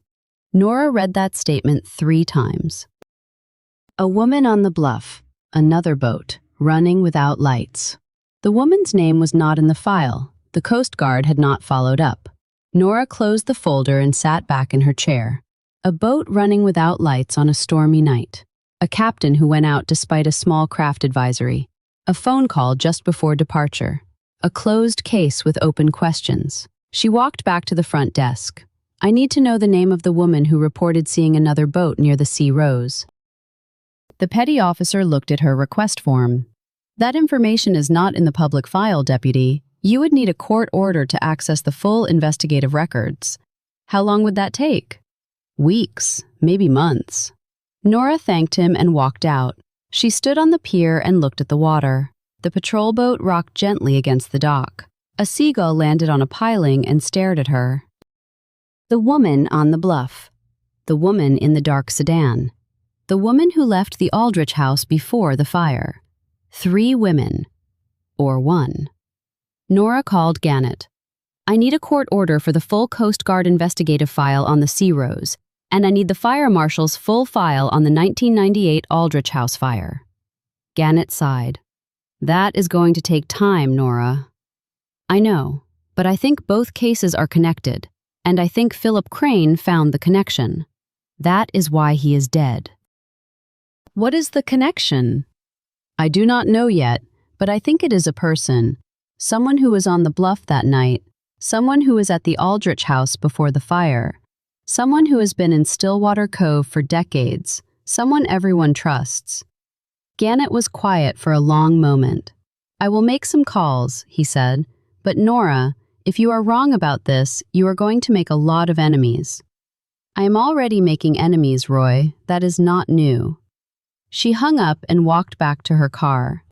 Nora read that statement 3 times. A woman on the bluff, another boat, running without lights. The woman's name was not in the file. The Coast Guard had not followed up. Nora closed the folder and sat back in her chair. A boat running without lights on a stormy night. A captain who went out despite a small craft advisory. A phone call just before departure. A closed case with open questions. She walked back to the front desk. "I need to know the name of the woman who reported seeing another boat near the Sea Rose." The petty officer looked at her request form. "That information is not in the public file, Deputy. You would need a court order to access the full investigative records." "How long would that take?" "Weeks, maybe months." Nora thanked him and walked out. She stood on the pier and looked at the water. The patrol boat rocked gently against the dock. A seagull landed on a piling and stared at her. The woman on the bluff. The woman in the dark sedan. The woman who left the Aldrich house before the fire. 3 women, or 1. Nora called Gannett. I need a court order for the full Coast Guard investigative file on the Sea Rose, and I need the fire marshal's full file on the 1998 Aldrich House fire. Gannett sighed. That is going to take time, Nora. I know, but I think both cases are connected, and I think Philip Crane found the connection. That is why he is dead. What is the connection? I do not know yet, but I think it is a person. Someone who was on the bluff that night, someone who was at the Aldrich House before the fire, someone who has been in Stillwater Cove for decades, someone everyone trusts. Gannett was quiet for a long moment. I will make some calls, he said, but Nora, if you are wrong about this, you are going to make a lot of enemies. I am already making enemies, Roy. That is not new. She hung up and walked back to her car.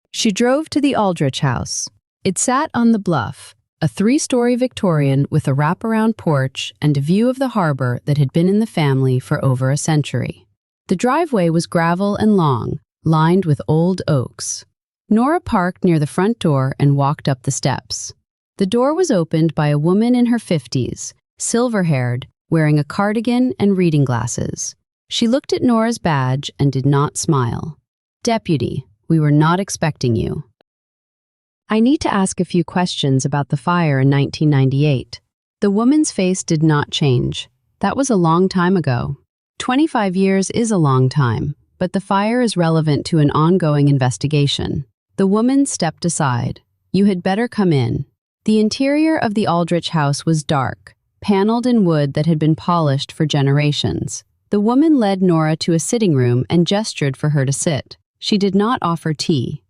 She drove to the Aldrich House. It sat on the bluff, a 3-story Victorian with a wraparound porch and a view of the harbor that had been in the family for over a century. The driveway was gravel and long, lined with old oaks. Nora parked near the front door and walked up the steps. The door was opened by a woman in her 50s, silver-haired, wearing a cardigan and reading glasses. She looked at Nora's badge and did not smile. Deputy, we were not expecting you. I need to ask a few questions about the fire in 1998. The woman's face did not change. That was a long time ago. 25 years is a long time, but the fire is relevant to an ongoing investigation. The woman stepped aside. You had better come in. The interior of the Aldrich house was dark, paneled in wood that had been polished for generations. The woman led Nora to a sitting room and gestured for her to sit. She did not offer tea.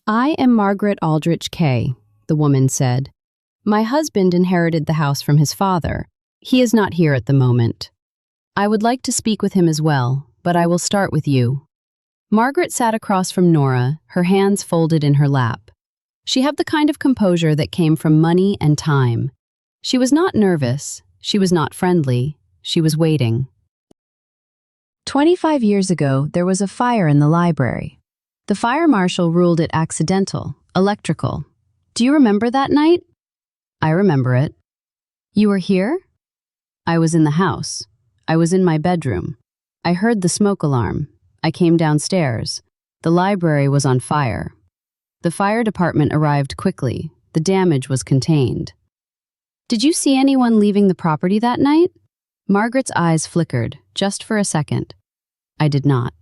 I am Margaret Aldrich Kay, the woman said. My husband inherited the house from his father. He is not here at the moment. I would like to speak with him as well, but I will start with you. Margaret sat across from Nora, her hands folded in her lap. She had the kind of composure that came from money and time. She was not nervous. She was not friendly. She was waiting. 25 years ago, there was a fire in the library. The fire marshal ruled it accidental, electrical. Do you remember that night? I remember it. You were here? I was in the house. I was in my bedroom. I heard the smoke alarm. I came downstairs. The library was on fire. The fire department arrived quickly. The damage was contained. Did you see anyone leaving the property that night? Margaret's eyes flickered, just for a second. I did not.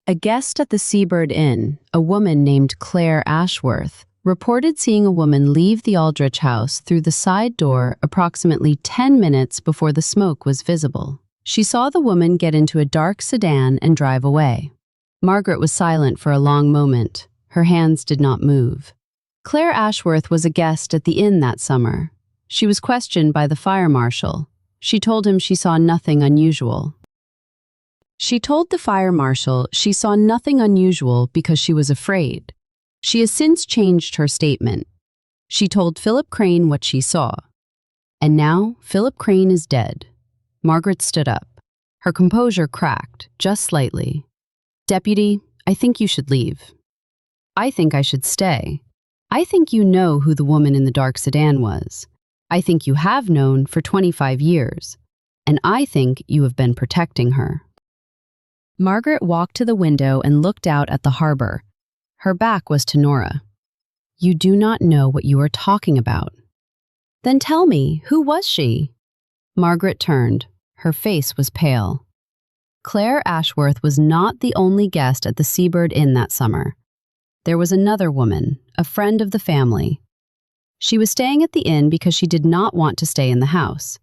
A guest at the Seabird Inn, a woman named Claire Ashworth, reported seeing a woman leave the Aldrich house through the side door approximately 10 minutes before the smoke was visible. She saw the woman get into a dark sedan and drive away. Margaret was silent for a long moment. Her hands did not move. Claire Ashworth was a guest at the inn that summer. She was questioned by the fire marshal. She told him she saw nothing unusual. She told the fire marshal she saw nothing unusual because she was afraid. She has since changed her statement. She told Philip Crane what she saw. And now, Philip Crane is dead. Margaret stood up. Her composure cracked, just slightly. Deputy, I think you should leave. I think I should stay. I think you know who the woman in the dark sedan was. I think you have known for 25 years. And I think you have been protecting her. Margaret walked to the window and looked out at the harbor. Her back was to Nora. You do not know what you are talking about. Then tell me, who was she? Margaret turned. Her face was pale. Claire Ashworth was not the only guest at the Seabird Inn that summer. There was another woman, a friend of the family. She was staying at the inn because she did not want to stay in the house.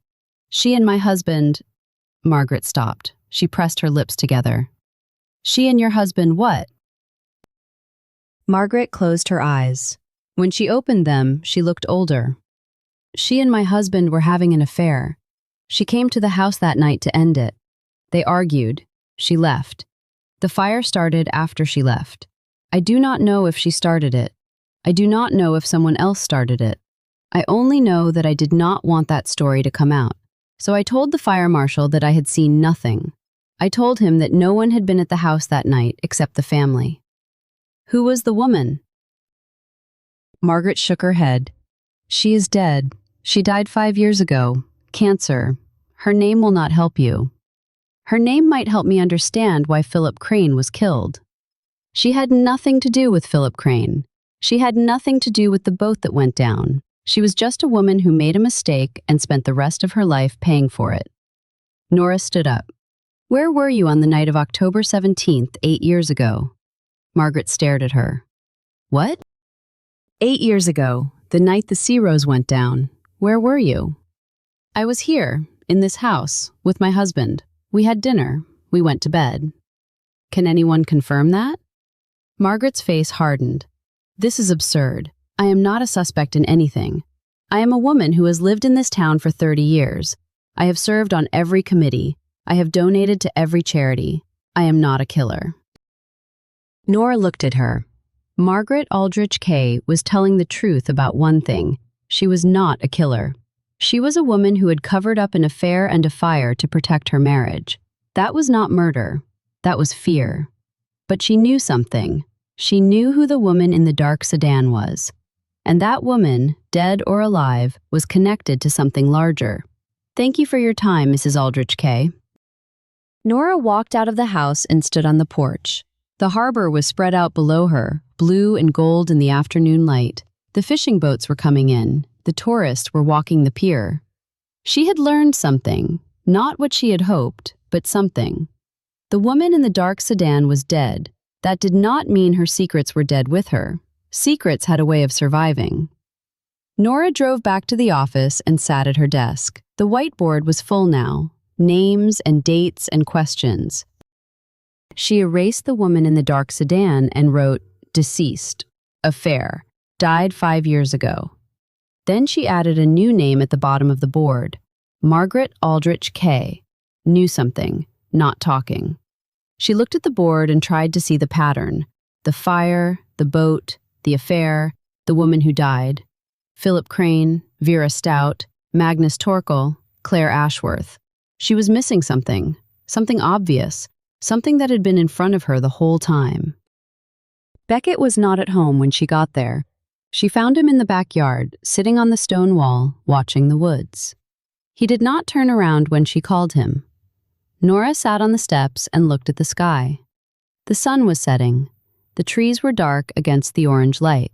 She and my husband... Margaret stopped. She pressed her lips together. She and your husband what? Margaret closed her eyes. When she opened them, she looked older. She and my husband were having an affair. She came to the house that night to end it. They argued. She left. The fire started after she left. I do not know if she started it. I do not know if someone else started it. I only know that I did not want that story to come out. So I told the fire marshal that I had seen nothing. I told him that no one had been at the house that night except the family. Who was the woman? Margaret shook her head. She is dead. She died 5 years ago. Cancer. Her name will not help you. Her name might help me understand why Philip Crane was killed. She had nothing to do with Philip Crane. She had nothing to do with the boat that went down. She was just a woman who made a mistake and spent the rest of her life paying for it. Nora stood up. Where were you on the night of October 17th, 8 years ago? Margaret stared at her. What? 8 years ago, the night the Sea Rose went down. Where were you? I was here, in this house, with my husband. We had dinner. We went to bed. Can anyone confirm that? Margaret's face hardened. This is absurd. I am not a suspect in anything. I am a woman who has lived in this town for 30 years. I have served on every committee. I have donated to every charity. I am not a killer. Nora looked at her. Margaret Aldrich Kay was telling the truth about one thing. She was not a killer. She was a woman who had covered up an affair and a fire to protect her marriage. That was not murder. That was fear. But she knew something. She knew who the woman in the dark sedan was. And that woman, dead or alive, was connected to something larger. Thank you for your time, Mrs. Aldrich Kay. Nora walked out of the house and stood on the porch. The harbor was spread out below her, blue and gold in the afternoon light. The fishing boats were coming in. The tourists were walking the pier. She had learned something, not what she had hoped, but something. The woman in the dark sedan was dead. That did not mean her secrets were dead with her. Secrets had a way of surviving. Nora drove back to the office and sat at her desk. The whiteboard was full now. Names and dates and questions. She erased the woman in the dark sedan and wrote, deceased, affair, died 5 years ago. Then she added a new name at the bottom of the board, Margaret Aldrich Kay. Knew something, not talking. She looked at the board and tried to see the pattern. The fire, the boat, the affair, the woman who died. Philip Crane, Vera Stout, Magnus Torkel, Claire Ashworth. She was missing something obvious, something that had been in front of her the whole time. Beckett was not at home when she got there. She found him in the backyard, sitting on the stone wall, watching the woods. He did not turn around when she called him. Nora sat on the steps and looked at the sky. The sun was setting. The trees were dark against the orange light.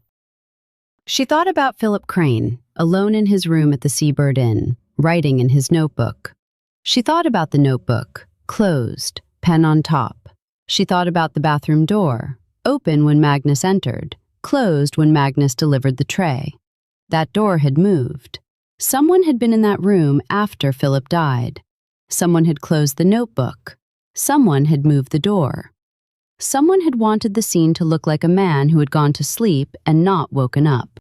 She thought about Philip Crane, alone in his room at the Seabird Inn, writing in his notebook. She thought about the notebook, closed, pen on top. She thought about the bathroom door, open when Magnus entered, closed when Magnus delivered the tray. That door had moved. Someone had been in that room after Philip died. Someone had closed the notebook. Someone had moved the door. Someone had wanted the scene to look like a man who had gone to sleep and not woken up.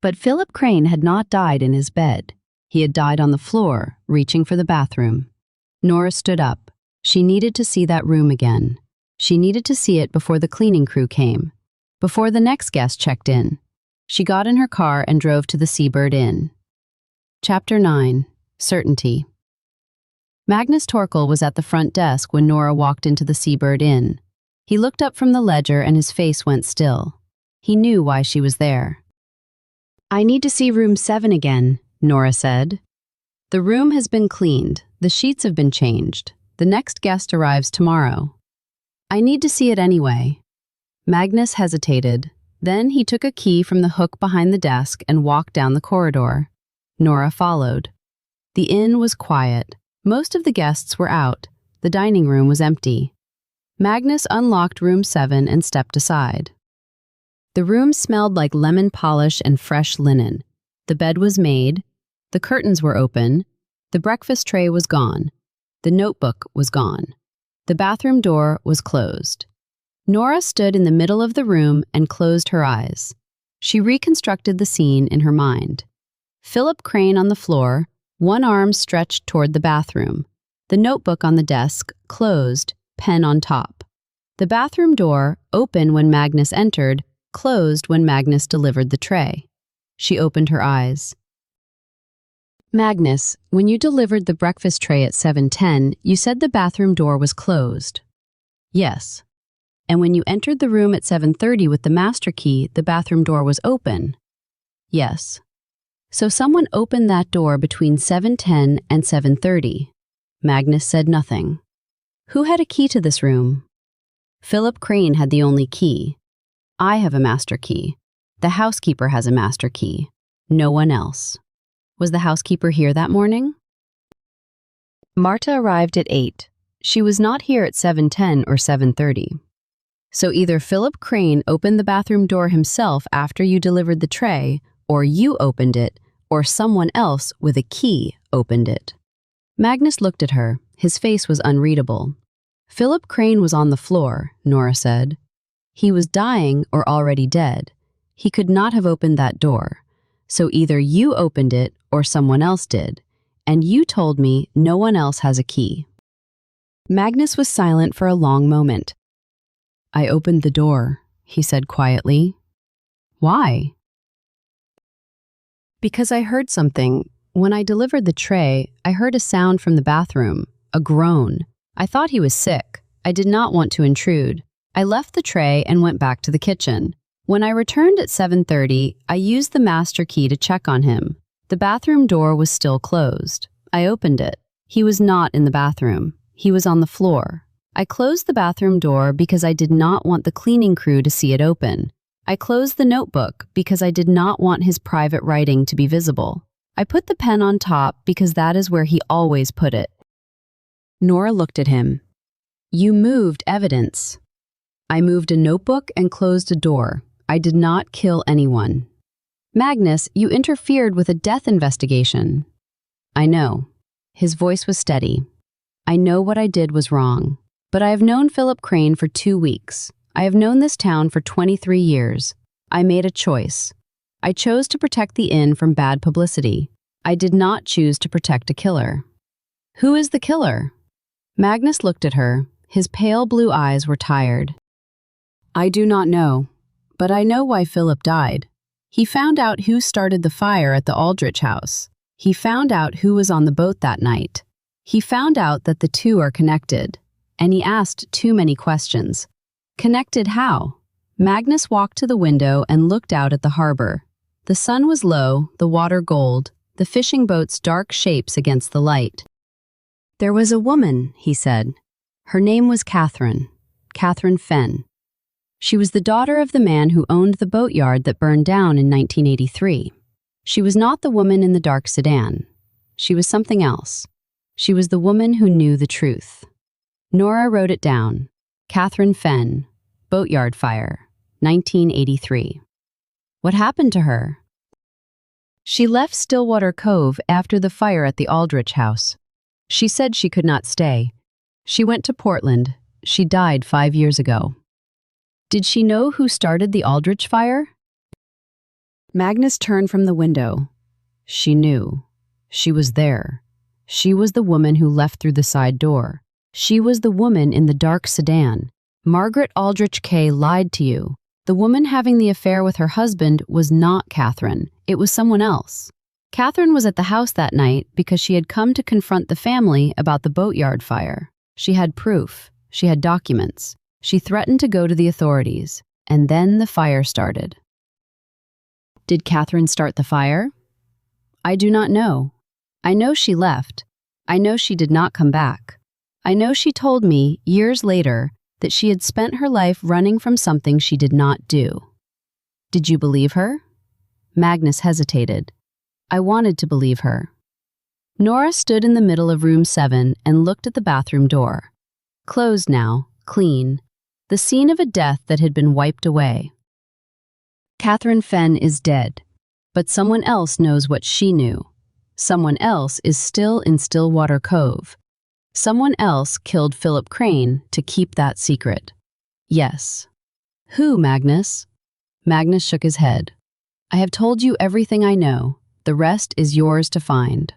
But Philip Crane had not died in his bed. He had died on the floor, reaching for the bathroom. Nora stood up. She needed to see that room again. She needed to see it before the cleaning crew came, before the next guest checked in. She got in her car and drove to the Seabird Inn. Chapter 9. Certainty. Magnus Torkel was at the front desk when Nora walked into the Seabird Inn. He looked up from the ledger and his face went still. He knew why she was there. I need to see room 7 again, Nora said. The room has been cleaned. The sheets have been changed. The next guest arrives tomorrow. I need to see it anyway. Magnus hesitated. Then he took a key from the hook behind the desk and walked down the corridor. Nora followed. The inn was quiet. Most of the guests were out. The dining room was empty. Magnus unlocked room 7 and stepped aside. The room smelled like lemon polish and fresh linen. The bed was made. The curtains were open. The breakfast tray was gone. The notebook was gone. The bathroom door was closed. Nora stood in the middle of the room and closed her eyes. She reconstructed the scene in her mind. Philip Crane on the floor, one arm stretched toward the bathroom. The notebook on the desk, closed, pen on top. The bathroom door, open when Magnus entered, closed when Magnus delivered the tray. She opened her eyes. Magnus, when you delivered the breakfast tray at 7:10, you said the bathroom door was closed. Yes. And when you entered the room at 7:30 with the master key, the bathroom door was open. Yes. So someone opened that door between 7:10 and 7:30. Magnus said nothing. Who had a key to this room? Philip Crane had the only key. I have a master key. The housekeeper has a master key. No one else. Was the housekeeper here that morning? Marta arrived at 8. She was not here at 7:10 or 7:30. So either Philip Crane opened the bathroom door himself after you delivered the tray, or you opened it, or someone else with a key opened it. Magnus looked at her. His face was unreadable. Philip Crane was on the floor, Nora said. He was dying or already dead. He could not have opened that door. So either you opened it or someone else did. And you told me no one else has a key. Magnus was silent for a long moment. I opened the door, he said quietly. Why? Because I heard something. When I delivered the tray, I heard a sound from the bathroom, a groan. I thought he was sick. I did not want to intrude. I left the tray and went back to the kitchen. When I returned at 7:30, I used the master key to check on him. The bathroom door was still closed. I opened it. He was not in the bathroom. He was on the floor. I closed the bathroom door because I did not want the cleaning crew to see it open. I closed the notebook because I did not want his private writing to be visible. I put the pen on top because that is where he always put it. Nora looked at him. You moved evidence. I moved a notebook and closed a door. I did not kill anyone. Magnus, you interfered with a death investigation. I know. His voice was steady. I know what I did was wrong. But I have known Philip Crane for 2 weeks. I have known this town for 23 years. I made a choice. I chose to protect the inn from bad publicity. I did not choose to protect a killer. Who is the killer? Magnus looked at her. His pale blue eyes were tired. I do not know, but I know why Philip died. He found out who started the fire at the Aldrich house. He found out who was on the boat that night. He found out that the two are connected, and he asked too many questions. Connected how? Magnus walked to the window and looked out at the harbor. The sun was low, the water gold, the fishing boats dark shapes against the light. There was a woman, he said. Her name was Catherine Fenn. She was the daughter of the man who owned the boatyard that burned down in 1983. She was not the woman in the dark sedan. She was something else. She was the woman who knew the truth. Nora wrote it down. Catherine Fenn, boatyard fire, 1983. What happened to her? She left Stillwater Cove after the fire at the Aldrich house. She said she could not stay. She went to Portland. She died 5 years ago. Did she know who started the Aldrich fire? Magnus turned from the window. She knew. She was there. She was the woman who left through the side door. She was the woman in the dark sedan. Margaret Aldrich Kay lied to you. The woman having the affair with her husband was not Catherine. It was someone else. Catherine was at the house that night because she had come to confront the family about the boatyard fire. She had proof. She had documents. She threatened to go to the authorities. And then the fire started. Did Catherine start the fire? I do not know. I know she left. I know she did not come back. I know she told me, years later, that she had spent her life running from something she did not do. Did you believe her? Magnus hesitated. I wanted to believe her. Nora stood in the middle of room 7 and looked at the bathroom door. Closed now, clean. The scene of a death that had been wiped away. Catherine Fenn is dead, but someone else knows what she knew. Someone else is still in Stillwater Cove. Someone else killed Philip Crane to keep that secret. Yes. Who, Magnus? Magnus shook his head. I have told you everything I know. The rest is yours to find.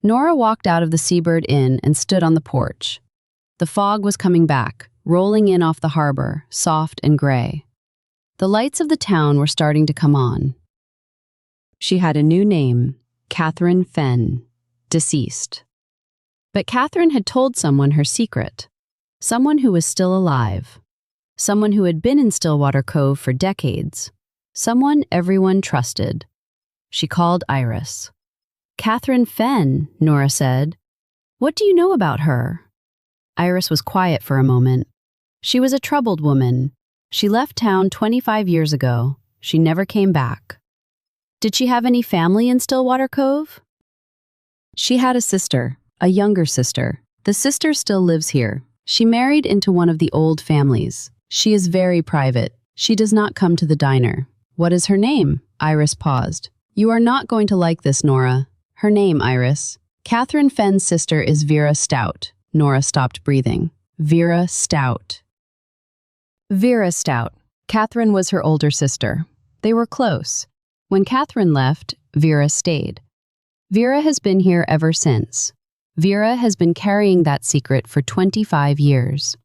Nora walked out of the Seabird Inn and stood on the porch. The fog was coming back, rolling in off the harbor, soft and gray. The lights of the town were starting to come on. She had a new name, Catherine Fenn, deceased. But Catherine had told someone her secret, someone who was still alive, someone who had been in Stillwater Cove for decades, someone everyone trusted. She called Iris. "Catherine Fenn," Nora said. "What do you know about her?" Iris was quiet for a moment. She was a troubled woman. She left town 25 years ago. She never came back. Did she have any family in Stillwater Cove? She had a sister, a younger sister. The sister still lives here. She married into one of the old families. She is very private. She does not come to the diner. What is her name? Iris paused. You are not going to like this, Nora. Her name, Iris. Catherine Fenn's sister is Vera Stout. Nora stopped breathing. Vera Stout. Vera Stout. Catherine was her older sister. They were close. When Catherine left, Vera stayed. Vera has been here ever since. Vera has been carrying that secret for 25 years.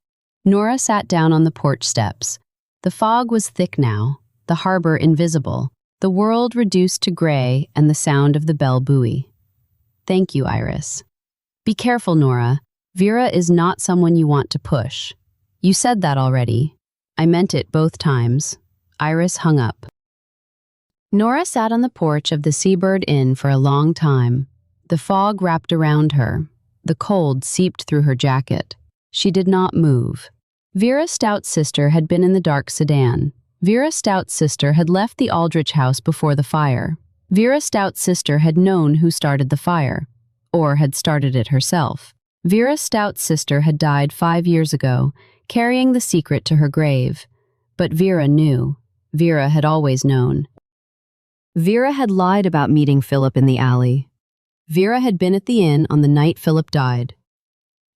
Nora sat down on the porch steps. The fog was thick now, the harbor invisible, the world reduced to gray and the sound of the bell buoy. Thank you, Iris. Be careful, Nora. Vera is not someone you want to push. You said that already. I meant it both times. Iris hung up. Nora sat on the porch of the Seabird Inn for a long time. The fog wrapped around her. The cold seeped through her jacket. She did not move. Vera Stout's sister had been in the dark sedan. Vera Stout's sister had left the Aldrich house before the fire. Vera Stout's sister had known who started the fire, or had started it herself. Vera Stout's sister had died 5 years ago, carrying the secret to her grave. But Vera knew. Vera had always known. Vera had lied about meeting Philip in the alley. Vera had been at the inn on the night Philip died.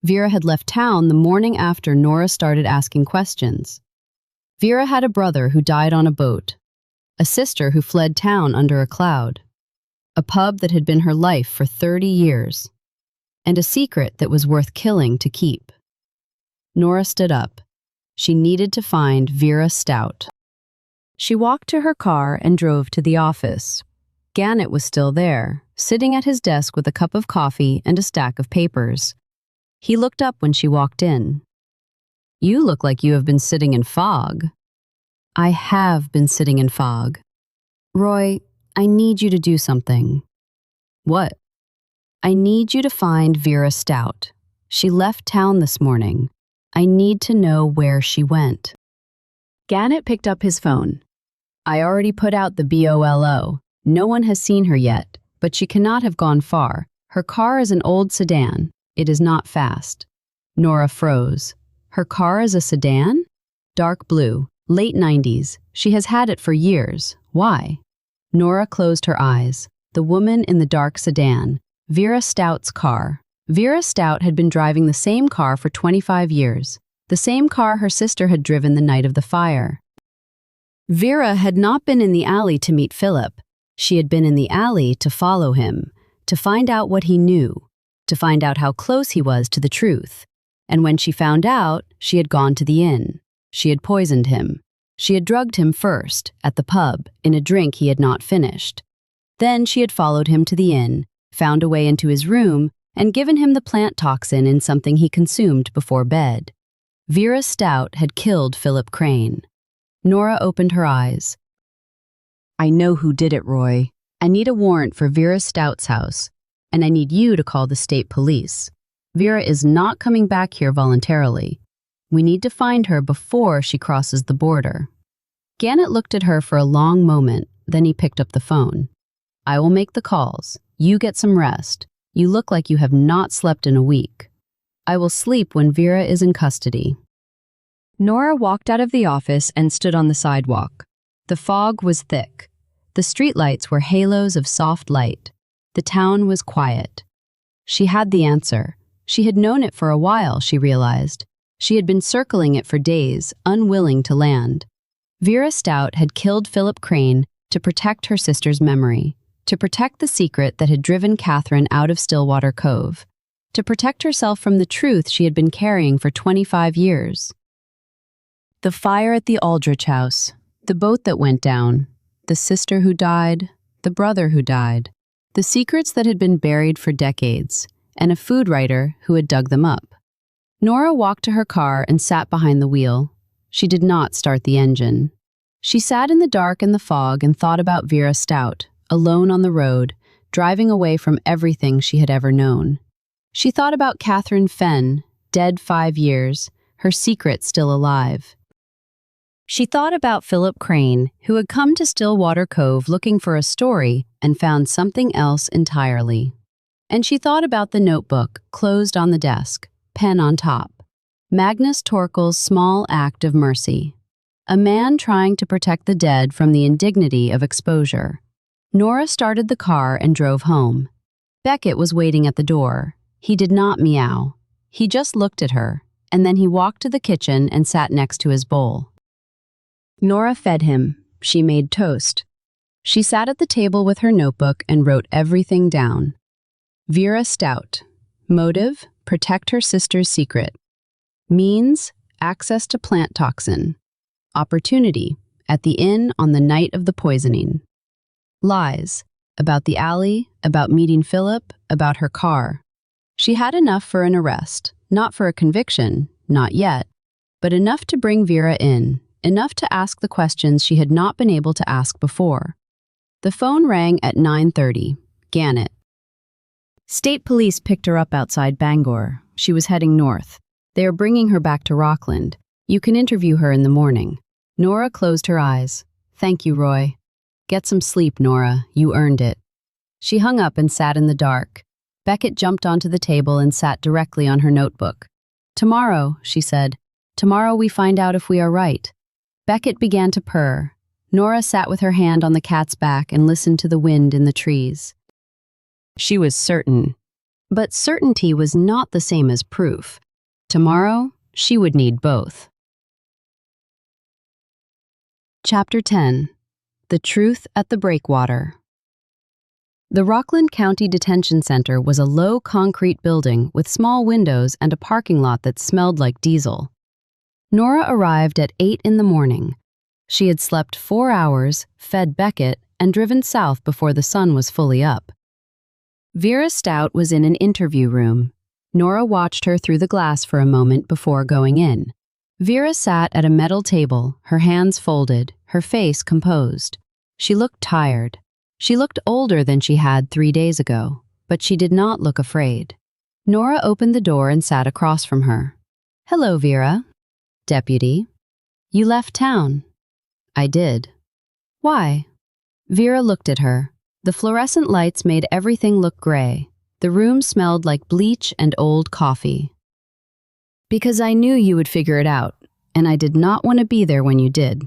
Vera had left town the morning after Nora started asking questions. Vera had a brother who died on a boat, a sister who fled town under a cloud, a pub that had been her life for 30 years, and a secret that was worth killing to keep. Nora stood up. She needed to find Vera Stout. She walked to her car and drove to the office. Gannett was still there, sitting at his desk with a cup of coffee and a stack of papers. He looked up when she walked in. You look like you have been sitting in fog. I have been sitting in fog. Roy, I need you to do something. What? I need you to find Vera Stout. She left town this morning. I need to know where she went. Gannett picked up his phone. I already put out the BOLO. No one has seen her yet, but she cannot have gone far. Her car is an old sedan. It is not fast. Nora froze. Her car is a sedan? Dark blue, late 90s. She has had it for years. Why? Nora closed her eyes. The woman in the dark sedan. Vera Stout's car. Vera Stout had been driving the same car for 25 years. The same car her sister had driven the night of the fire. Vera had not been in the alley to meet Philip. She had been in the alley to follow him, to find out what he knew, to find out how close he was to the truth. And when she found out, she had gone to the inn. She had poisoned him. She had drugged him first, at the pub, in a drink he had not finished. Then she had followed him to the inn, found a way into his room, and given him the plant toxin in something he consumed before bed. Vera Stout had killed Philip Crane. Nora opened her eyes. I know who did it, Roy. I need a warrant for Vera Stout's house, and I need you to call the state police. Vera is not coming back here voluntarily. We need to find her before she crosses the border. Gannett looked at her for a long moment, then he picked up the phone. I will make the calls. You get some rest. You look like you have not slept in a week. I will sleep when Vera is in custody. Nora walked out of the office and stood on the sidewalk. The fog was thick. The streetlights were halos of soft light. The town was quiet. She had the answer. She had known it for a while, she realized. She had been circling it for days, unwilling to land. Vera Stout had killed Philip Crane to protect her sister's memory, to protect the secret that had driven Catherine out of Stillwater Cove, to protect herself from the truth she had been carrying for 25 years. The fire at the Aldrich house, the boat that went down, the sister who died, the brother who died, the secrets that had been buried for decades, and a food writer who had dug them up. Nora walked to her car and sat behind the wheel. She did not start the engine. She sat in the dark and the fog and thought about Vera Stout, alone on the road, driving away from everything she had ever known. She thought about Catherine Fenn, dead 5 years, her secret still alive. She thought about Philip Crane, who had come to Stillwater Cove looking for a story and found something else entirely. And she thought about the notebook, closed on the desk, pen on top. Magnus Torkel's small act of mercy. A man trying to protect the dead from the indignity of exposure. Nora started the car and drove home. Beckett was waiting at the door. He did not meow. He just looked at her, and then he walked to the kitchen and sat next to his bowl. Nora fed him. She made toast. She sat at the table with her notebook and wrote everything down. Vera Stout. Motive, protect her sister's secret. Means, access to plant toxin. Opportunity, at the inn on the night of the poisoning. Lies, about the alley, about meeting Philip, about her car. She had enough for an arrest, not for a conviction, not yet, but enough to bring Vera in, enough to ask the questions she had not been able to ask before. The phone rang at 9:30. Gannett. State police picked her up outside Bangor. She was heading north. They are bringing her back to Rockland. You can interview her in the morning. Nora closed her eyes. Thank you, Roy. Get some sleep, Nora. You earned it. She hung up and sat in the dark. Beckett jumped onto the table and sat directly on her notebook. Tomorrow, she said. Tomorrow we find out if we are right. Beckett began to purr. Nora sat with her hand on the cat's back and listened to the wind in the trees. She was certain. But certainty was not the same as proof. Tomorrow, she would need both. Chapter 10. The Truth at the Breakwater. The Rockland County Detention Center was a low concrete building with small windows and a parking lot that smelled like diesel. Nora arrived at 8 in the morning. She had slept 4 hours, fed Beckett, and driven south before the sun was fully up. Vera Stout was in an interview room. Nora watched her through the glass for a moment before going in. Vera sat at a metal table, her hands folded, her face composed. She looked tired. She looked older than she had 3 days ago, but she did not look afraid. Nora opened the door and sat across from her. Hello, Vera. Deputy. You left town. I did. Why? Vera looked at her. The fluorescent lights made everything look gray. The room smelled like bleach and old coffee. Because I knew you would figure it out, and I did not want to be there when you did.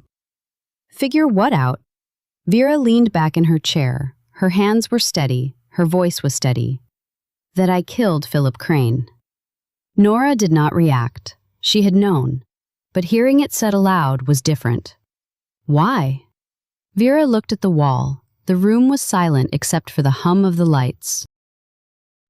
Figure what out? Vera leaned back in her chair. Her hands were steady, her voice was steady. That I killed Philip Crane. Nora did not react. She had known. But hearing it said aloud was different. Why? Vera looked at the wall. The room was silent except for the hum of the lights.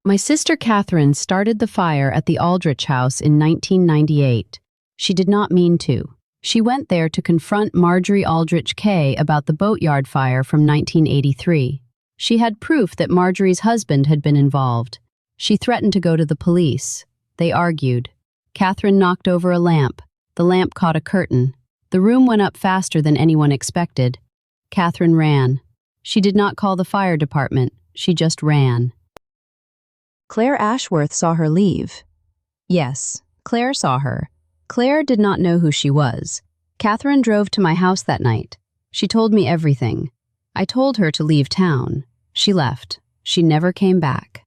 My sister Catherine started the fire at the Aldrich house in 1998. She did not mean to. She went there to confront Marjorie Aldrich Kay about the boatyard fire from 1983. She had proof that Marjorie's husband had been involved. She threatened to go to the police. They argued. Catherine knocked over a lamp. The lamp caught a curtain. The room went up faster than anyone expected. Catherine ran. She did not call the fire department. She just ran. Claire Ashworth saw her leave. Yes, Claire saw her. Claire did not know who she was. Catherine drove to my house that night. She told me everything. I told her to leave town. She left. She never came back.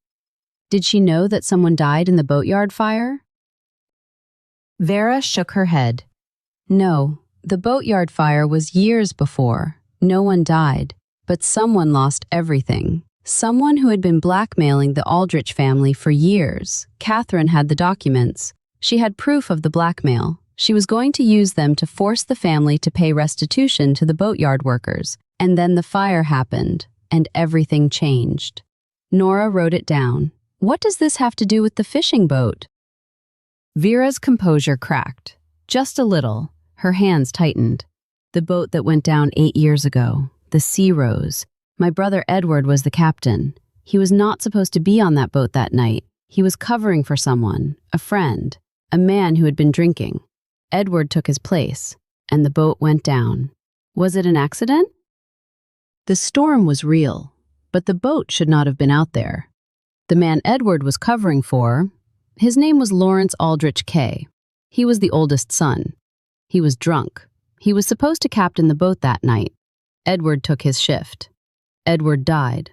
Did she know that someone died in the boatyard fire? Vera shook her head. No, the boatyard fire was years before. No one died, but someone lost everything. Someone who had been blackmailing the Aldrich family for years. Catherine had the documents. She had proof of the blackmail. She was going to use them to force the family to pay restitution to the boatyard workers. And then the fire happened, and everything changed. Nora wrote it down. What does this have to do with the fishing boat? Vera's composure cracked. Just a little. Her hands tightened. The boat that went down 8 years ago. The Sea Rose. My brother Edward was the captain. He was not supposed to be on that boat that night. He was covering for someone, a friend, a man who had been drinking. Edward took his place, and the boat went down. Was it an accident? The storm was real, but the boat should not have been out there. The man Edward was covering for, his name was Lawrence Aldrich Kay. He was the oldest son. He was drunk. He was supposed to captain the boat that night. Edward took his shift. Edward died.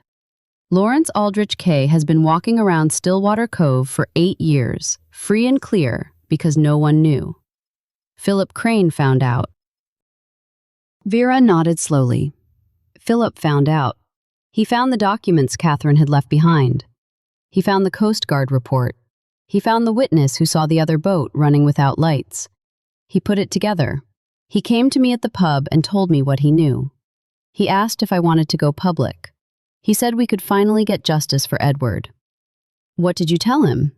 Lawrence Aldrich Kay has been walking around Stillwater Cove for 8 years, free and clear, because no one knew. Philip Crane found out. Vera nodded slowly. Philip found out. He found the documents Catherine had left behind. He found the Coast Guard report. He found the witness who saw the other boat running without lights. He put it together. He came to me at the pub and told me what he knew. He asked if I wanted to go public. He said we could finally get justice for Edward. What did you tell him?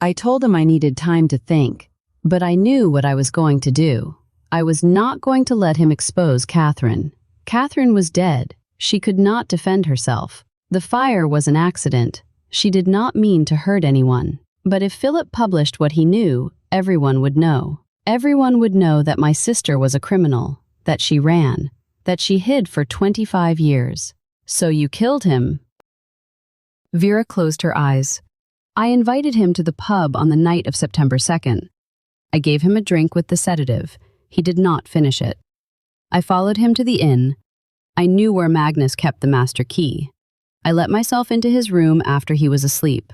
I told him I needed time to think, but I knew what I was going to do. I was not going to let him expose Catherine. Catherine was dead. She could not defend herself. The fire was an accident. She did not mean to hurt anyone. But if Philip published what he knew, everyone would know. Everyone would know that my sister was a criminal, that she ran, that she hid for 25 years. So you killed him? Vera closed her eyes. I invited him to the pub on the night of September 2nd. I gave him a drink with the sedative. He did not finish it. I followed him to the inn. I knew where Magnus kept the master key. I let myself into his room after he was asleep.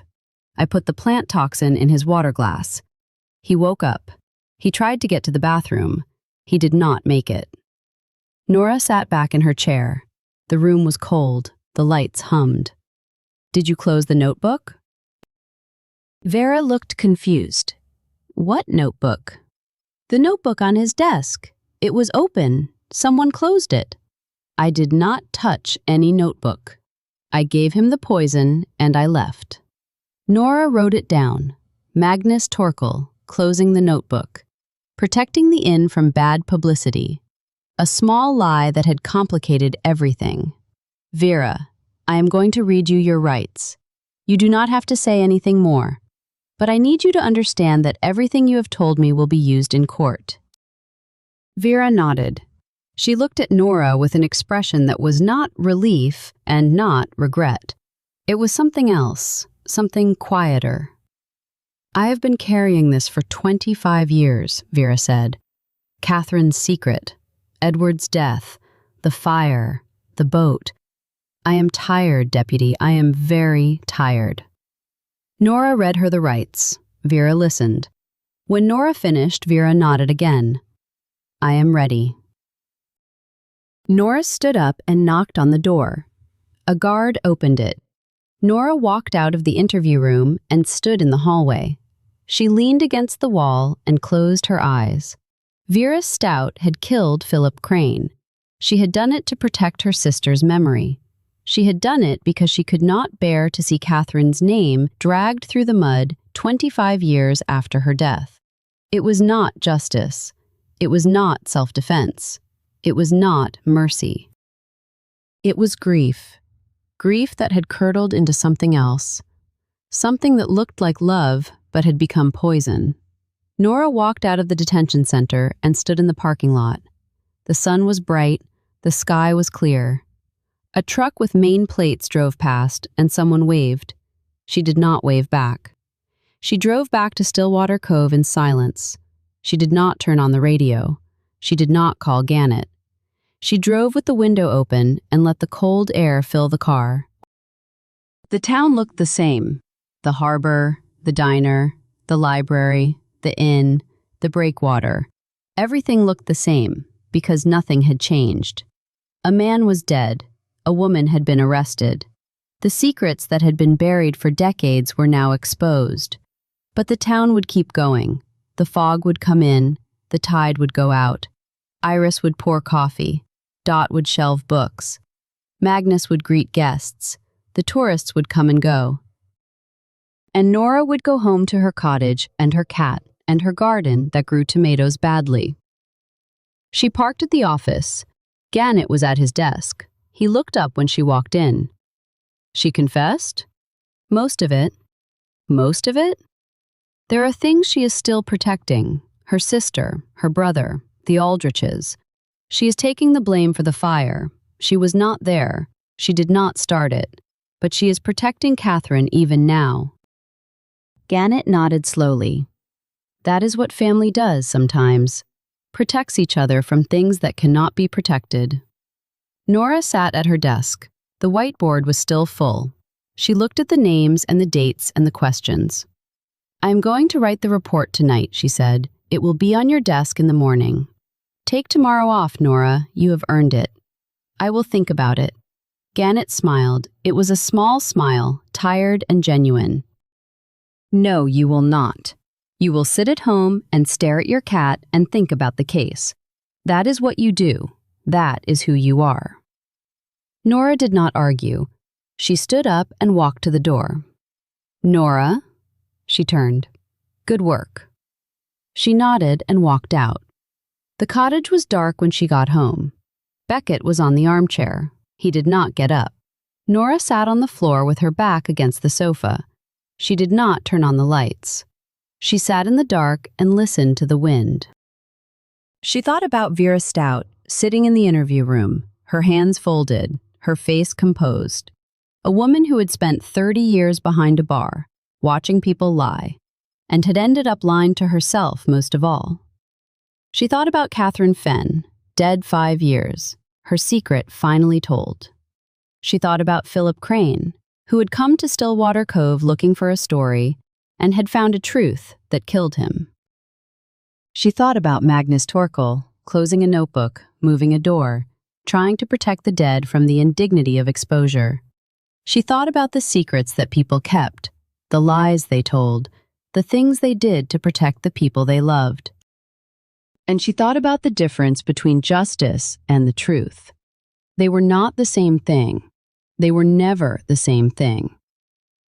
I put the plant toxin in his water glass. He woke up. He tried to get to the bathroom. He did not make it. Nora sat back in her chair. The room was cold. The lights hummed. Did you close the notebook? Vera looked confused. What notebook? The notebook on his desk. It was open. Someone closed it. I did not touch any notebook. I gave him the poison and I left. Nora wrote it down. Magnus Torkel, closing the notebook. Protecting the inn from bad publicity. A small lie that had complicated everything. Vera, I am going to read you your rights. You do not have to say anything more. But I need you to understand that everything you have told me will be used in court. Vera nodded. She looked at Nora with an expression that was not relief and not regret. It was something else, something quieter. I have been carrying this for 25 years, Vera said. Catherine's secret, Edward's death, the fire, the boat. I am tired, Deputy. I am very tired. Nora read her the rights. Vera listened. When Nora finished, Vera nodded again. I am ready. Nora stood up and knocked on the door. A guard opened it. Nora walked out of the interview room and stood in the hallway. She leaned against the wall and closed her eyes. Vera Stout had killed Philip Crane. She had done it to protect her sister's memory. She had done it because she could not bear to see Catherine's name dragged through the mud 25 years after her death. It was not justice. It was not self-defense. It was not mercy. It was grief. Grief that had curdled into something else. Something that looked like love but had become poison. Nora walked out of the detention center and stood in the parking lot. The sun was bright. The sky was clear. A truck with main plates drove past and someone waved. She did not wave back. She drove back to Stillwater Cove in silence. She did not turn on the radio. She did not call Gannett. She drove with the window open and let the cold air fill the car. The town looked the same. The harbor, the diner, the library, the inn, the breakwater. Everything looked the same because nothing had changed. A man was dead. A woman had been arrested. The secrets that had been buried for decades were now exposed. But the town would keep going. The fog would come in. The tide would go out. Iris would pour coffee. Dot would shelve books. Magnus would greet guests. The tourists would come and go. And Nora would go home to her cottage and her cat and her garden that grew tomatoes badly. She parked at the office. Gannett was at his desk. He looked up when she walked in. She confessed? Most of it. Most of it? There are things she is still protecting. her sister, her brother, the Aldriches. She is taking the blame for the fire. She was not there. She did not start it. But she is protecting Catherine even now. Gannett nodded slowly. That is what family does sometimes. Protects each other from things that cannot be protected. Nora sat at her desk. The whiteboard was still full. She looked at the names and the dates and the questions. I am going to write the report tonight, she said. It will be on your desk in the morning. Take tomorrow off, Nora. You have earned it. I will think about it. Gannett smiled. It was a small smile, tired and genuine. No, you will not. You will sit at home and stare at your cat and think about the case. That is what you do. That is who you are. Nora did not argue. She stood up and walked to the door. Nora? She turned. Good work. She nodded and walked out. The cottage was dark when she got home. Beckett was on the armchair. He did not get up. Nora sat on the floor with her back against the sofa. She did not turn on the lights. She sat in the dark and listened to the wind. She thought about Vera Stout, sitting in the interview room, her hands folded, her face composed. A woman who had spent 30 years behind a bar, watching people lie, and had ended up lying to herself most of all. She thought about Catherine Fenn, dead 5 years, her secret finally told. She thought about Philip Crane, who had come to Stillwater Cove looking for a story and had found a truth that killed him. She thought about Magnus Torkel, closing a notebook, moving a door, trying to protect the dead from the indignity of exposure. She thought about the secrets that people kept, the lies they told, the things they did to protect the people they loved. And she thought about the difference between justice and the truth. They were not the same thing. They were never the same thing.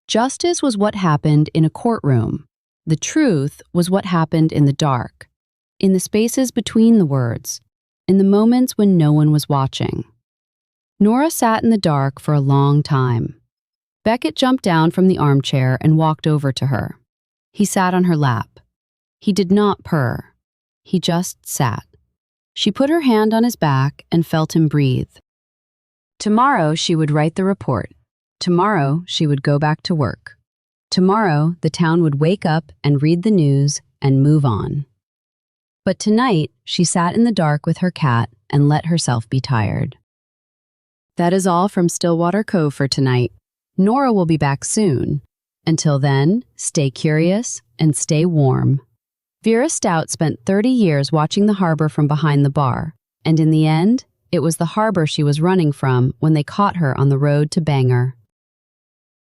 Justice was what happened in a courtroom. The truth was what happened in the dark, in the spaces between the words, in the moments when no one was watching. Nora sat in the dark for a long time. Beckett jumped down from the armchair and walked over to her. He sat on her lap. He did not purr. He just sat. She put her hand on his back and felt him breathe. Tomorrow she would write the report. Tomorrow she would go back to work. Tomorrow the town would wake up and read the news and move on. But tonight she sat in the dark with her cat and let herself be tired. That is all from Stillwater Cove for tonight. Nora will be back soon. Until then, stay curious and stay warm. Vera Stout spent 30 years watching the harbor from behind the bar, and in the end, it was the harbor she was running from when they caught her on the road to Bangor.